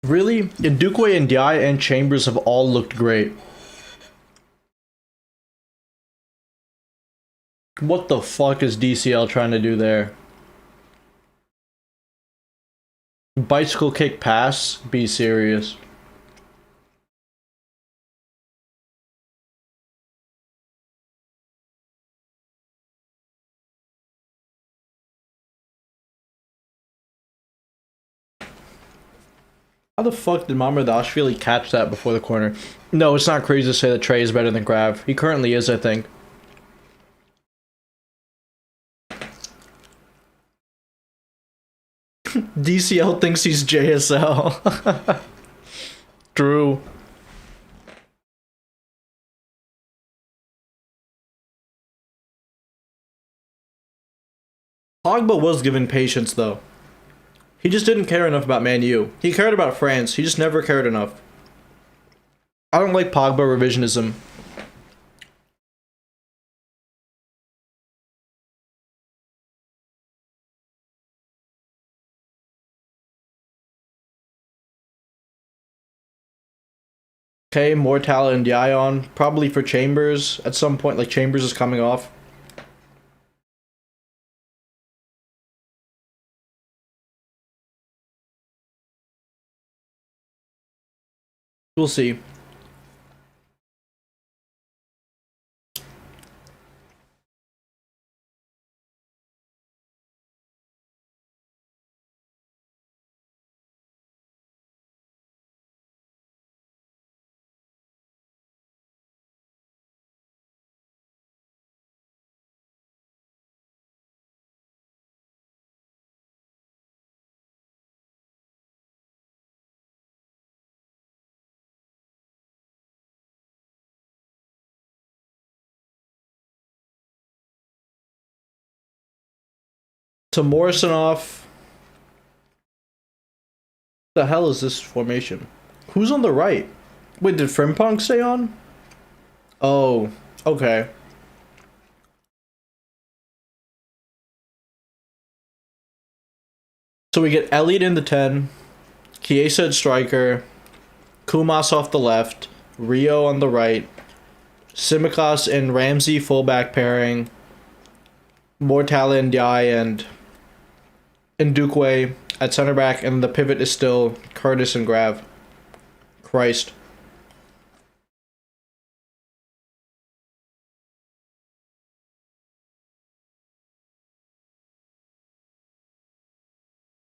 Really, Ndukwe and Diai and Chambers have all looked great. What the fuck is DCL trying to do there? Bicycle kick pass? Be serious. How the fuck did Mamardashvili catch that before the corner? No, it's not crazy to say that Trey is better than Grav. He currently is, I think. DCL thinks he's JSL. True. Pogba was given patience, though. He just didn't care enough about Man U. He cared about France. He just never cared enough. I don't like Pogba revisionism. Okay, more talent in Dion. Probably for Chambers at some point. Like, Chambers is coming off. We'll see. To Morrison off. The hell is this formation? Who's on the right? Wait, did Frimpong stay on? Oh, okay. So we get Elliot in the 10, Chiesa at striker, Kumas off the left, Rio on the right, Simicas and Ramsey fullback pairing, Mortala and Diai and Ndukwe at center back, and the pivot is still Curtis and Grav. Christ.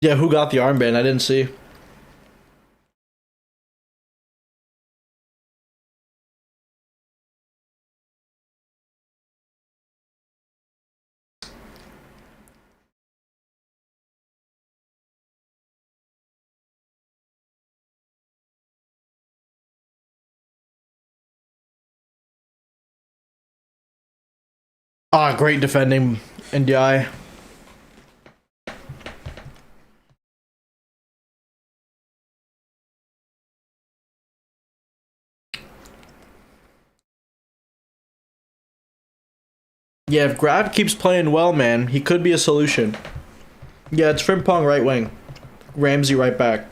Yeah, who got the armband? I didn't see. Ah, great defending, NDI. Yeah, if Grav keeps playing well, man, he could be a solution. Yeah, it's Frimpong right wing. Ramsey right back.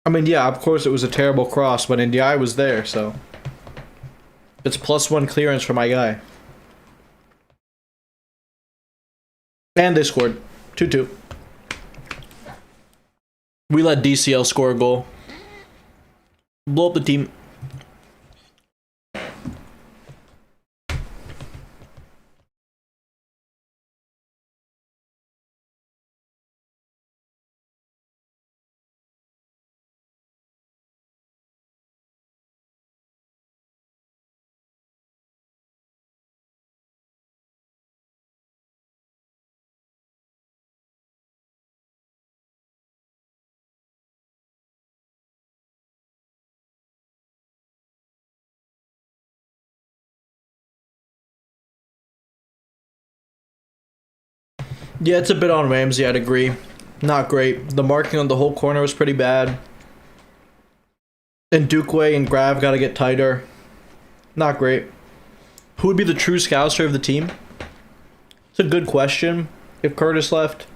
I mean, yeah, of course it was a terrible cross, but NDI was there, so... It's +1 clearance for my guy. And they scored. 2-2. We let DCL score a goal. Blow up the team. Yeah, it's a bit on Ramsey, I'd agree. Not great. The marking on the whole corner was pretty bad. And Dukeway and Grav got to get tighter. Not great. Who would be the true scouser of the team? It's a good question. If Curtis left,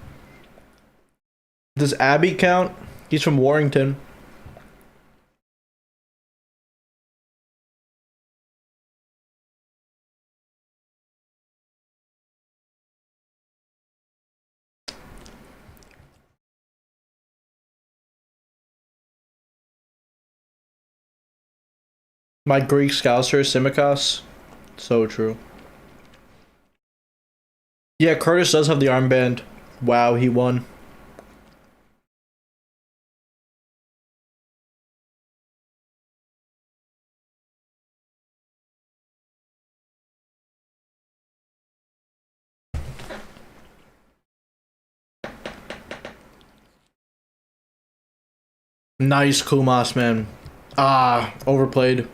does Abby count? He's from Warrington. My Greek scouser, Simikos. So true. Yeah, Curtis does have the armband. Wow, he won. Nice Kumas, man. Ah, overplayed.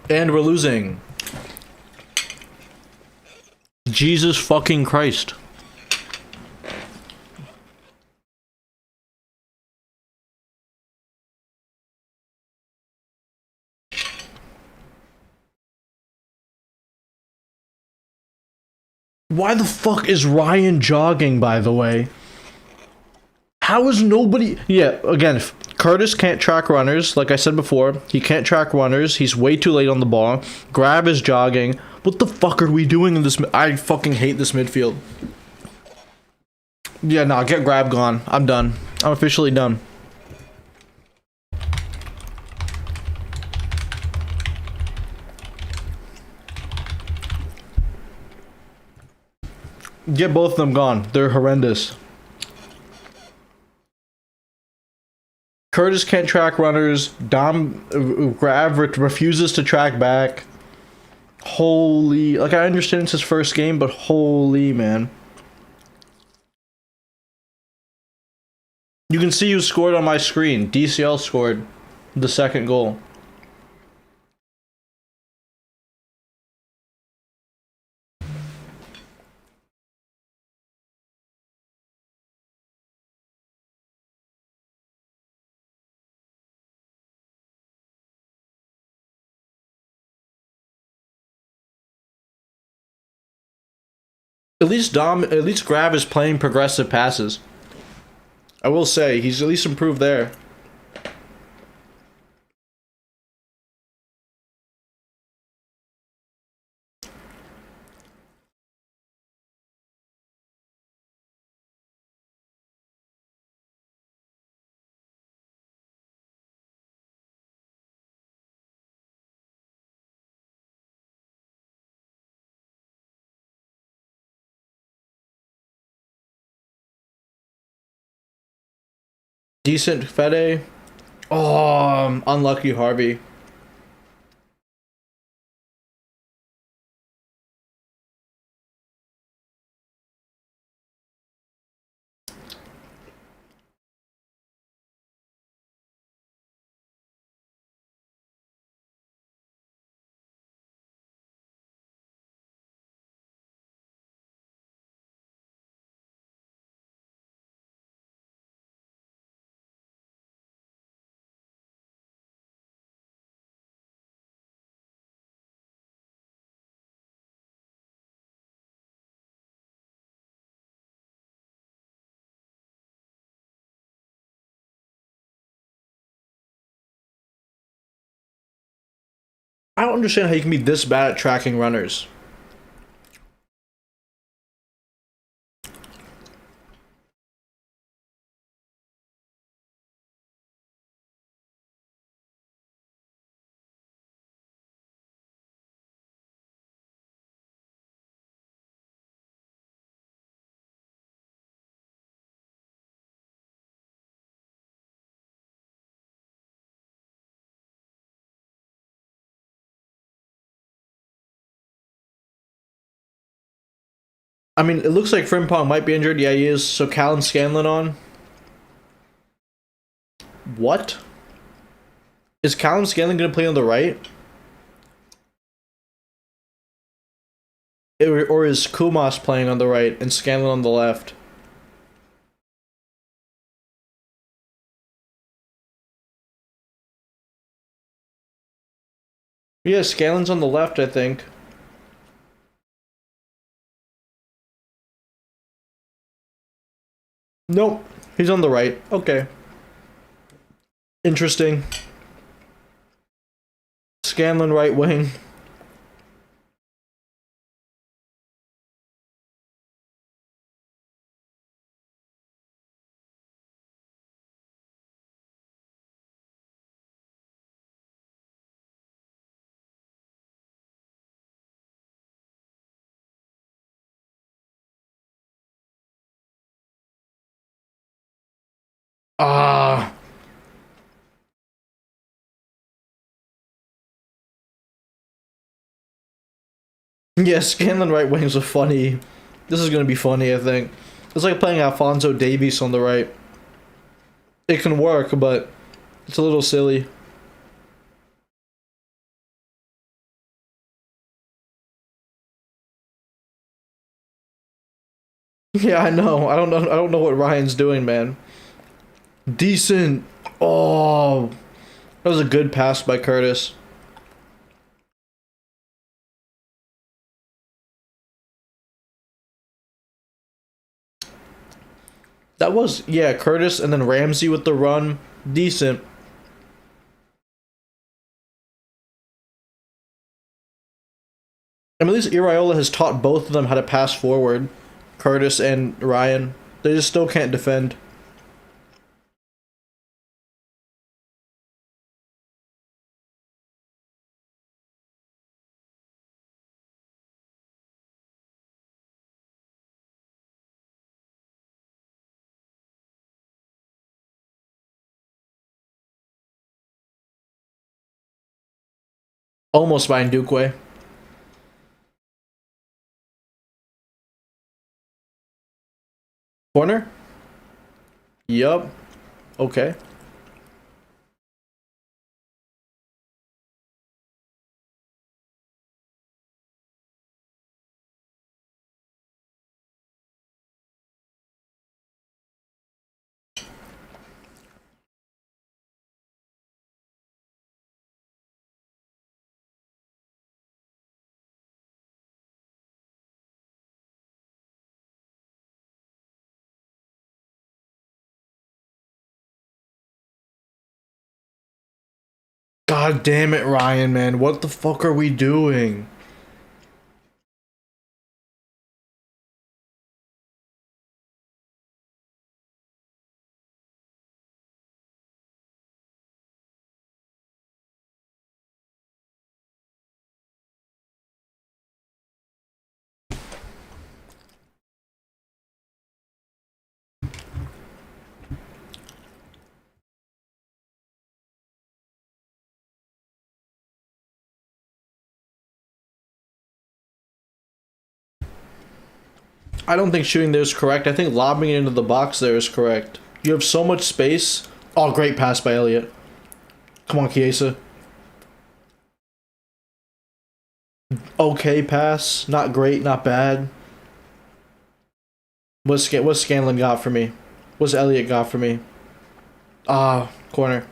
And we're losing. Jesus fucking Christ. Why the fuck is Ryan jogging, by the way? How is nobody... Yeah, again, if Curtis can't track runners, like I said before. He can't track runners. He's way too late on the ball. Grab is jogging. What the fuck are we doing in this... I fucking hate this midfield. Yeah, nah, get Grab gone. I'm done. I'm officially done. Get both of them gone. They're horrendous. Curtis can't track runners. Grav refuses to track back. Holy... Like, I understand it's his first game, but holy, man. You can see who scored on my screen. DCL scored the second goal. At least Grav is playing progressive passes. I will say, he's at least improved there. Decent Fede. Oh, unlucky Harvey. I don't understand how you can be this bad at tracking runners. I mean, it looks like Frimpong might be injured. Yeah, he is. So Callum Scanlon on. What? Is Callum Scanlon going to play on the right? Or is Kumas playing on the right and Scanlon on the left? Yeah, Scanlon's on the left, I think. Nope, he's on the right. Okay. Interesting. Scanlon right wing. Ah. Yeah, Scanlon right wings are funny. This is gonna be funny, I think. It's like playing Alfonso Davies on the right. It can work, but it's a little silly. Yeah, I know. I don't know what Ryan's doing, man. Decent. Oh, that was a good pass by Curtis. That was, yeah, Curtis and then Ramsey with the run. Decent. I mean, at least Iriola has taught both of them how to pass forward. Curtis and Ryan. They just still can't defend. Almost by Ndukwe. Corner? Yup. Okay. God damn it, Ryan, man. What the fuck are we doing? I don't think shooting there is correct. I think lobbing it into the box there is correct. You have so much space. Oh, great pass by Elliott. Come on, Chiesa. Okay pass. Not great, not bad. What's Scanlon got for me? What's Elliott got for me? Ah, corner.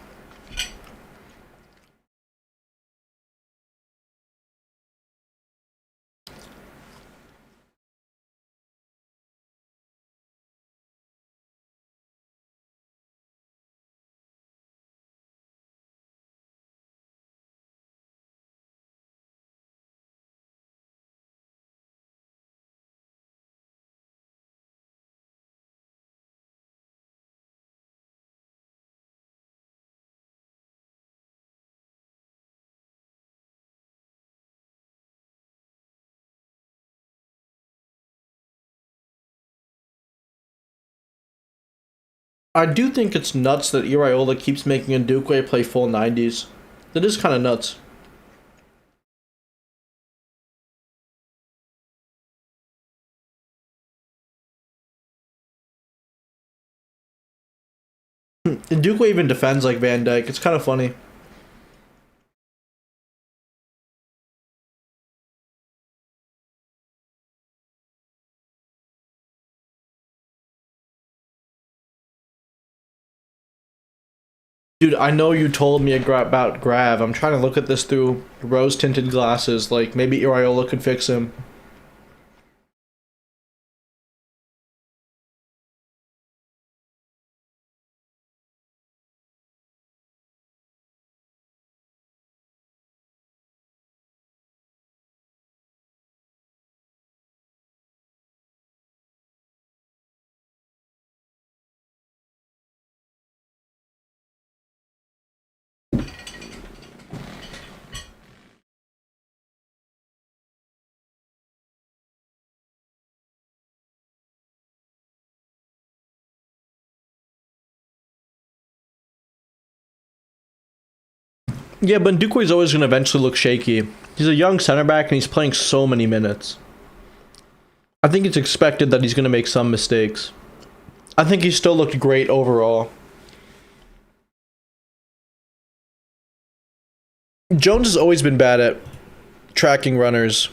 I do think it's nuts that Iriola keeps making Ndukwe play full 90s. That is kind of nuts. And Duke even defends like Van Dijk. It's kind of funny. Dude, I know you told me about Grav. I'm trying to look at this through rose-tinted glasses. Like, maybe Iraola could fix him. Yeah, but Ndukwe's always going to eventually look shaky. He's a young center back and he's playing so many minutes. I think it's expected that he's going to make some mistakes. I think he still looked great overall. Jones has always been bad at tracking runners.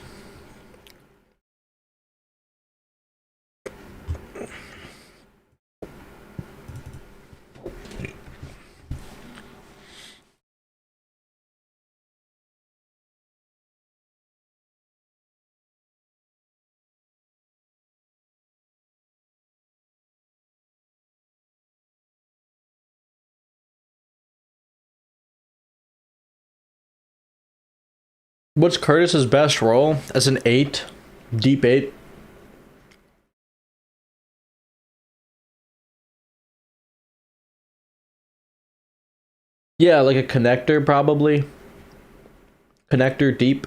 What's Curtis's best role? As an 8? Deep 8? Yeah, like a connector probably. Connector deep.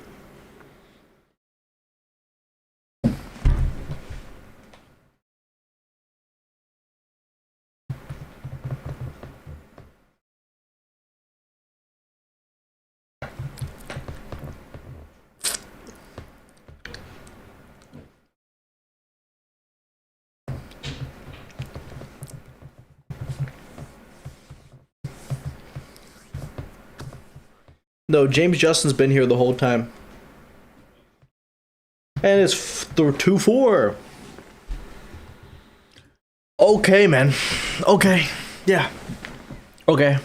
No, James Justin's been here the whole time. And it's 2-4. Okay, man. Okay. Yeah. Okay.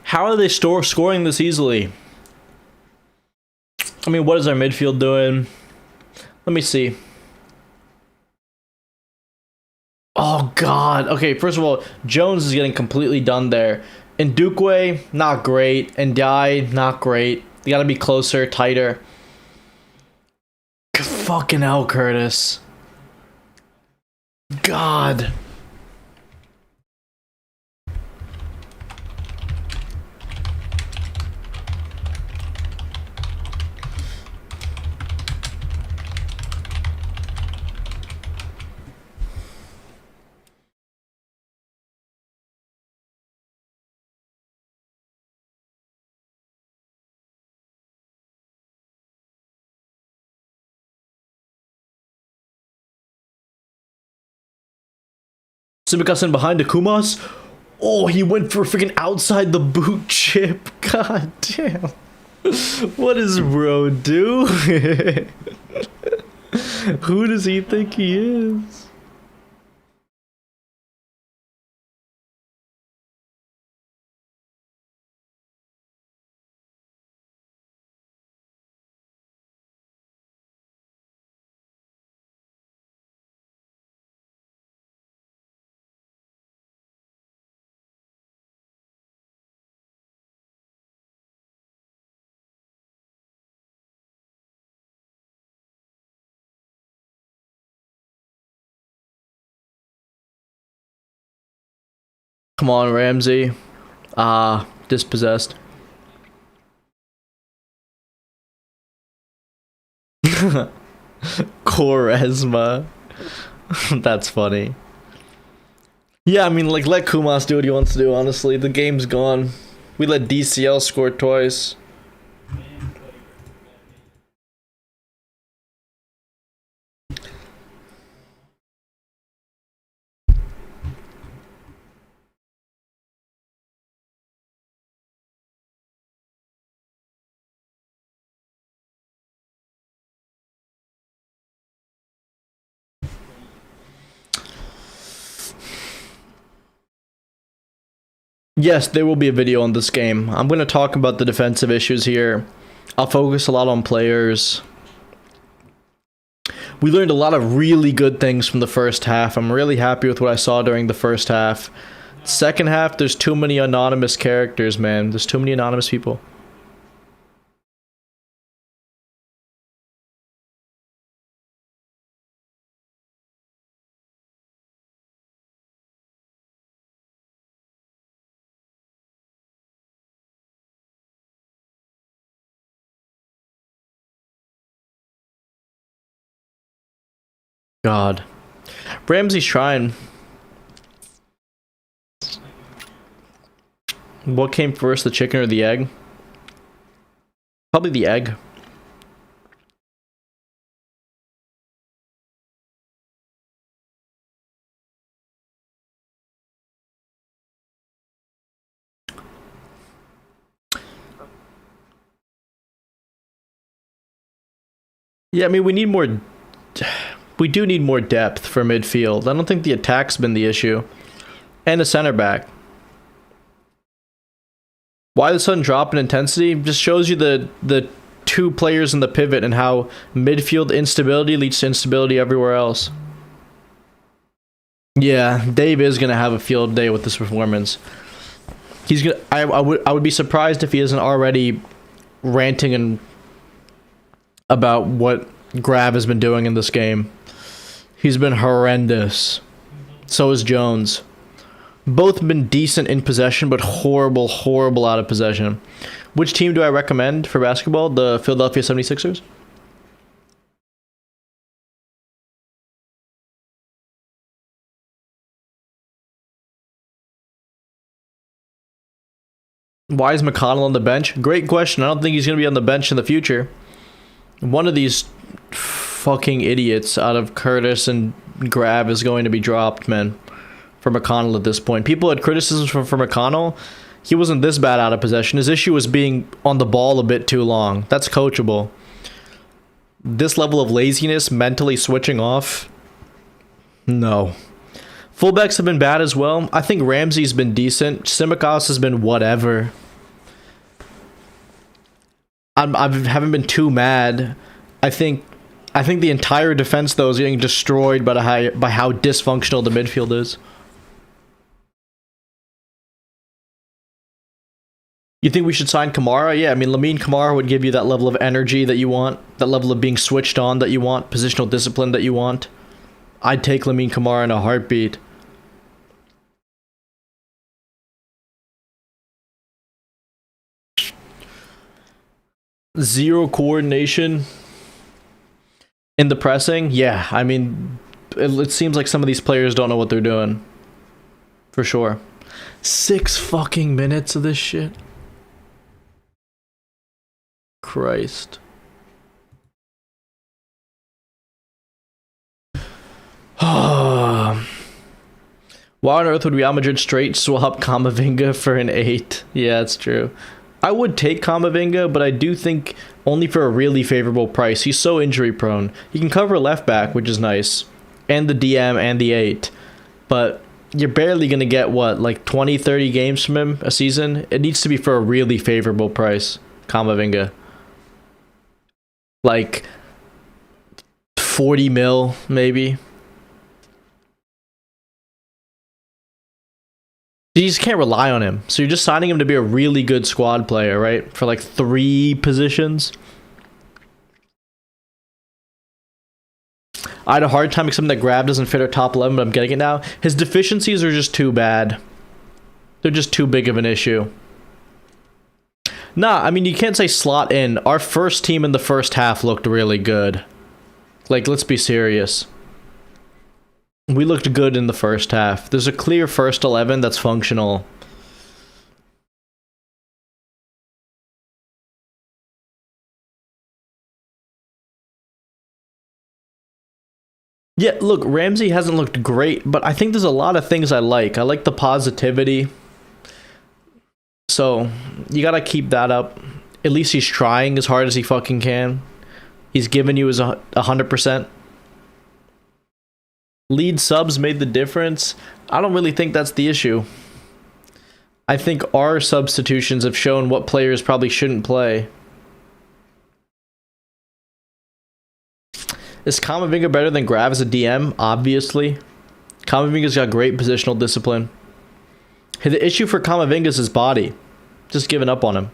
How are they scoring this easily? I mean, what is our midfield doing? Let me see. Oh, God. Okay, first of all, Jones is getting completely done there. And Ndukwe, not great. And Dye, not great. They gotta be closer, tighter. Fucking hell, Curtis. God. Simikasen behind the Kumas. Oh, he went for freaking outside the boot chip. God damn. What does bro do? Who does he think he is? Come on, Ramsey. Dispossessed. Quaresma. That's funny. Yeah, I mean, like, let Kumas do what he wants to do, honestly. The game's gone. We let DCL score twice. Yes, there will be a video on this game. I'm going to talk about the defensive issues here. I'll focus a lot on players. We learned a lot of really good things from the first half. I'm really happy with what I saw during the first half. Second half, there's too many anonymous characters, man. There's too many anonymous people. God. Ramsey's trying. What came first, the chicken or the egg? Probably the egg. Yeah, I mean, we need more... We do need more depth for midfield. I don't think the attack's been the issue. And a center back. Why the sudden drop in intensity? Just shows you the two players in the pivot and how midfield instability leads to instability everywhere else. Yeah, Dave is gonna have a field day with this performance. He's gonna. I would be surprised if he isn't already ranting and about what Grab has been doing in this game. He's been horrendous. So is Jones. Both been decent in possession, but horrible, horrible out of possession. Which team do I recommend for basketball? The Philadelphia 76ers? Why is McConnell on the bench? Great question. I don't think he's going to be on the bench in the future. One of these fucking idiots out of Curtis and Grab is going to be dropped, man, for McConnell at this point. People had criticisms for McConnell. He wasn't this bad out of possession. His issue was being on the ball a bit too long. That's coachable. This level of laziness, mentally switching off, no. Fullbacks have been bad as well. I think Ramsey's been decent. Tsimikas has been whatever. I haven't been too mad. I think the entire defense, though, is getting destroyed by how dysfunctional the midfield is. You think we should sign Kamara? Yeah, I mean, Lamine Kamara would give you that level of energy that you want, that level of being switched on that you want, positional discipline that you want. I'd take Lamine Kamara in a heartbeat. Zero coordination in the pressing. Yeah, I mean, it seems like some of these players don't know what they're doing. For sure. 6 fucking minutes of this shit. Christ. Why on earth would Real Madrid straight swap Camavinga for an 8? Yeah, it's true. I would take Camavinga, but I do think only for a really favorable price. He's so injury prone. He can cover left back, which is nice, and the DM and the 8. But you're barely going to get, what, like 20, 30 games from him a season? It needs to be for a really favorable price, Camavinga. Like 40 mil, maybe. You just can't rely on him. So you're just signing him to be a really good squad player, right? For like 3 positions. I had a hard time accepting that Grab doesn't fit our top 11, but I'm getting it now. His deficiencies are just too bad. They're just too big of an issue. Nah, I mean, you can't say slot in. Our first team in the first half looked really good. Like, let's be serious. We looked good in the first half. There's a clear first 11 that's functional. Yeah, look, Ramsey hasn't looked great, but I think there's a lot of things I like. I like the positivity. So, you gotta keep that up. At least he's trying as hard as he fucking can. He's given you his 100%. Leeds subs made the difference. I don't really think that's the issue. I think our substitutions have shown what players probably shouldn't play. Is Camavinga better than Grav as a DM? Obviously. Camavinga's got great positional discipline. Hey, the issue for Camavinga is his body. Just giving up on him.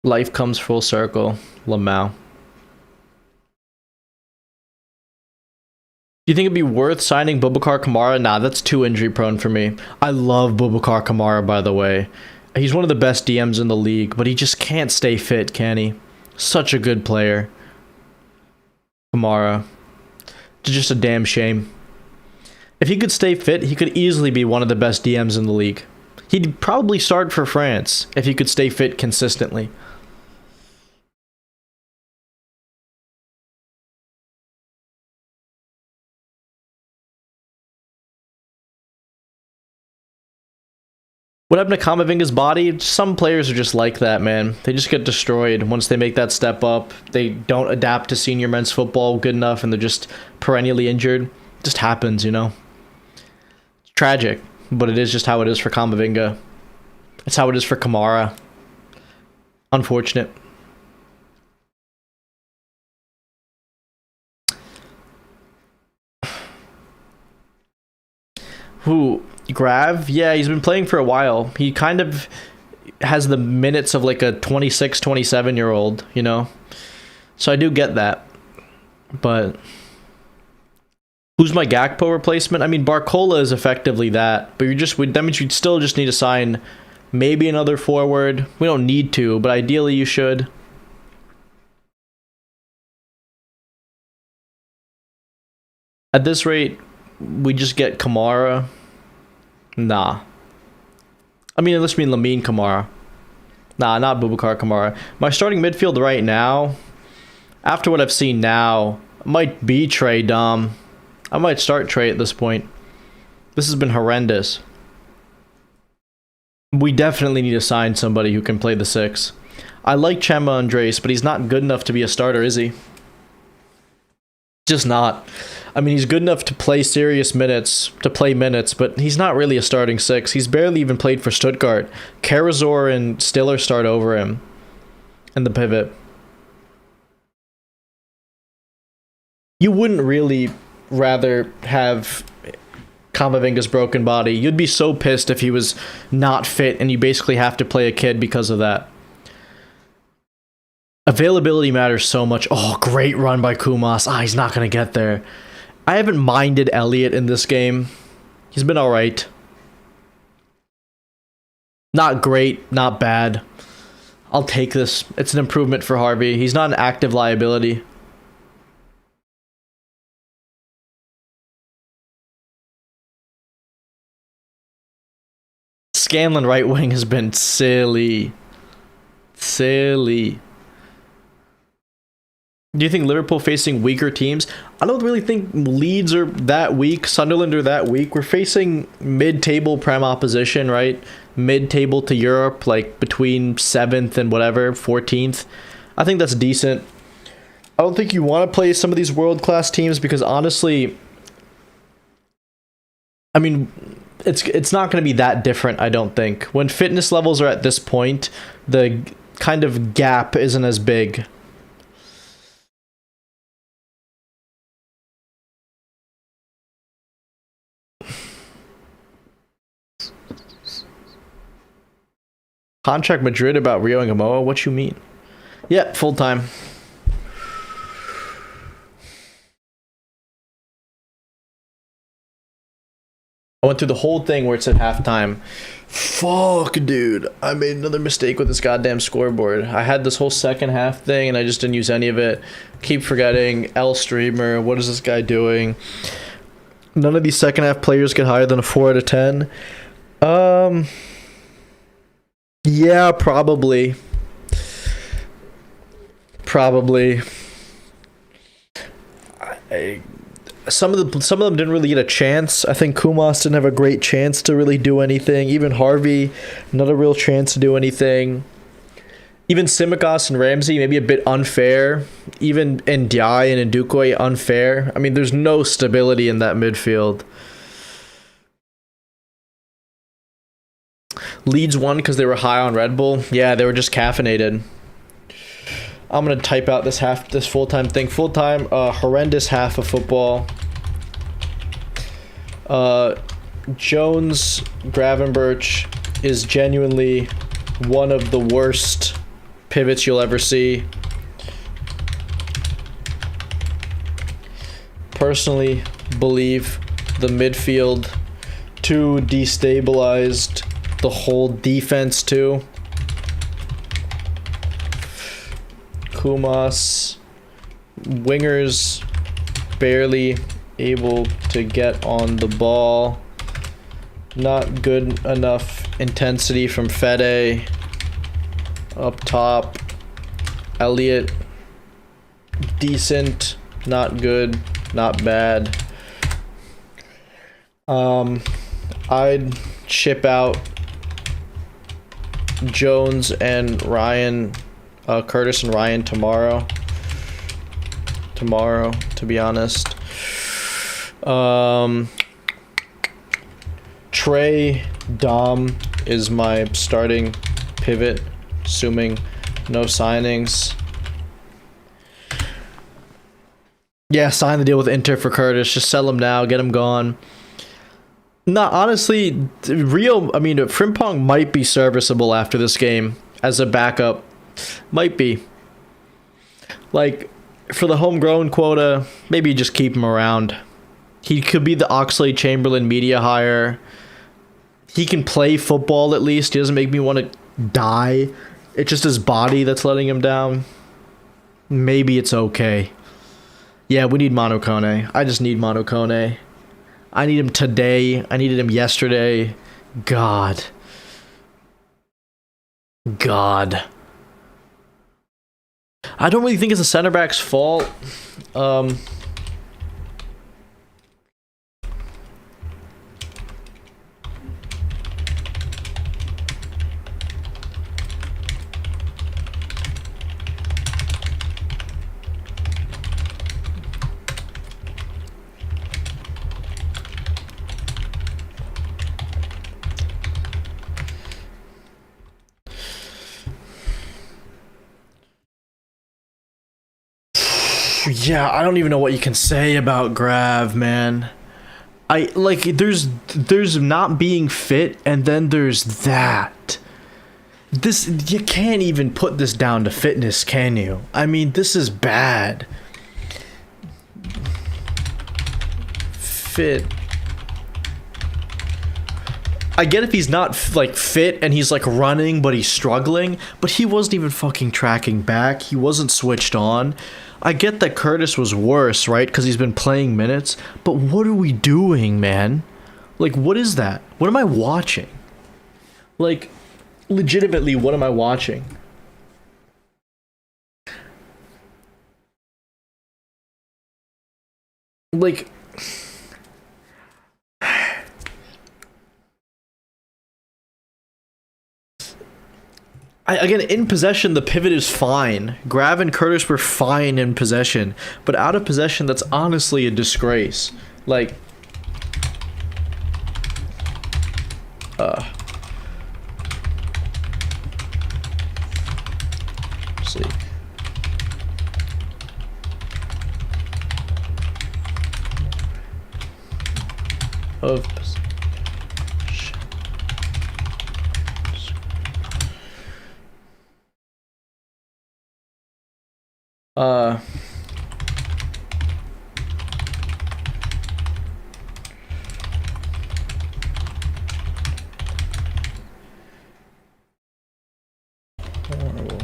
Life comes full circle. Lamau. Do you think it'd be worth signing Boubacar Kamara? Nah, that's too injury prone for me. I love Boubacar Kamara, by the way. He's one of the best DMs in the league, but he just can't stay fit, can he? Such a good player. Kamara. It's just a damn shame. If he could stay fit, he could easily be one of the best DMs in the league. He'd probably start for France if he could stay fit consistently. What happened to Camavinga's body? Some players are just like that, man. They just get destroyed once they make that step up. They don't adapt to senior men's football good enough, and they're just perennially injured. It just happens, you know? It's tragic, but it is just how it is for Camavinga. It's how it is for Kamara. Unfortunate. Who? Grav? Yeah, he's been playing for a while. He kind of has the minutes of like a 26, 27-year-old, you know? So I do get that. But who's my Gakpo replacement? I mean, Barcola is effectively that. But that means you'd still just need to sign maybe another forward. We don't need to, but ideally you should. At this rate, we just get Kamara. Nah. I mean, unless you mean Lamine Kamara. Nah, not Boubacar Kamara. My starting midfield right now, after what I've seen now, might be Trey Dom. I might start Trey at this point. This has been horrendous. We definitely need to sign somebody who can play the 6. I like Chema Andres, but he's not good enough to be a starter, is he? Just not. I mean, he's good enough to play serious minutes, but he's not really a starting 6. He's barely even played for Stuttgart. Karazor and Stiller start over him in the pivot. You wouldn't really rather have Camavinga's broken body. You'd be so pissed if he was not fit and you basically have to play a kid because of that. Availability matters so much. Oh, great run by Kumas. He's not going to get there. I haven't minded Elliott in this game. He's been alright. Not great, not bad. I'll take this. It's an improvement for Harvey. He's not an active liability. Scanlon right wing has been silly. Silly. Do you think Liverpool facing weaker teams? I don't really think Leeds are that weak. Sunderland are that weak. We're facing mid-table Prem opposition, right? Mid-table to Europe, like between 7th and whatever, 14th. I think that's decent. I don't think you want to play some of these world-class teams because honestly, I mean, it's not going to be that different, I don't think. When fitness levels are at this point, the kind of gap isn't as big. Contract Madrid about Rio and Gamoa? What you mean? Yeah, full time. I went through the whole thing where it said halftime. Fuck, dude. I made another mistake with this goddamn scoreboard. I had this whole second half thing and I just didn't use any of it. Keep forgetting. L streamer. What is this guy doing? None of these second half players get higher than a 4 out of 10. Yeah, probably. Some of them didn't really get a chance. I think Kumas didn't have a great chance to really do anything. Even Harvey, not a real chance to do anything. Even Simicast and Ramsey, maybe a bit unfair. Even Ndiaye and Ndukwe, unfair. I mean, there's no stability in that midfield. Leeds won because they were high on Red Bull. Yeah, they were just caffeinated. I'm gonna type out this full-time thing. Full-time, horrendous half of football. Jones Gravenberch is genuinely one of the worst pivots you'll ever see. Personally believe the midfield too destabilized, the whole defense too. Kumas, wingers barely able to get on the ball. Not good enough intensity from Fede. Up top, Elliott, decent, not good, not bad. I'd ship out Jones and Ryan, Curtis and Ryan tomorrow, to be honest. Trey Dom is my starting pivot, assuming no signings. Yeah, sign the deal with Inter for Curtis. Just sell him now, get him gone. No, honestly, Frimpong might be serviceable after this game as a backup. Might be. Like, for the homegrown quota, maybe just keep him around. He could be the Oxlade-Chamberlain media hire. He can play football at least. He doesn't make me want to die. It's just his body that's letting him down. Maybe it's okay. Yeah, we need Manu Kone. I just need Manu Kone. I need him today. I needed him yesterday. God. I don't really think it's the center back's fault. Yeah, I don't even know what you can say about Grav, man. There's not being fit, and then there's that. You can't even put this down to fitness, can you? I mean, this is bad. Fit. I get if he's not fit and he's running, but he's struggling, but he wasn't even fucking tracking back. He wasn't switched on. I get that Curtis was worse, right? Because he's been playing minutes. But what are we doing, man? What is that? What am I watching? Legitimately, what am I watching? Again, in possession, the pivot is fine. Grav and Curtis were fine in possession. But out of possession, that's honestly a disgrace. Let's see. Of possession. Horrible.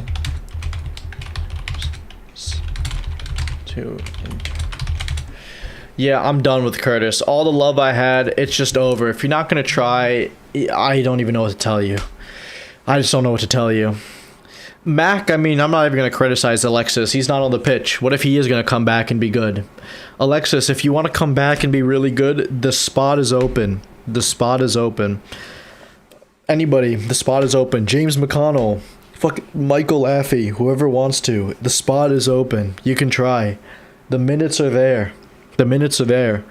Yeah, I'm done with Curtis. All the love I had, it's just over. If you're not gonna try, I don't even know what to tell you. I just don't know what to tell you. Mac, I'm not even going to criticize Alexis. He's not on the pitch. What if he is going to come back and be good? Alexis, if you want to come back and be really good, the spot is open. The spot is open. Anybody, the spot is open. James McConnell, Fuck Michael Laffey, whoever wants to. The spot is open. You can try. The minutes are there. The minutes are there.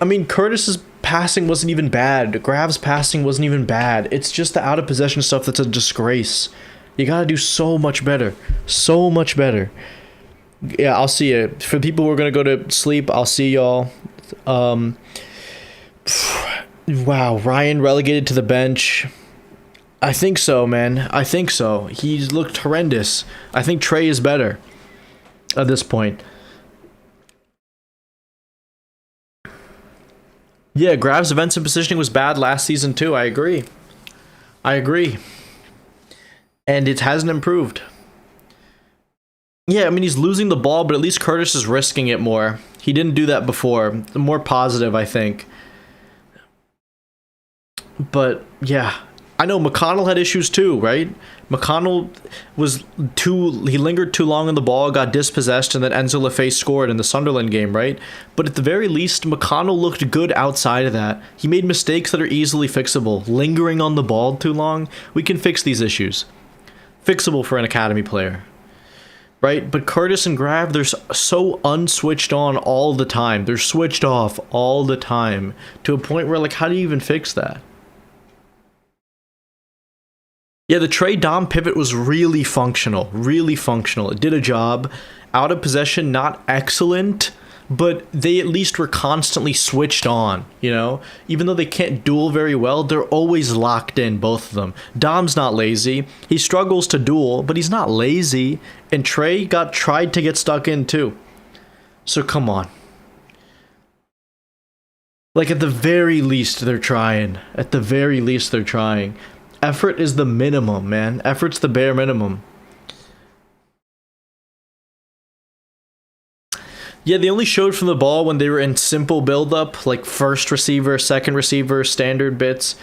I mean, Curtis's passing wasn't even bad. Grav's passing wasn't even bad. It's just the out of possession stuff that's a disgrace. You gotta do so much better. So much better. Yeah, I'll see you. For people who are gonna go to sleep, I'll see y'all. Wow, Ryan relegated to the bench. I think so, man. I think so. He's looked horrendous. I think Trey is better at this point. Yeah, Grav's defensive positioning was bad last season too. I agree. I agree. And it hasn't improved. Yeah, I mean, he's losing the ball, but at least Curtis is risking it more. He didn't do that before. More positive, I think. But, yeah. I know McConnell had issues too, right? McConnell he lingered too long on the ball, got dispossessed, and then Enzo Lefebvre scored in the Sunderland game, right? But at the very least, McConnell looked good outside of that. He made mistakes that are easily fixable. Lingering on the ball too long, we can fix these issues. Fixable for an academy player. Right? But Curtis and Grav, they're so unswitched on all the time. They're switched off all the time. To a point where, like, how do you even fix that? Yeah, the Trey Dom pivot was really functional. Really functional. It did a job. Out of possession, not excellent, but they at least were constantly switched on, you know? Even though they can't duel very well, they're always locked in, both of them. Dom's not lazy. He struggles to duel, but he's not lazy. And Trey tried to get stuck in too. So come on. Like, at the very least, they're trying. At the very least, they're trying. Effort is the minimum, man. Effort's the bare minimum. Yeah, they only showed from the ball when they were in simple build-up, like first receiver, second receiver, standard bits.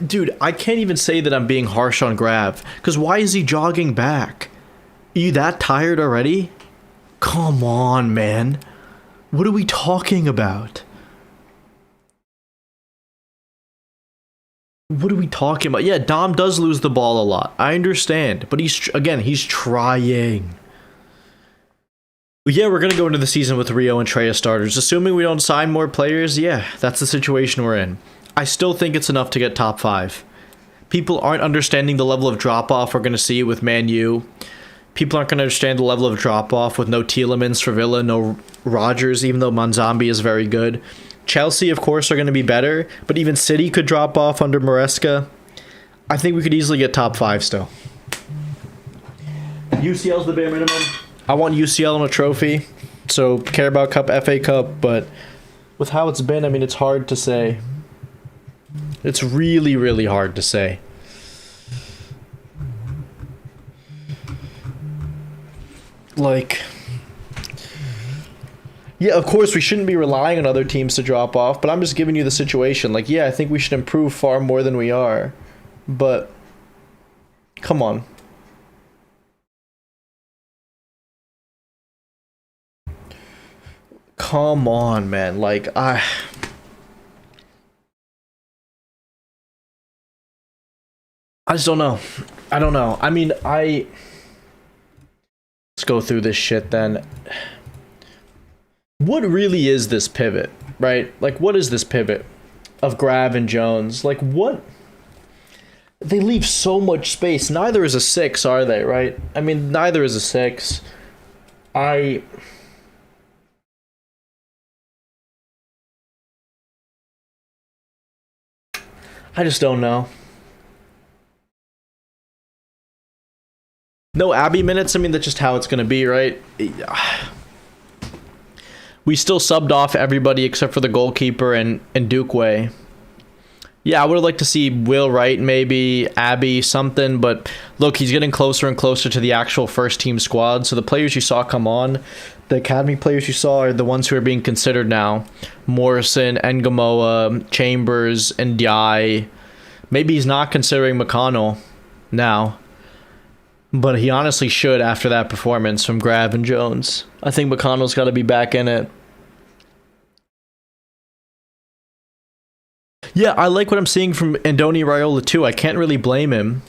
Dude, I can't even say that I'm being harsh on Grav, because why is he jogging back? Are you that tired already? Come on, man. What are we talking about? What are we talking about? Yeah, Dom does lose the ball a lot. I understand. But he's trying. Yeah, we're going to go into the season with Rio and Trey as starters. Assuming we don't sign more players, yeah, that's the situation we're in. I still think it's enough to get top 5. People aren't understanding the level of drop-off we're going to see with Man U. People aren't going to understand the level of drop-off with no Tielemans for Villa, no Rodgers, even though Manzambi is very good. Chelsea, of course, are going to be better, but even City could drop off under Maresca. I think we could easily get top 5 still. UCL's the bare minimum. I want UCL on a trophy, so Carabao Cup, FA Cup, but with how it's been, I mean, it's hard to say. It's really, really hard to say. Like... Yeah, of course, we shouldn't be relying on other teams to drop off, but I'm just giving you the situation. Like, yeah, I think we should improve far more than we are, but come on. Come on, man. Like, I just don't know. I don't know. I mean, let's go through this shit then. What really is this pivot, right? Like, what is this pivot of Grav and Jones? Like, what? They leave so much space. Neither is a 6, are they, right? I mean, neither is a 6. I just don't know. No Abby minutes? I mean, that's just how it's going to be, right? We still subbed off everybody except for the goalkeeper and Duke Way. Yeah, I would have liked to see Will Wright, maybe, Abby, something, but look, he's getting closer and closer to the actual first team squad, so the players you saw come on, the academy players you saw are the ones who are being considered now. Morrison, Ngamoa, Chambers, and Ndiaye. Maybe he's not considering McConnell now, but he honestly should after that performance from Grav and Jones. I think McConnell's got to be back in it. Yeah, I like what I'm seeing from Andoni Raiola too. I can't really blame him.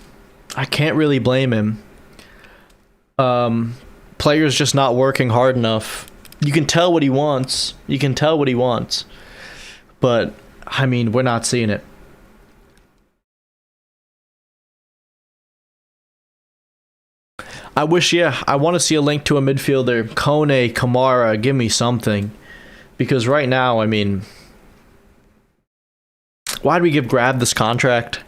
I can't really blame him. Players just not working hard enough. You can tell what he wants. You can tell what he wants. But I mean, we're not seeing it. I wish, yeah, I want to see a link to a midfielder. Kone, Kamara, give me something. Because right now, I mean, why do we give Grab this contract?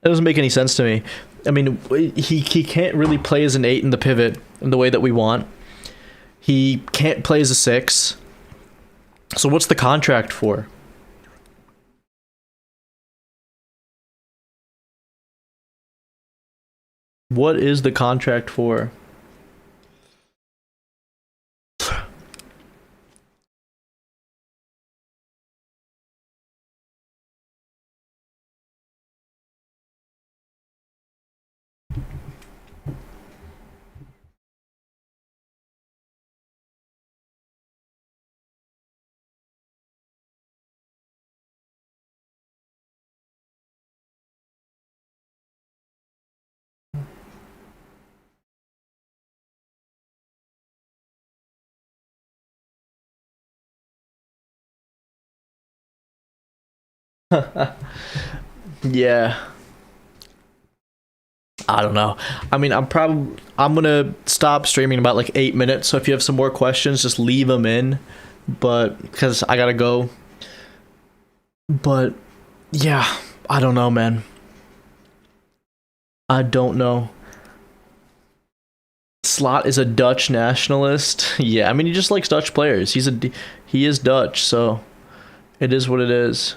It doesn't make any sense to me. I mean, he can't really play as an 8 in the pivot in the way that we want. He can't play as a 6. So what's the contract for? What is the contract for? Yeah. I don't know. I mean, I'm gonna stop streaming in about like 8 minutes. So if you have some more questions, just leave them in. But because I gotta go. But yeah, I don't know, man. I don't know. Slot is a Dutch nationalist. Yeah, I mean he just likes Dutch players. He is Dutch, so it is what it is.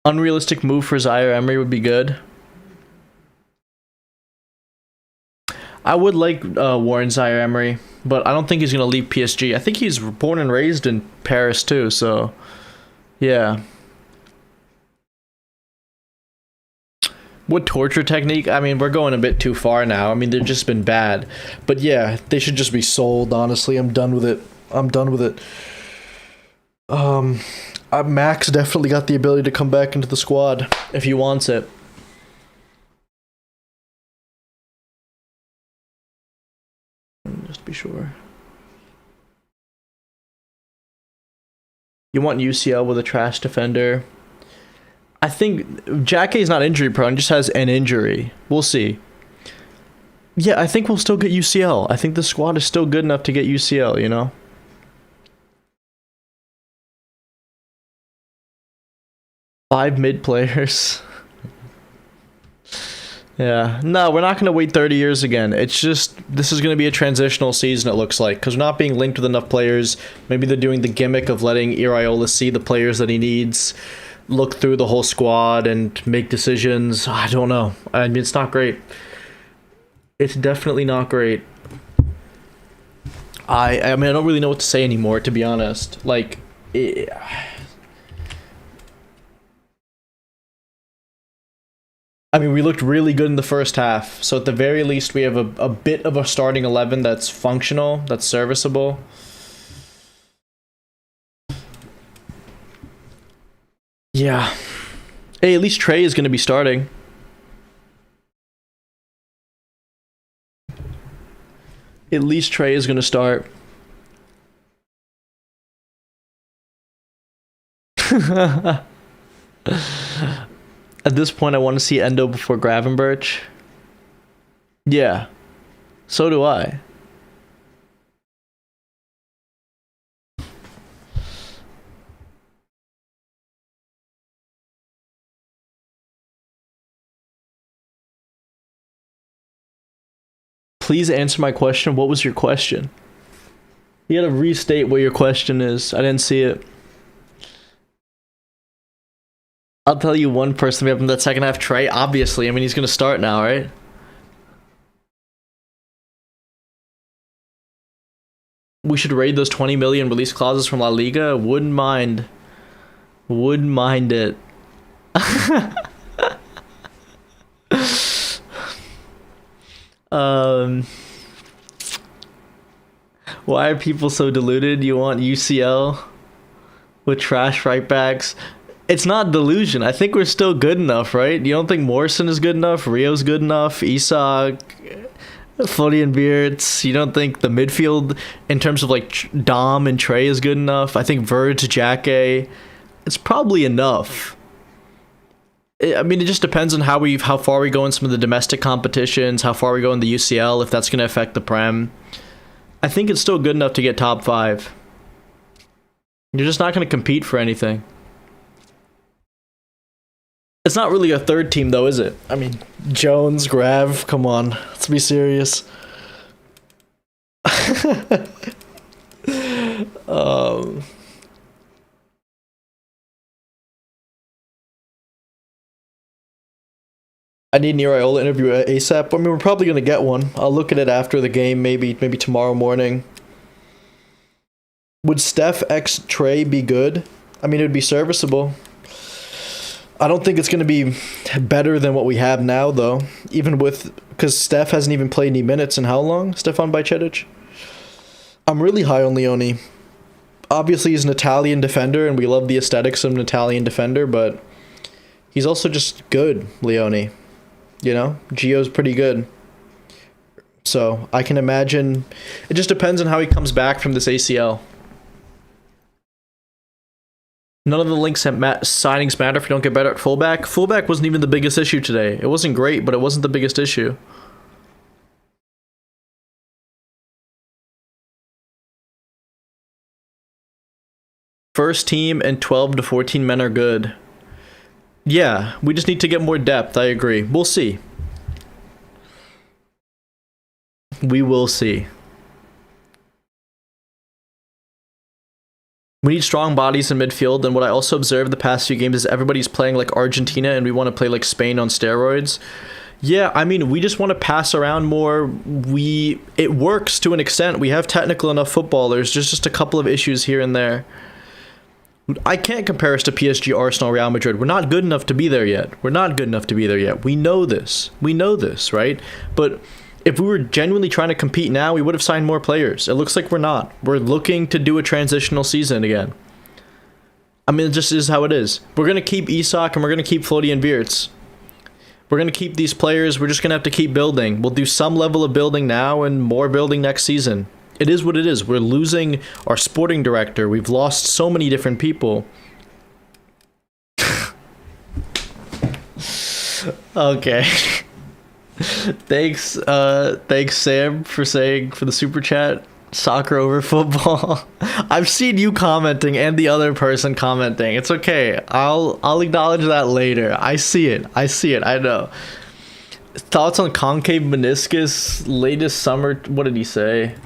Unrealistic move for Zaire Emery would be good. I would like Warren Zaire Emery, but I don't think he's gonna leave PSG. I think he's born and raised in Paris too, so yeah. What torture technique? I mean, we're going a bit too far now. I mean, they've just been bad. But yeah, they should just be sold, honestly. I'm done with it. I'm done with it. Max definitely got the ability to come back into the squad if he wants it. Just be sure. You want UCL with a trash defender? I think Jackie is not injury prone, just has an injury. We'll see. Yeah, I think we'll still get UCL. I think the squad is still good enough to get UCL, you know? Five mid players. Yeah. No, we're not going to wait 30 years again. It's just, this is going to be a transitional season, it looks like, because we're not being linked with enough players. Maybe they're doing the gimmick of letting Iraola see the players that he needs, look through the whole squad, and make decisions. I don't know. I mean, it's not great. It's definitely not great. I mean, I don't really know what to say anymore, to be honest. Like, I mean, we looked really good in the first half. So at the very least, we have a bit of a starting 11 that's functional, that's serviceable. Yeah. Hey, at least Trey is going to be starting. At least Trey is going to start. At this point, I want to see Endo before Gravenberch. Yeah. So do I. Please answer my question. What was your question? You gotta restate what your question is. I didn't see it. I'll tell you one person we have in that second half, Trey. Obviously, I mean, he's gonna start now, right? We should raid those 20 million release clauses from La Liga. Wouldn't mind. Wouldn't mind it. Why are people so deluded? You want UCL with trash right backs? It's not delusion. I think we're still good enough, right? You don't think Morrison is good enough? Rio's good enough? Isak, Florian Wirtz? You don't think the midfield in terms of like Dom and Trey is good enough? I think Verge, Jake, it's probably enough. I mean, it just depends on how far we go in some of the domestic competitions, how far we go in the UCL, if that's going to affect the Prem. I think it's still good enough to get top 5. You're just not going to compete for anything. It's not really a third team, though, is it? I mean, Jones, Grav, come on. Let's be serious. I need an Iraola interview ASAP. I mean, we're probably going to get one. I'll look at it after the game, maybe tomorrow morning. Would Steph x Trey be good? I mean, it would be serviceable. I don't think it's going to be better than what we have now, though. Because Steph hasn't even played any minutes in how long? Stefan Bajcetic? I'm really high on Leone. Obviously, he's an Italian defender, and we love the aesthetics of an Italian defender, but he's also just good, Leone. You know, Gio's pretty good. So I can imagine. It just depends on how he comes back from this ACL. None of the links at signings matter if you don't get better at fullback. Fullback wasn't even the biggest issue today. It wasn't great, but it wasn't the biggest issue. First team and 12 to 14 men are good. Yeah, we just need to get more depth. I agree. We'll see. We will see. We need strong bodies in midfield, and what I also observed the past few games is everybody's playing like Argentina, and we want to play like Spain on steroids. Yeah, I mean, we just want to pass around more. It works to an extent. We have technical enough footballers. There's just a couple of issues here and there. I can't compare us to PSG, Arsenal, Real Madrid. We're not good enough to be there yet. We know this, right? But if we were genuinely trying to compete now, we would have signed more players. It looks like we're not. We're looking to do a transitional season again. I mean, it just is how it is. We're going to keep Isak and we're going to keep Florian Wirtz. We're going to keep these players. We're just going to have to keep building. We'll do some level of building now and more building next season. It is what it is. We're losing our sporting director. We've lost so many different people. Okay. Thanks Sam for the super chat. Soccer over football. I've seen you commenting and the other person commenting. It's okay. I'll acknowledge that later. I see it. I know. Thoughts on concave meniscus latest summer? What did he say?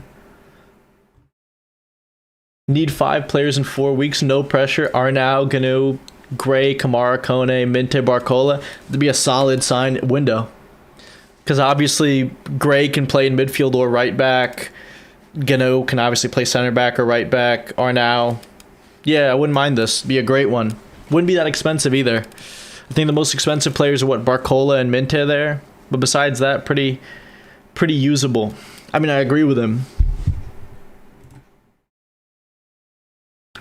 Need 5 players in 4 weeks. No pressure. Arnau, Ganu, Gray, Kamara, Kone, Minte, Barcola. That'd be a solid sign window. Because obviously Gray can play in midfield or right back. Ganu can obviously play center back or right back. Arnau. Yeah, I wouldn't mind this. Be a great one. Wouldn't be that expensive either. I think the most expensive players are Barcola and Minte there. But besides that, pretty usable. I mean, I agree with him.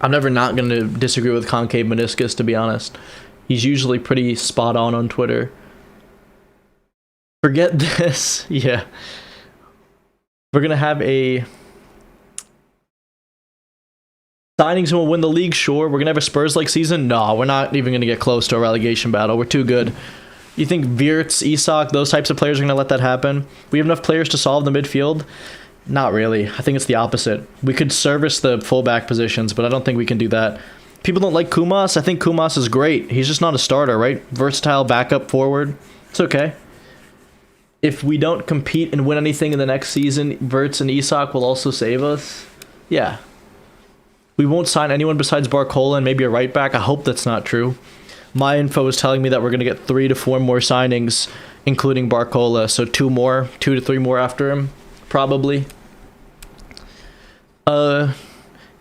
I'm never not going to disagree with concave meniscus, to be honest. He's usually pretty spot on Twitter. Forget this. Yeah. We're going to have a signings and we'll win the league, sure. We're going to have a Spurs-like season? No, we're not even going to get close to a relegation battle. We're too good. You think Wirtz, Isak, those types of players are going to let that happen? We have enough players to solve the midfield? Not really. I think it's the opposite. We could service the fullback positions, but I don't think we can do that. People don't like Kumas. I think Kumas is great. He's just not a starter, right? Versatile backup forward. It's okay. If we don't compete and win anything in the next season, Wirtz and Isak will also save us. Yeah. We won't sign anyone besides Barcola and maybe a right back. I hope that's not true. My info is telling me that we're going to get 3 to 4 more signings, including Barcola. So 2 to 3 more after him, probably.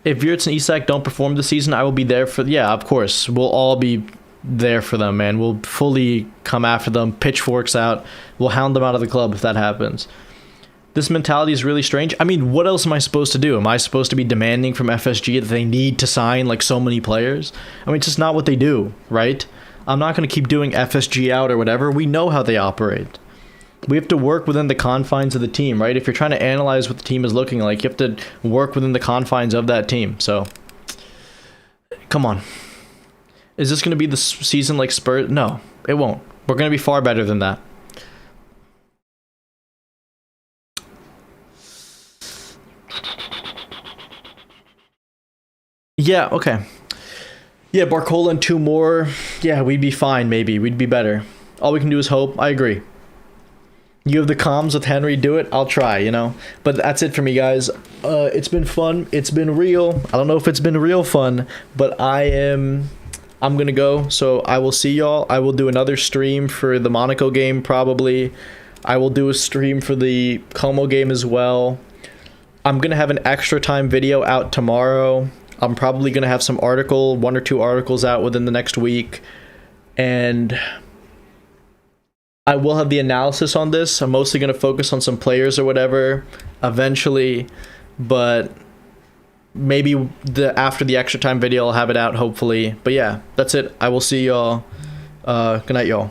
If Wirtz and Isak don't perform this season, I will be there for... Yeah, of course. We'll all be there for them, man. We'll fully come after them, pitchforks out. We'll hound them out of the club if that happens. This mentality is really strange. I mean, what else am I supposed to do? Am I supposed to be demanding from FSG that they need to sign like so many players? I mean, it's just not what they do, right? I'm not going to keep doing FSG out or whatever. We know how they operate. We have to work within the confines of the team, right? If you're trying to analyze what the team is looking like, you have to work within the confines of that team. So, come on. Is this going to be the season like Spurs? No, it won't. We're going to be far better than that. Yeah, okay. Yeah, Barcola and 2 more. Yeah, we'd be fine, maybe. We'd be better. All we can do is hope. I agree. You have the comms with Henry, do it. I'll try, you know. But that's it for me, guys. It's been fun. It's been real. I don't know if it's been real fun, but I'm gonna go. So I will see y'all. I will do another stream for the Monaco game, probably. I will do a stream for the Como game as well. I'm gonna have an extra time video out tomorrow. I'm probably gonna have some 1 or 2 articles out within the next week, and I will have the analysis on this. I'm mostly going to focus on some players or whatever eventually, but maybe after the extra time video I'll have it out, hopefully. But yeah, that's it. I will see y'all. Good night, y'all.